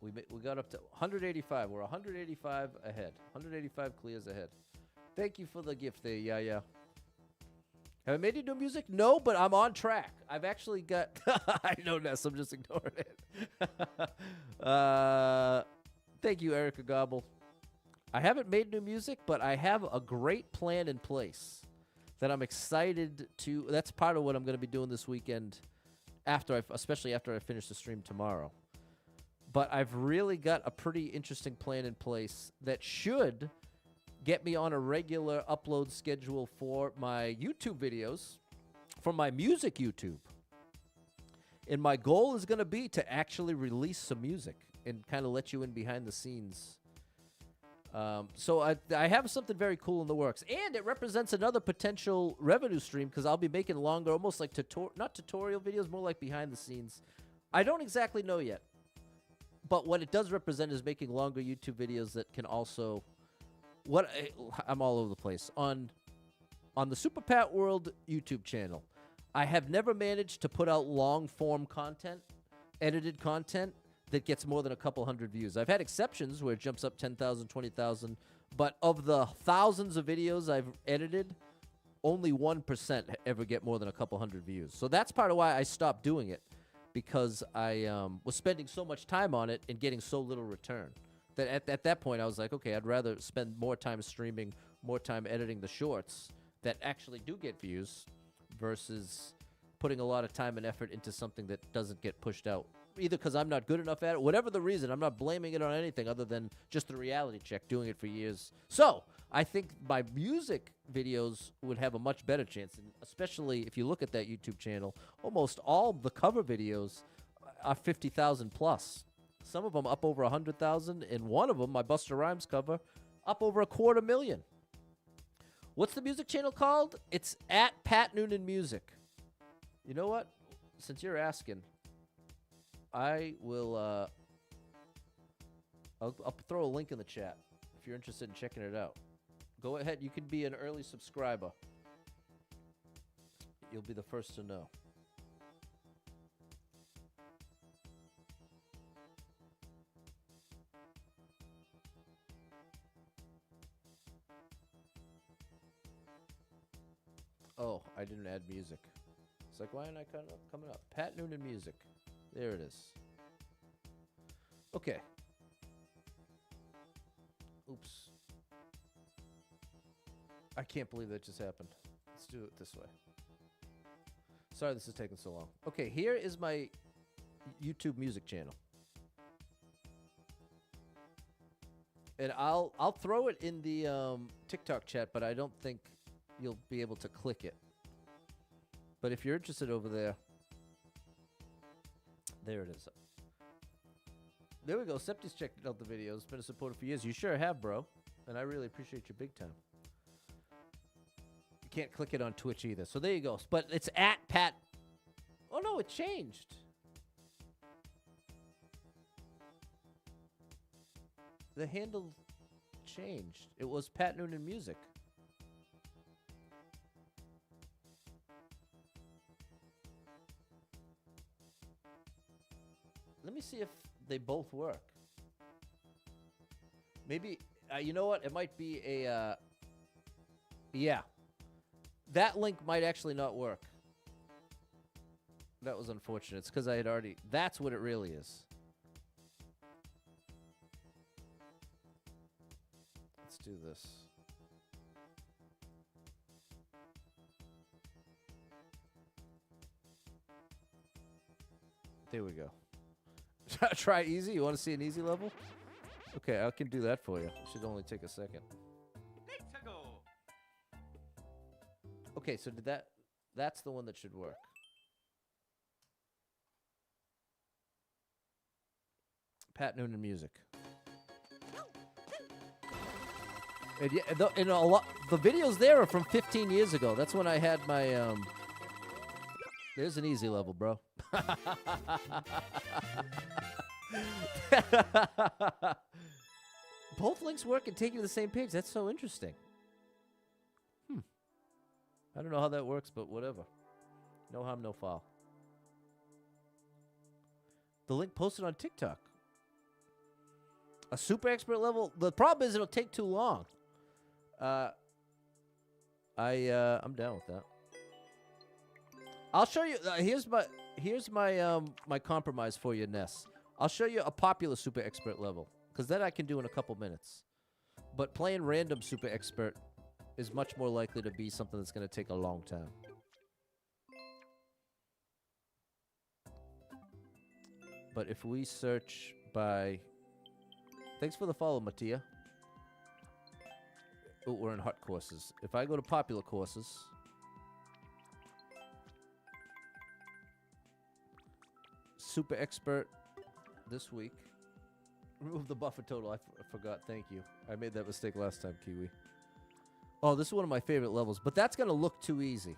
We got up to 185. We're 185 ahead. 185 clears ahead. Thank you for the gift there. Yeah. Have I made any new music? No, but I'm on track. I've actually got... I know, Ness. I'm just ignoring it. Thank you, Erica Gobble. I haven't made new music, but I have a great plan in place that I'm excited to... That's part of what I'm going to be doing this weekend, especially after I finish the stream tomorrow. But I've really got a pretty interesting plan in place that should get me on a regular upload schedule for my YouTube videos, for my music YouTube. And my goal is going to be to actually release some music and kind of let you in behind the scenes. So I have something very cool in the works. And it represents another potential revenue stream because I'll be making longer, almost like not tutorial videos, more like behind the scenes. I don't exactly know yet. But what it does represent is making longer YouTube videos that can also... I'm all over the place. On the Super Pat World YouTube channel, I have never managed to put out long-form content, edited content, that gets more than a couple hundred views. I've had exceptions where it jumps up 10,000, 20,000, but of the thousands of videos I've edited, only 1% ever get more than a couple hundred views. So that's part of why I stopped doing it, because I was spending so much time on it and getting so little return. That at that point, I was like, okay, I'd rather spend more time streaming, more time editing the shorts that actually do get views versus putting a lot of time and effort into something that doesn't get pushed out. Either because I'm not good enough at it, whatever the reason, I'm not blaming it on anything other than just the reality check, doing it for years. So I think my music videos would have a much better chance, and especially if you look at that YouTube channel, almost all the cover videos are 50,000 plus. Some of them up over 100,000, and one of them, my Busta Rhymes cover, up over 250,000. What's the music channel called? It's at Pat Noonan Music. You know what? Since you're asking, I will. I'll throw a link in the chat if you're interested in checking it out. Go ahead. You can be an early subscriber. You'll be the first to know. Oh, I didn't add music. It's like, why am I coming up? Pat Noonan Music. There it is. Okay. Oops. I can't believe that just happened. Let's do it this way. Sorry this is taking so long. Okay, here is my YouTube music channel. And I'll throw it in the TikTok chat, but I don't think you'll be able to click it. But if you're interested over there, there it is. There we go. Septi's checked out the videos. Been a supporter for years. You sure have, bro. And I really appreciate you big time. You can't click it on Twitch either. So there you go. But it's at Pat. Oh, no, it changed. The handle changed. It was Pat Noonan Music. Let me see if they both work. Maybe, you know what? It might be a, yeah. That link might actually not work. That was unfortunate. It's because I had already, that's what it really is. Let's do this. There we go. Try easy? You want to see an easy level? Okay, I can do that for you. It should only take a second. Let's go. Okay, so did that... That's the one that should work. Pat Noonan Music. And yeah, the videos there are from 15 years ago. That's when I had my... There's an easy level, bro. Both links work and take you to the same page. That's so interesting. I don't know how that works, but whatever. No harm, no foul. The link posted on TikTok. A super expert level. The problem is it'll take too long. I'm down with that. I'll show you. Here's my my compromise for you, Ness. I'll show you a popular super expert level, because that I can do in a couple minutes. But playing random super expert is much more likely to be something that's going to take a long time. But if we search by... Thanks for the follow, Mattia. Oh, we're in hot courses. If I go to popular courses... Super expert this week. Remove the buffer total. I forgot. Thank you. I made that mistake last time, Kiwi. Oh, this is one of my favorite levels, but that's going to look too easy.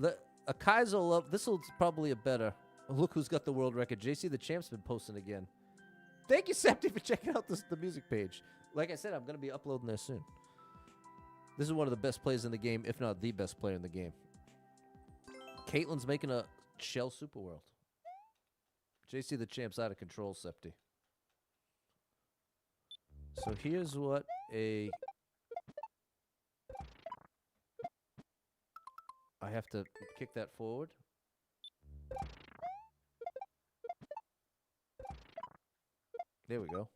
A Kaizo level, this will probably a better. Look who's got the world record. JC the Champ's been posting again. Thank you, Septi, for checking out the music page. Like I said, I'm going to be uploading there soon. This is one of the best players in the game, if not the best player in the game. Caitlin's making a shell super world. JC the Champ's out of control, Septi. So here's what I have to kick that forward. There we go.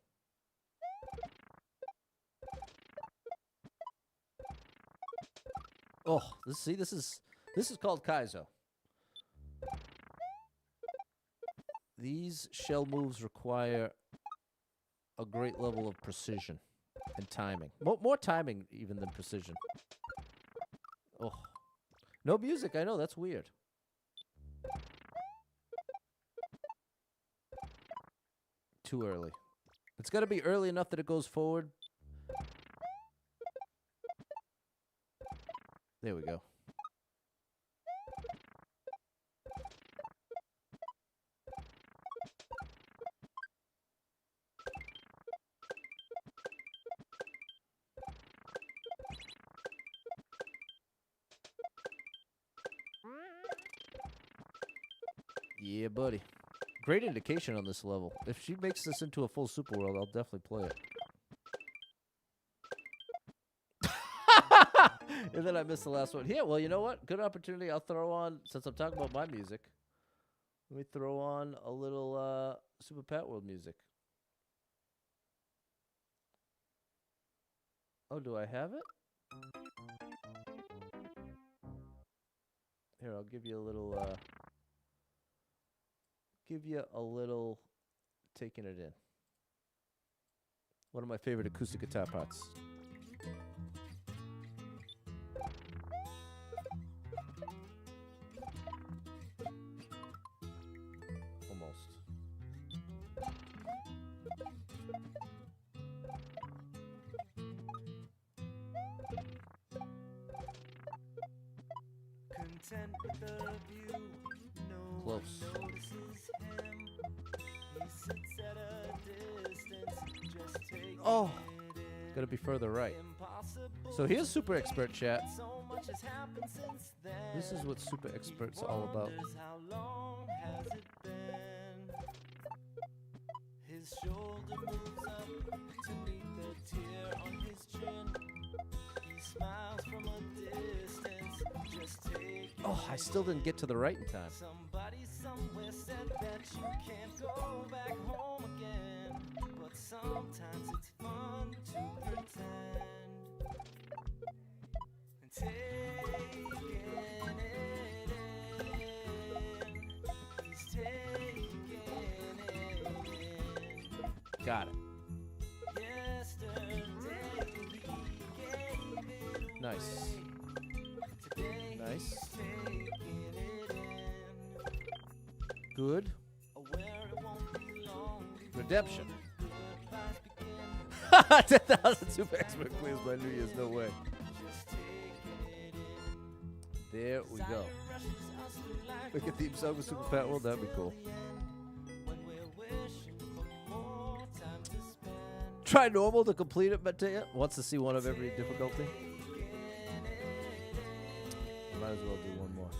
Oh, this is called Kaizo. These shell moves require a great level of precision and timing. More timing even than precision. Oh. No music, I know, that's weird. Too early. It's got to be early enough that it goes forward. There we go. Yeah, buddy. Great indication on this level. If she makes this into a full super world, I'll definitely play it. And then I missed the last one. Here, well, you know what? Good opportunity. I'll throw on, since I'm talking about my music, let me throw on a little Super Pat World music. Oh, do I have it? Here, I'll give you a little... taking it in. One of my favorite acoustic guitar parts. Almost. Content with the view, no Close. one notices him. He sits at a distance, just taking Oh, it gotta be further right. Impossible So here's Super Expert chat. so much has happened since then. This is what Super Expert's all about. Wonders how long has it been? His shoulder moves up to meet the tear on his chin. He smiles from a distance, just taking Oh, I still didn't get to the right in time. Somebody somewhere said that you can't go back home again, but sometimes it's fun to pretend and taking it in. He's taking it in. Got it. Yesterday he gave it Nice. Today Nice. he's taking it in. Good. Aware it won't be long before Redemption. goodbyes begin. 10,000 Super Expert clears by New Year's. No way. Just taking it in. There we go. Make a theme song with Super Fat World. That'd be cool. Try normal to complete it, but wants to see one of every difficulty. Might as well do one more.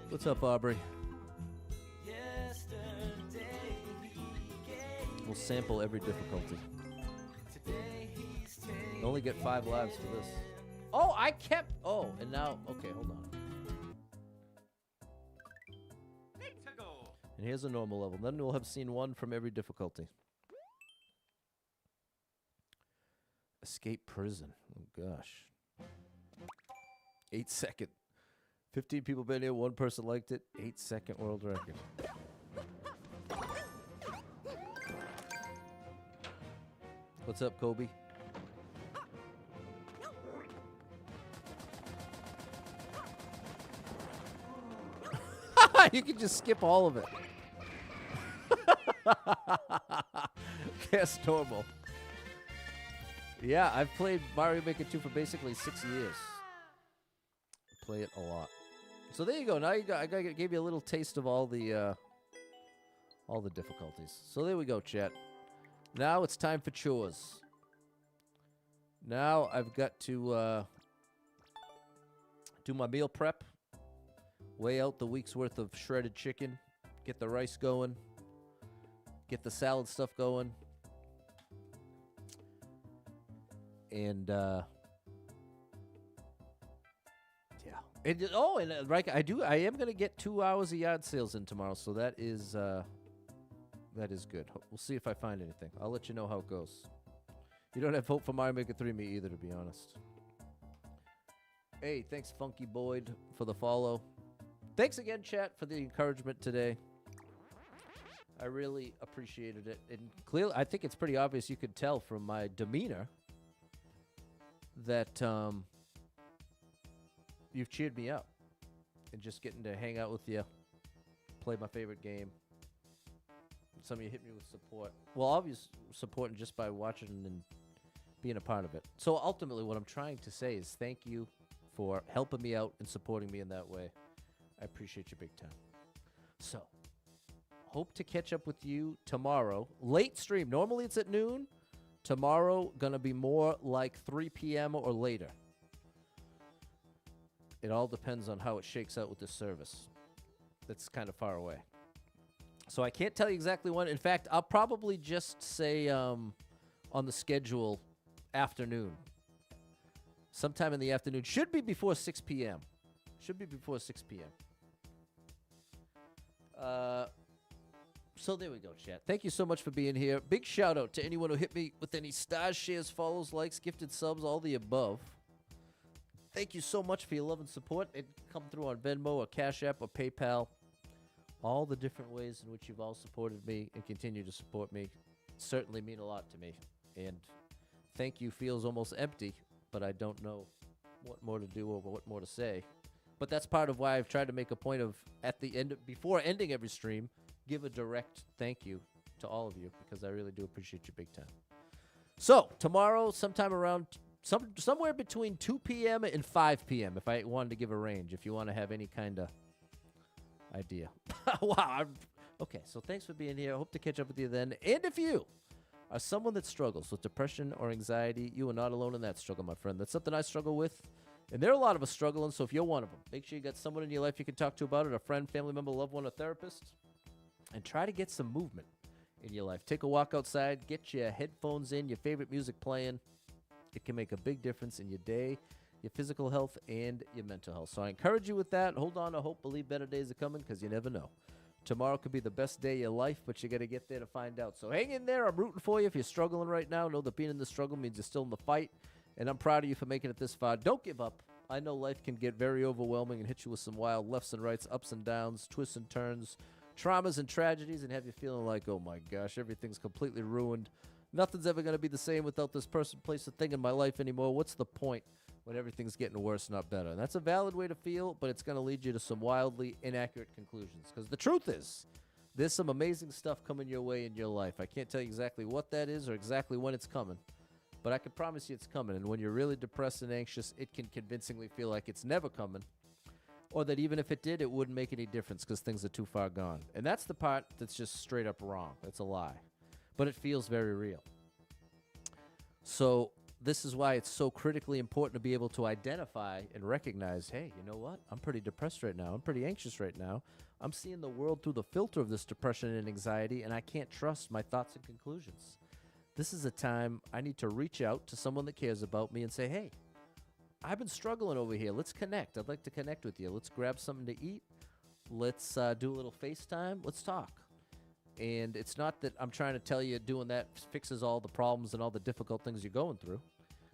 What's up, Aubrey? We'll sample every difficulty. You only get 5 lives for this. Oh, I kept... Oh, and now... Okay, hold on. And here's a normal level. Then we'll have seen one from every difficulty. Escape prison. Oh, gosh. 8 second. 15 people been here. 1 person liked it. 8 second world record. What's up, Kobe? You can just skip all of it. Guess normal. Yeah, I've played Mario Maker 2 for basically 6 years. Play it a lot. So there you go. Now you got, I gave you a little taste of all the difficulties. So there we go, chat. Now it's time for chores. Now I've got to do my meal prep. Weigh out the week's worth of shredded chicken. Get the rice going. Get the salad stuff going. And, yeah. And, right, I am going to get 2 hours of yard sales in tomorrow, so that is good. We'll see if I find anything. I'll let you know how it goes. You don't have hope for Mario Maker 3 me either, to be honest. Hey, thanks, Funky Boyd, for the follow. Thanks again, chat, for the encouragement today. I really appreciated it. And clearly, I think it's pretty obvious you could tell from my demeanor that you've cheered me up. And just getting to hang out with you, play my favorite game. Some of you hit me with support. Well, obvious support just by watching and being a part of it. So ultimately, what I'm trying to say is thank you for helping me out and supporting me in that way. I appreciate you big time. So, hope to catch up with you tomorrow. Late stream. Normally it's at noon. Tomorrow, going to be more like 3 p.m. or later. It all depends on how it shakes out with this service. That's kind of far away. So I can't tell you exactly when. In fact, I'll probably just say on the schedule afternoon. Sometime in the afternoon. Should be before 6 p.m. Should be before 6 p.m. So there we go, chat. Thank you so much for being here. Big shout out to anyone who hit me with any stars, shares, follows, likes, gifted subs, all the above. Thank you so much for your love and support. It come through on Venmo or Cash App or PayPal. All the different ways in which you've all supported me and continue to support me certainly mean a lot to me. And thank you feels almost empty, but I don't know what more to do or what more to say. But that's part of why I've tried to make a point of, at the end, before ending every stream, give a direct thank you to all of you, because I really do appreciate you big time. So, tomorrow, sometime around, somewhere between 2 p.m. and 5 p.m., if I wanted to give a range, if you want to have any kind of idea. Wow. Okay, so thanks for being here. I hope to catch up with you then. And if you are someone that struggles with depression or anxiety, you are not alone in that struggle, my friend. That's something I struggle with. And there are a lot of us struggling, so if you're one of them, make sure you got someone in your life you can talk to about it, a friend, family member, loved one, a therapist, and try to get some movement in your life. Take a walk outside, get your headphones in, your favorite music playing. It can make a big difference in your day, your physical health, and your mental health. So I encourage you with that. Hold on to hope, believe better days are coming, because you never know. Tomorrow could be the best day of your life, but you got to get there to find out. So hang in there. I'm rooting for you. If you're struggling right now, know that being in the struggle means you're still in the fight. And I'm proud of you for making it this far. Don't give up. I know life can get very overwhelming and hit you with some wild lefts and rights, ups and downs, twists and turns, traumas and tragedies, and have you feeling like, oh my gosh, everything's completely ruined. Nothing's ever going to be the same without this person, place, or thing in my life anymore. What's the point when everything's getting worse, not better? And that's a valid way to feel, but it's going to lead you to some wildly inaccurate conclusions. Because the truth is, there's some amazing stuff coming your way in your life. I can't tell you exactly what that is or exactly when it's coming. But I can promise you it's coming. And when you're really depressed and anxious, it can convincingly feel like it's never coming, or that even if it did, it wouldn't make any difference because things are too far gone. And that's the part that's just straight up wrong. It's a lie. But it feels very real. So this is why it's so critically important to be able to identify and recognize, hey, you know what? I'm pretty depressed right now. I'm pretty anxious right now. I'm seeing the world through the filter of this depression and anxiety, and I can't trust my thoughts and conclusions. This is a time I need to reach out to someone that cares about me and say, hey, I've been struggling over here. Let's connect. I'd like to connect with you. Let's grab something to eat. Let's do a little FaceTime. Let's talk. And it's not that I'm trying to tell you doing that fixes all the problems and all the difficult things you're going through.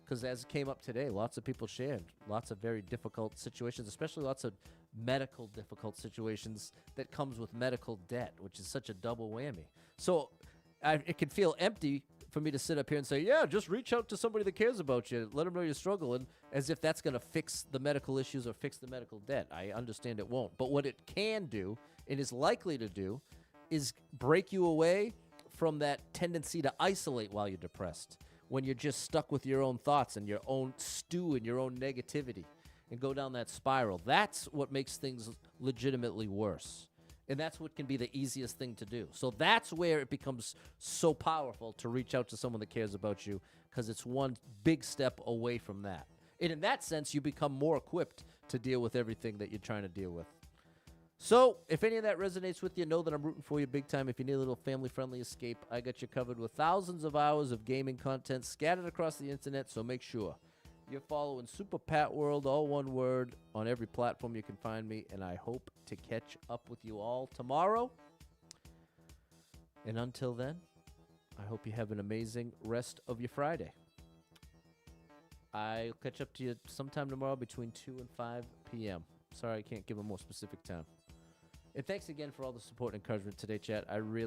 Because as came up today, lots of people shared lots of very difficult situations, especially lots of medical difficult situations that comes with medical debt, which is such a double whammy. So it can feel empty for me to sit up here and say, yeah, just reach out to somebody that cares about you. Let them know you're struggling, as if that's going to fix the medical issues or fix the medical debt. I understand it won't. But what it can do, and is likely to do, is break you away from that tendency to isolate while you're depressed, when you're just stuck with your own thoughts and your own stew and your own negativity and go down that spiral. That's what makes things legitimately worse. And that's what can be the easiest thing to do. So that's where it becomes so powerful to reach out to someone that cares about you, because it's one big step away from that. And in that sense, you become more equipped to deal with everything that you're trying to deal with. So if any of that resonates with you, know that I'm rooting for you big time. If you need a little family-friendly escape, I got you covered with thousands of hours of gaming content scattered across the internet, so make sure you're following Super Pat World, all one word, on every platform you can find me, and I hope to catch up with you all tomorrow. And until then, I hope you have an amazing rest of your Friday. I'll catch up to you sometime tomorrow between 2 and 5 p.m. Sorry I can't give a more specific time. And thanks again for all the support and encouragement today, chat. I really